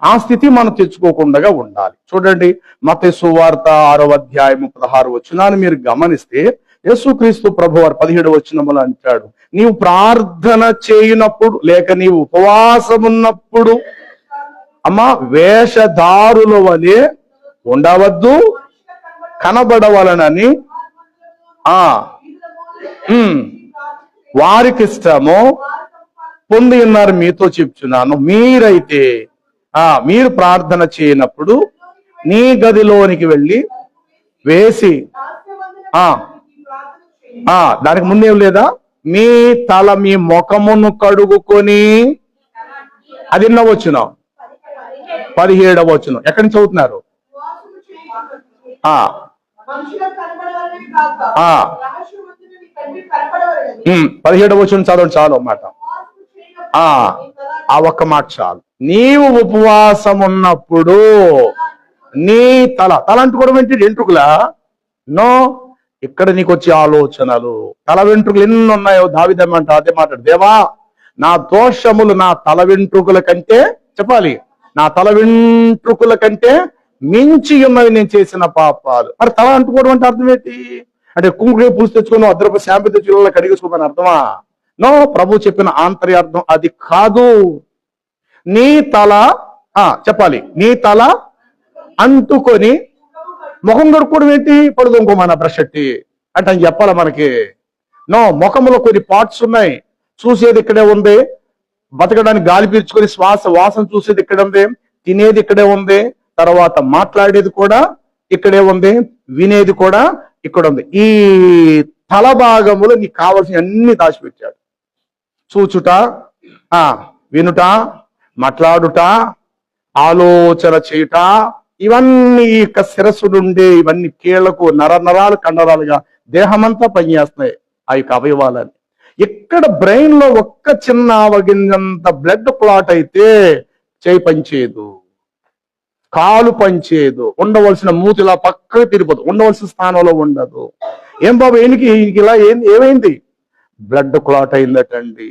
ఆ స్థితి మనం తెచ్చుకోకుండా ఉండాలి. చూడండి, మత్తయి సువార్త 6వ అధ్యాయము 16వ వచనాన్ని మీరు గమనిస్తే యేసుక్రీస్తు ప్రభువారు 17వ వచనములో అంటాడు, నీవు ప్రార్థన చేయనప్పుడు లేక నీవు ఉపవాసం ఉన్నప్పుడు అమ్మా వేషధారుల వలె ఉండవద్దు, కనబడవలనని వారికి ఇష్టము పొంది ఉన్నారు మీతో చెప్తున్నాను. మీరైతే మీరు ప్రార్థన చేయనప్పుడు నీ గదిలోనికి వెళ్ళి వేసి దానికి ముందేం లేదా, మీ తల మీ ముఖమును కడుగుకొని, అది ఎన్నో వచ్చిన 17వ వచనం. ఎక్కడి నుంచి చదువుతున్నారు? 17వ వచనం చదవండి చాలు మాట. ఆ ఒక్క మాట చాలు. నీవు ఉపవాసం ఉన్నప్పుడు నీ తల అంటుకోవడం ఏంటి? వెంట్రుకలా? నో, ఇక్కడ నీకు వచ్చే ఆలోచనలు, తల వెంట్రుకలు ఎన్ని ఉన్నాయో దావీదేమంట అదే మాట్లాడు. దేవా, నా దోషములు నా తల వెంట్రుకల కంటే, చెప్పాలి, నా తల వెంట్రుకల కంటే మించి ఉన్నవి నేను చేసిన పాపాలు. మరి తల అంటుకోవడం అంటే అర్థం ఏంటి? అంటే కుంకుమ పూసి తెచ్చుకుని 100 రూపాయలు షాంపూ తెచ్చుకోవాలి కడిగేసుకోమని అర్థమా? నో, ప్రభు చెప్పిన ఆంతర్యార్థం అది కాదు. నీ తల చెప్పాలి, నీ తల అంటుకొని ముఖం కడుక్కోవడం ఏంటి? పడుదొంకోమన్న బ్రష్ ఎట్టి అంటే అని చెప్పాలి మనకి. నో, ముఖంలో కొన్ని పార్ట్స్ ఉన్నాయి. చూసేది ఇక్కడే ఉంది, బతకడానికి గాలి పీల్చుకొని వాసన చూసేది ఇక్కడే ఉంది, తినేది ఇక్కడే ఉంది, తర్వాత మాట్లాడేది కూడా ఇక్కడే ఉంది, వినేది కూడా ఇక్కడ ఉంది. ఈ తల భాగములో నీకు కావాల్సిన అన్ని దాచిపెట్టాడు. చూచుట, వినుట, మాట్లాడుట, ఆలోచన చేయుట, ఇవన్నీ యొక్క శిరస్సు నుండి ఇవన్నీ కీళ్లకు నరాలు కండరాలుగా దేహమంతా పనిచేస్తున్నాయి ఆ యొక్క అవయవాలని. ఇక్కడ బ్రెయిన్ లో ఒక్క చిన్న అవగింజంత బ్లడ్ క్లాట్ అయితే చేయి పనిచేయదు, కాలు పనిచేయదు, ఉండవలసిన మూతిలా పక్కకు తిరిగిపోదు, ఉండవలసిన స్థానంలో ఉండదు. ఏం బాబు ఈయనకి ఇలా ఏమైంది? Blood clot అయిందటండి.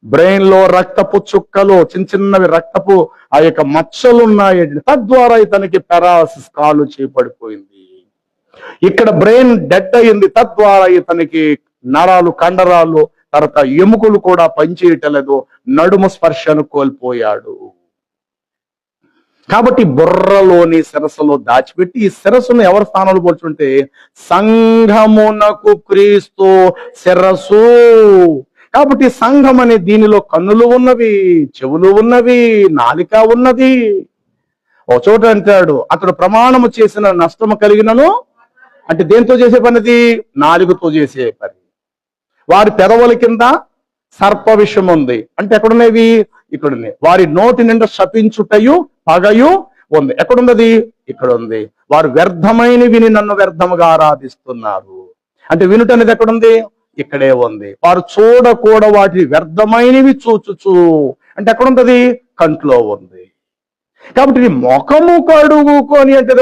బ్రెయిన్ లో రక్తపు చుక్కలు, చిన్నవి రక్తపు ఆ యొక్క మచ్చలు ఉన్నాయండి. తద్వారా ఇతనికి పెరాలసిస్, కాలు చేపడిపోయింది. ఇక్కడ బ్రెయిన్ డెడ్ అయింది, తద్వారా ఇతనికి నరాలు, కండరాలు, తర్వాత ఎముకలు కూడా పనిచేయటం లేదు, నడుము స్పర్శను కోల్పోయాడు. కాబట్టి బుర్రలోని శిరస్సులో దాచిపెట్టి, ఈ శిరస్సును ఎవరి స్థానంలో పోల్చుంటే సంఘమునకు క్రీస్తు శిరస్సు. కాబట్టి సంఘం అనే దీనిలో కన్నులు ఉన్నవి, చెవులు ఉన్నవి, నాలిక ఉన్నది. ఒక చోట అంటాడు, అతడు ప్రమాణము చేసిన నష్టము కలిగినను, అంటే దేంతో చేసే పనిది? నాలుగుతో చేసే పని. వారి పెదవుల కింద సర్ప విషం ఉంది, అంటే ఎక్కడున్నవి? ఇక్కడున్నాయి. వారి నోటి నిండా శపించుటయు పగయు ఉంది, ఎక్కడున్నది? ఇక్కడ ఉంది. వారు వ్యర్థమైన విని నన్ను వ్యర్థముగా ఆరాధిస్తున్నారు, అంటే వినుట అనేది ఎక్కడుంది? ఇక్కడే ఉంది. వారు చూడకూడ వాటి వ్యర్థమైనవి చూచుచు, అంటే ఎక్కడుంటది? కంట్లో ఉంది. కాబట్టి ముఖము కడుగుకొని అంటే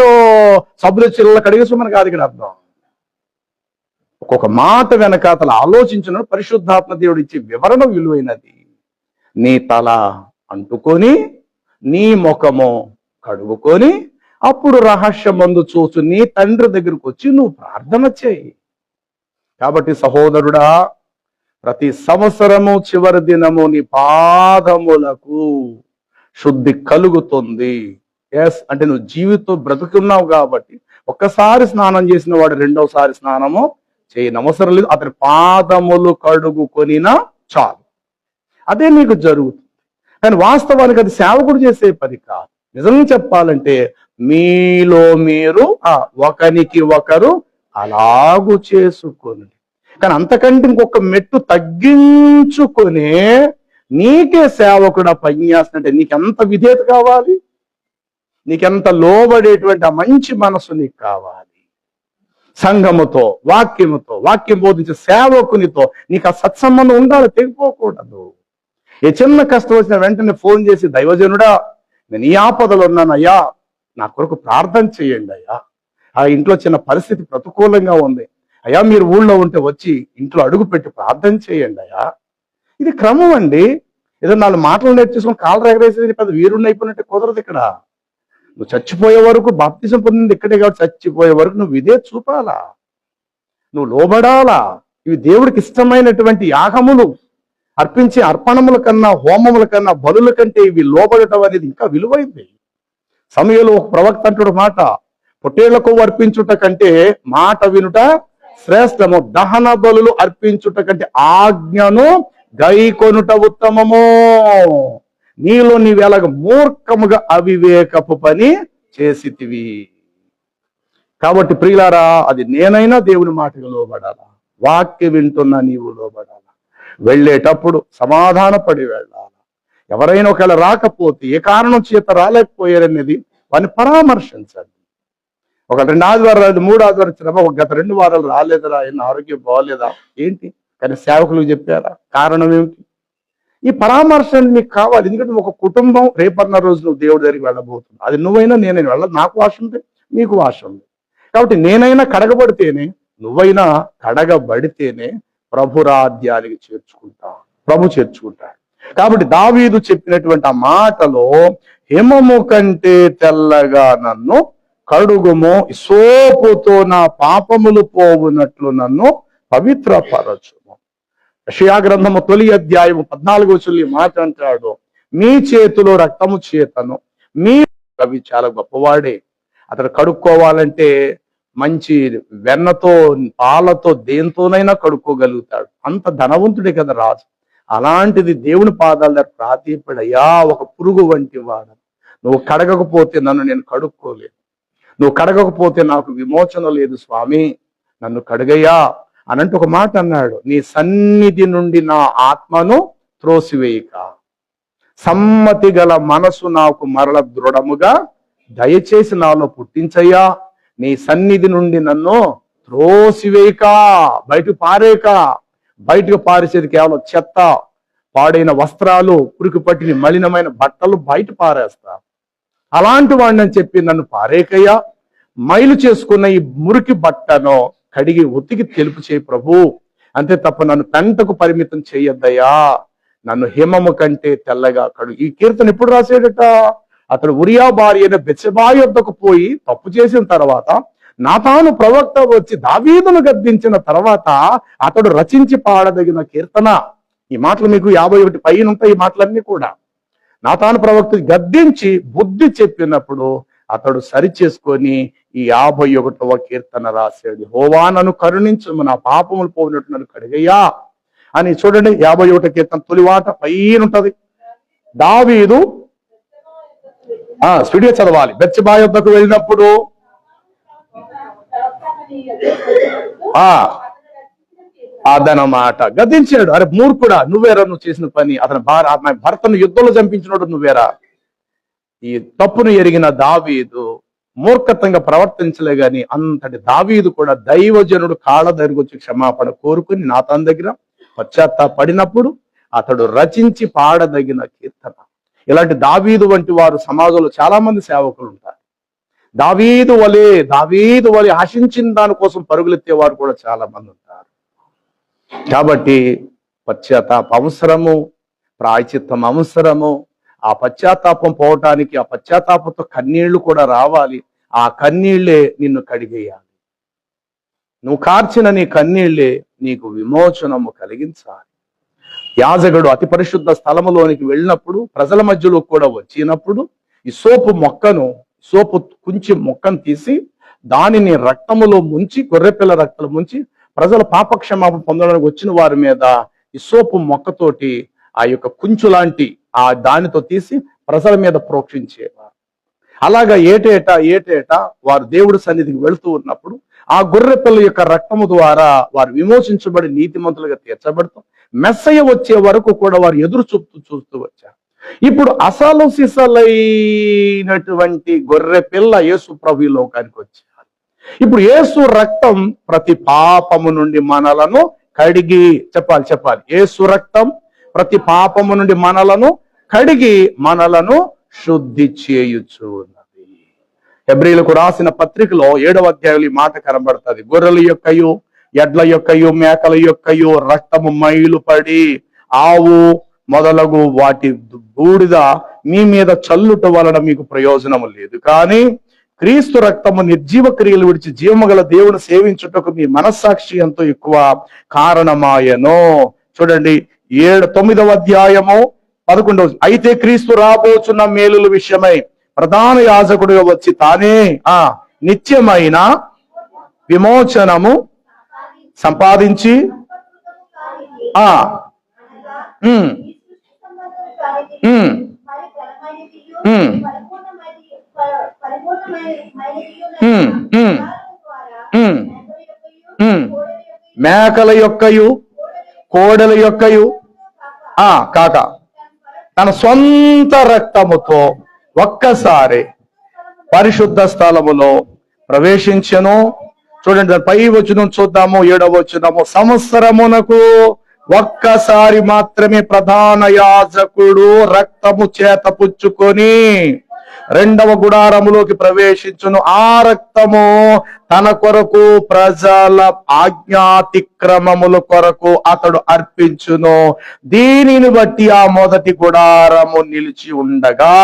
సబ్బులు చిల్ల కడిగేసుకోమని కాదు ఇక్కడ అర్థం. ఒక్కొక్క మాట వెనకాతల ఆలోచించిన పరిశుద్ధాత్మ దేవుడు ఇచ్చే వివరణ విలువైనది. నీ తల అంటుకొని నీ ముఖము కడుగుకొని అప్పుడు రహస్యమందు చూచు నీ తండ్రి దగ్గరకు వచ్చి నువ్వు ప్రార్థన చేయి. కాబట్టి సహోదరుడా, ప్రతి సంవత్సరము చివరి దినము నీ పాదములకు శుద్ధి కలుగుతుంది. ఎస్, అంటే నువ్వు జీవితం బ్రతుకున్నావు కాబట్టి ఒక్కసారి స్నానం చేసిన వాడు రెండవసారి స్నానము చేయని అవసరం లేదు. అతని పాదములు కడుగుకొనినా చాలు, అదే నీకు జరుగుతుంది. కానీ వాస్తవానికి అది సేవకుడు చేసే పని కాదు. నిజంగా చెప్పాలంటే మీలో మీరు ఒకరికి ఒకరు అలాగూ చేసుకొని, కానీ అంతకంటే ఇంకొక మెట్టు తగ్గించుకొని నీకే సేవకుడు పనిచేస్తుంటే నీకెంత విధేయత కావాలి, నీకెంత లోబడేటువంటి ఆ మంచి మనసు నీకు కావాలి. సంఘముతో, వాక్యం బోధించే సేవకునితో నీకు ఆ సత్సంబంధం ఉండాలి, తెగిపోకూడదు. ఏ చిన్న కష్టం వచ్చిన వెంటనే ఫోన్ చేసి, దైవజనుడా నేను ఈ ఆపదలో ఉన్నాను అయ్యా, నా కొరకు ప్రార్థన చేయండి అయ్యా, ఆ ఇంట్లో చిన్న పరిస్థితి ప్రతికూలంగా ఉంది అయ్యా, మీరు ఊళ్ళో ఉంటే వచ్చి ఇంట్లో అడుగు పెట్టి ప్రార్థన చేయండి అయ్యా. ఇది క్రమం అండి. ఏదో 4 మాటలు నేర్చేసుకుని కాళ్ళు ఎగరేసేది పెద్ద వీరుణ్ణి అయిపోయినట్టే కుదరదు. ఇక్కడ నువ్వు చచ్చిపోయే వరకు, బాప్తిజం పొందింది ఇక్కడే కాబట్టి చచ్చిపోయే వరకు నువ్వు ఇదే చూపాలా, నువ్వు లోబడాలా. ఇవి దేవుడికి ఇష్టమైనటువంటి యాగములు. అర్పించే అర్పణముల కన్నా, హోమముల కన్నా, బలుల కంటే ఇవి లోబడటం అనేది ఇంకా విలువైంది. సమయంలో ఒక ప్రవక్త అంటుడు మాట, పొట్టేళ్లకు అర్పించుట కంటే మాట వినుట శ్రేష్టము, దహన బలులు అర్పించుట కంటే ఆజ్ఞను గైకొనుట ఉత్తమము. నీలో నీవేలాగ మూర్ఖముగా అవివేకపు పని చేసితివి. కాబట్టి ప్రియులారా, అది నేనైనా దేవుని మాటకు లోబడాలా, వాక్య వింటున్నా నీవు లోబడాలా. వెళ్ళేటప్పుడు సమాధాన పడి వెళ్ళాలి. ఎవరైనా ఒకవేళ రాకపోతే, ఏ కారణం చేత రాలేకపోయారనేది వారిని పరామర్శించండి. ఒక 2 ఆదివారాలు 3 ఆదివారం వచ్చినప్పుడు ఒక గత 2 వారాలు రాలేదురా, ఆయన ఆరోగ్యం బాగోలేదా ఏంటి, కానీ సేవకులకు చెప్పారా? కారణం ఏమిటి? ఈ పరామర్శ మీకు కావాలి. ఎందుకంటే ఒక కుటుంబం రేపన్న రోజు నువ్వు దేవుడి దగ్గరికి వెళ్ళబోతుంది. అది నువ్వైనా నేనైనా వెళ్ళదు. నాకు వాష ఉంది, మీకు వాష ఉంది. కాబట్టి నేనైనా కడగబడితేనే, నువ్వైనా కడగబడితేనే ప్రభు రాజ్యానికి ప్రభు చేర్చుకుంటాడు. కాబట్టి దావీదు చెప్పినటువంటి ఆ మాటలో, హిమము కంటే తెల్లగా నన్ను కడుగుము, సోపుతో నా పాపములు పోవునట్లు నన్ను పవిత్రపరచుము. యెషయా గ్రంథము 9వ అధ్యాయము 14వ వచనంలో ఈ మాట అంటాడు, మీ చేతిలో రక్తము చేతను మీ కవి చాలా గొప్పవాడే. అతడు కడుక్కోవాలంటే మంచి వెన్నతో, పాలతో, దేంతోనైనా కడుక్కోగలుగుతాడు. అంత ధనవంతుడే కదా రాజు. అలాంటిది దేవుని పాదాల దగ్గర ప్రార్థింపడయ్యా, ఒక పురుగు వంటి వాడు, నువ్వు కడగకపోతే నన్ను నేను కడుక్కోలేను. నువ్వు కడగకపోతే నాకు విమోచన లేదు స్వామి, నన్ను కడుగయ్యా అనంటూ ఒక మాట అన్నాడు. నీ సన్నిధి నుండి నా ఆత్మను త్రోసివేయక, సమ్మతి గల మనసు నాకు మరల దృఢముగా దయచేసి నాలో పుట్టించయ్యా. నీ సన్నిధి నుండి నన్ను త్రోసివేయక, బయటకు పారేక. బయటకు పారేసేది కేవలం చెత్త, పాడైన వస్త్రాలు, పురికి పట్టిన మలినమైన బట్టలు బయట పారేస్తా. అలాంటి వాడిని అని చెప్పి నన్ను పారేకయ్యా. మైలు చేసుకున్న ఈ మురికి బట్టను కడిగి ఉతికి తెలుపు చేయి ప్రభు, అంతే తప్ప నన్ను పెంటకు పరిమితం చేయొద్దయ్యా. నన్ను హిమము కంటే తెల్లగా కడు. ఈ కీర్తన ఎప్పుడు రాసాడట? అతడు ఉరియా భార్య అయిన బెత్షెబా యొద్దకు పోయి తప్పు చేసిన తర్వాత, నాతాను ప్రవక్త వచ్చి దావీదును గద్దించిన తర్వాత అతడు రచించి పాడదగిన కీర్తన. ఈ మాటలు మీకు 51 పైన ఉంటాయి. ఈ మాటలన్నీ కూడా నాతాను ప్రవక్త గద్దించి బుద్ధి చెప్పినప్పుడు అతడు సరి చేసుకొని ఈ 51వ కీర్తన రాశాడు. యెహోవా నన్ను కరుణించు, నా పాపములు పోయినట్టు నన్ను కడిగయ్యా అని. చూడండి 51వ కీర్తన తొలివాట పైన ఉంటది. దావీదు స్పీడ్గా చదవాలి. బెత్షెబా యొద్దకు వెళ్ళినప్పుడు అదనమాట గద్దించాడు. అరే మూర్ఖుడా, నువ్వేరా నువ్వు చేసిన పని? అతని భర్తను యుద్ధంలో చంపించినోడు నువ్వేరా? ఈ తప్పును ఎరిగిన దావీదు మూర్ఖతంగా ప్రవర్తించలే గాని, అంతటి దావీదు కూడా దైవజనుడు కాళ్ళ దగ్గరకు వచ్చి క్షమాపణ కోరుకుని నాతాను దగ్గర పశ్చాత్తాపడినప్పుడు అతడు రచించి పాడదగిన కీర్తన. ఇలాంటి దావీదు వంటి వారు సమాజంలో చాలా మంది సేవకులు ఉంటారు. దావీదు వలె ఆశించిన దానికోసం పరుగులెత్తేవారు కూడా చాలా మంది ఉంటారు. కాబట్టి పశ్చాత్తాప అవసరము, ప్రాయచిత్తం అవసరము. ఆ పశ్చాత్తాపం పోవటానికి ఆ పశ్చాత్తాపంతో కన్నీళ్లు కూడా రావాలి. ఆ కన్నీళ్లే నిన్ను కడిగేయాలి. నువ్వు కార్చిన నీ కన్నీళ్లే నీకు విమోచనము కలిగించాలి. యాజకుడు అతి పరిశుద్ధ స్థలములోనికి వెళ్ళినప్పుడు, ప్రజల మధ్యలో కూడా వచ్చినప్పుడు ఈ సోపు కుంచి మొక్కను తీసి దానిని రక్తములో ముంచి, గొర్రెపిల్ల రక్తంలో ముంచి ప్రజల పాపక్షమాపణ పొందడానికి వచ్చిన వారి మీద ఈ సోపు మొక్కతోటి ఆ యొక్క కుంచు లాంటి ఆ దానితో తీసి ప్రజల మీద ప్రోక్షించేవారు. అలాగా ఏటేటా వారు దేవుడి సన్నిధికి వెళుతూ ఉన్నప్పుడు ఆ గొర్రెపిల్ల యొక్క రక్తము ద్వారా వారు విమోచించబడి నీతిమంతులుగా తీర్చబడుతూ మెస్సయ్య వచ్చే వరకు కూడా వారు ఎదురు చూస్తూ వచ్చారు. ఇప్పుడు అసలు సిసలైనటువంటి గొర్రె పిల్ల యేసు ప్రభు లోకానికి వచ్చారు. ఇప్పుడు యేసు రక్తం ప్రతి పాపము నుండి మనలను కడిగి, చెప్పాలి యేసు రక్తం ప్రతి పాపము నుండి మనలను కడిగి మనలను శుద్ధి చేయుచు ఉన్నది. హెబ్రీయులకు రాసిన పత్రికలో 7వ అధ్యాయంలో ఈ మాట కనబడుతుంది. గొర్రెల యొక్కయు, ఎడ్ల యొక్కయు, మేకల యొక్కయు రక్తము మైలు పడి ఆవు మొదలగు వాటి బూడిద మీ మీద చల్లుట వలన మీకు ప్రయోజనము లేదు. కానీ క్రీస్తు రక్తము నిర్జీవ క్రియలు విడిచి జీవముగల దేవుని సేవించుటకు మీ మనస్సాక్షి ఎంతో ఎక్కువ కారణమాయను. చూడండి 9వ అధ్యాయము 11వ. అయితే క్రీస్తు రాబోచున్న మేలుల విషయమై ప్రధాన యాజకుడిగా వచ్చి తానే నిత్యమైన విమోచనము సంపాదించి మేకల యొక్కయు కోడెల యొక్కయు కాక తన సొంత రక్తముతో ఒక్కసారి పరిశుద్ధ స్థలములో ప్రవేశించెను. చూడండి దాని పై వచనం చూద్దాము. 7వ వచనము. సంవత్సరమునకు ఒక్కసారి మాత్రమే ప్రధాన యాజకుడు రక్తము చేత పుచ్చుకొని 2వ గుడారములోకి ప్రవేశించును. ఆ రక్తము తన కొరకు ప్రజల ఆజ్ఞాతిక్రమముల కొరకు అతడు అర్పించును. దీనిని బట్టి ఆ మొదటి గుడారము నిలిచి ఉండగా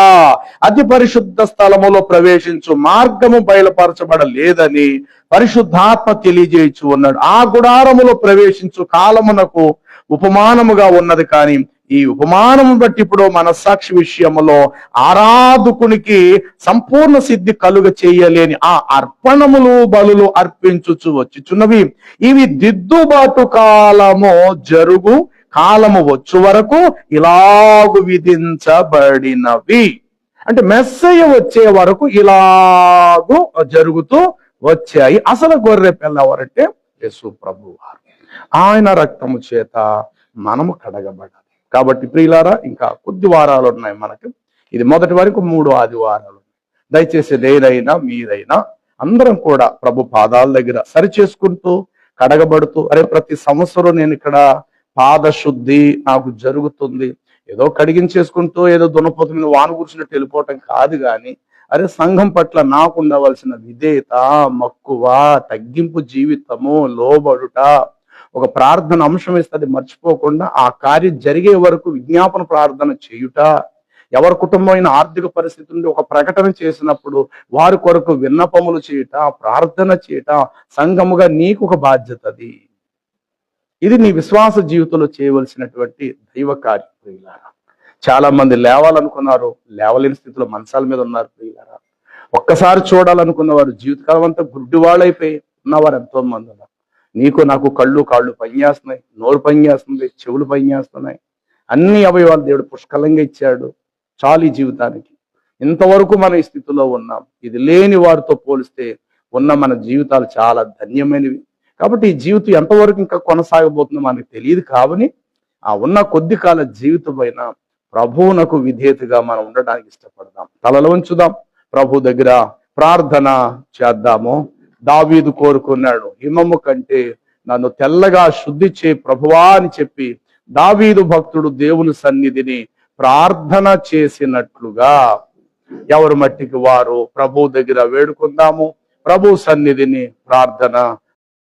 అతి పరిశుద్ధ స్థలములో ప్రవేశించు మార్గము బయలుపరచబడలేదని పరిశుద్ధాత్మ తెలియజేయచ్చు ఉన్నాడు. ఆ గుడారములో ప్రవేశించు కాలమునకు ఉపమానముగా ఉన్నది. కానీ ఈ ఉపమానము బట్టి ఇప్పుడు మనస్సాక్షి విషయములో ఆరాధకునికి సంపూర్ణ సిద్ధి కలుగ చేయలేని ఆ అర్పణములు బలులు అర్పించుచు వచ్చుచున్నవి. ఇవి దిద్దుబాటు కాలము వచ్చు వరకు ఇలాగు విధించబడినవి. అంటే మెస్సయ్య వచ్చే వరకు ఇలాగూ జరుగుతూ వచ్చాయి. అసలు గొర్రె పిల్ల ఎవరంటే యేసు ప్రభు వారు. ఆయన రక్తము చేత మనము కడగబడాలి. కాబట్టి ప్రియులారా, ఇంకా కొద్ది వారాలు ఉన్నాయి మనకు. ఇది మొదటి వరకు 3 ఆదివారాలు. దయచేసి నేనైనా మీరైనా అందరం కూడా ప్రభు పాదాల దగ్గర సరి చేసుకుంటూ కడగబడుతూ, అరే ప్రతి సంవత్సరం నేను ఇక్కడ పాద శుద్ధి నాకు జరుగుతుంది, ఏదో కడిగించేసుకుంటూ ఏదో దున్నపోతు మీద వాన కూర్చున్నట్టు వెళ్ళిపోవటం కాదు, కానీ అరే సంఘం పట్ల నాకు ఉండవలసిన విధేయత, మక్కువ, తగ్గింపు జీవితము, లోబడుట, ఒక ప్రార్థన అంశం ఇస్తే అది మర్చిపోకుండా ఆ కార్యం జరిగే వరకు విజ్ఞాపన ప్రార్థన చేయుట, ఎవరి కుటుంబమైన ఆర్థిక పరిస్థితి నుండి ఒక ప్రకటన చేసినప్పుడు వారి కొరకు విన్నపములు చేయుట, ప్రార్థన చేయుట సంఘముగా నీకు ఒక బాధ్యత. ఇది నీ విశ్వాస జీవితంలో చేయవలసినటువంటి దైవ కార్యం ప్రియులారా. చాలా మంది లేవాలనుకున్నారు, లేవలేని స్థితిలో మంచాల మీద ఉన్నారు ప్రియులారా. ఒక్కసారి చూడాలనుకున్న వారు జీవితకాలం అంతా గుడ్డి వాళ్ళైపోయి ఉన్నవారు ఎంతో మంది ఉన్నారు. నీకు నాకు కాళ్ళు పనిచేస్తున్నాయి, నోరు పనిచేస్తుంది, చెవులు పనిచేస్తున్నాయి, అన్ని అవయవాలు దేవుడు పుష్కలంగా ఇచ్చాడు. చాలు ఈ జీవితానికి. ఇంతవరకు మన ఈ స్థితిలో ఉన్నాం. ఇది లేని వారితో పోలిస్తే ఉన్న మన జీవితాలు చాలా ధన్యమైనవి. కాబట్టి ఈ జీవితం ఎంతవరకు ఇంకా కొనసాగబోతుందో మనకు తెలియదు. కాబట్టి ఆ ఉన్న కొద్ది కాల జీవితం పైన ప్రభువునకు విధేయతగా మనం ఉండడానికి ఇష్టపడదాం. తలలో ఉంచుదాం, ప్రభు దగ్గర ప్రార్థన చేద్దాము. దావీదు కోరుకున్నాడు, హిమము కంటే నన్ను తెల్లగా శుద్ధి చే ప్రభువా అని చెప్పి దావీదు భక్తుడు దేవుని సన్నిధిని ప్రార్థన చేసినట్లుగా ఎవరి మట్టికి వారు ప్రభు దగ్గర వేడుకుందాము. ప్రభు సన్నిధిని ప్రార్థన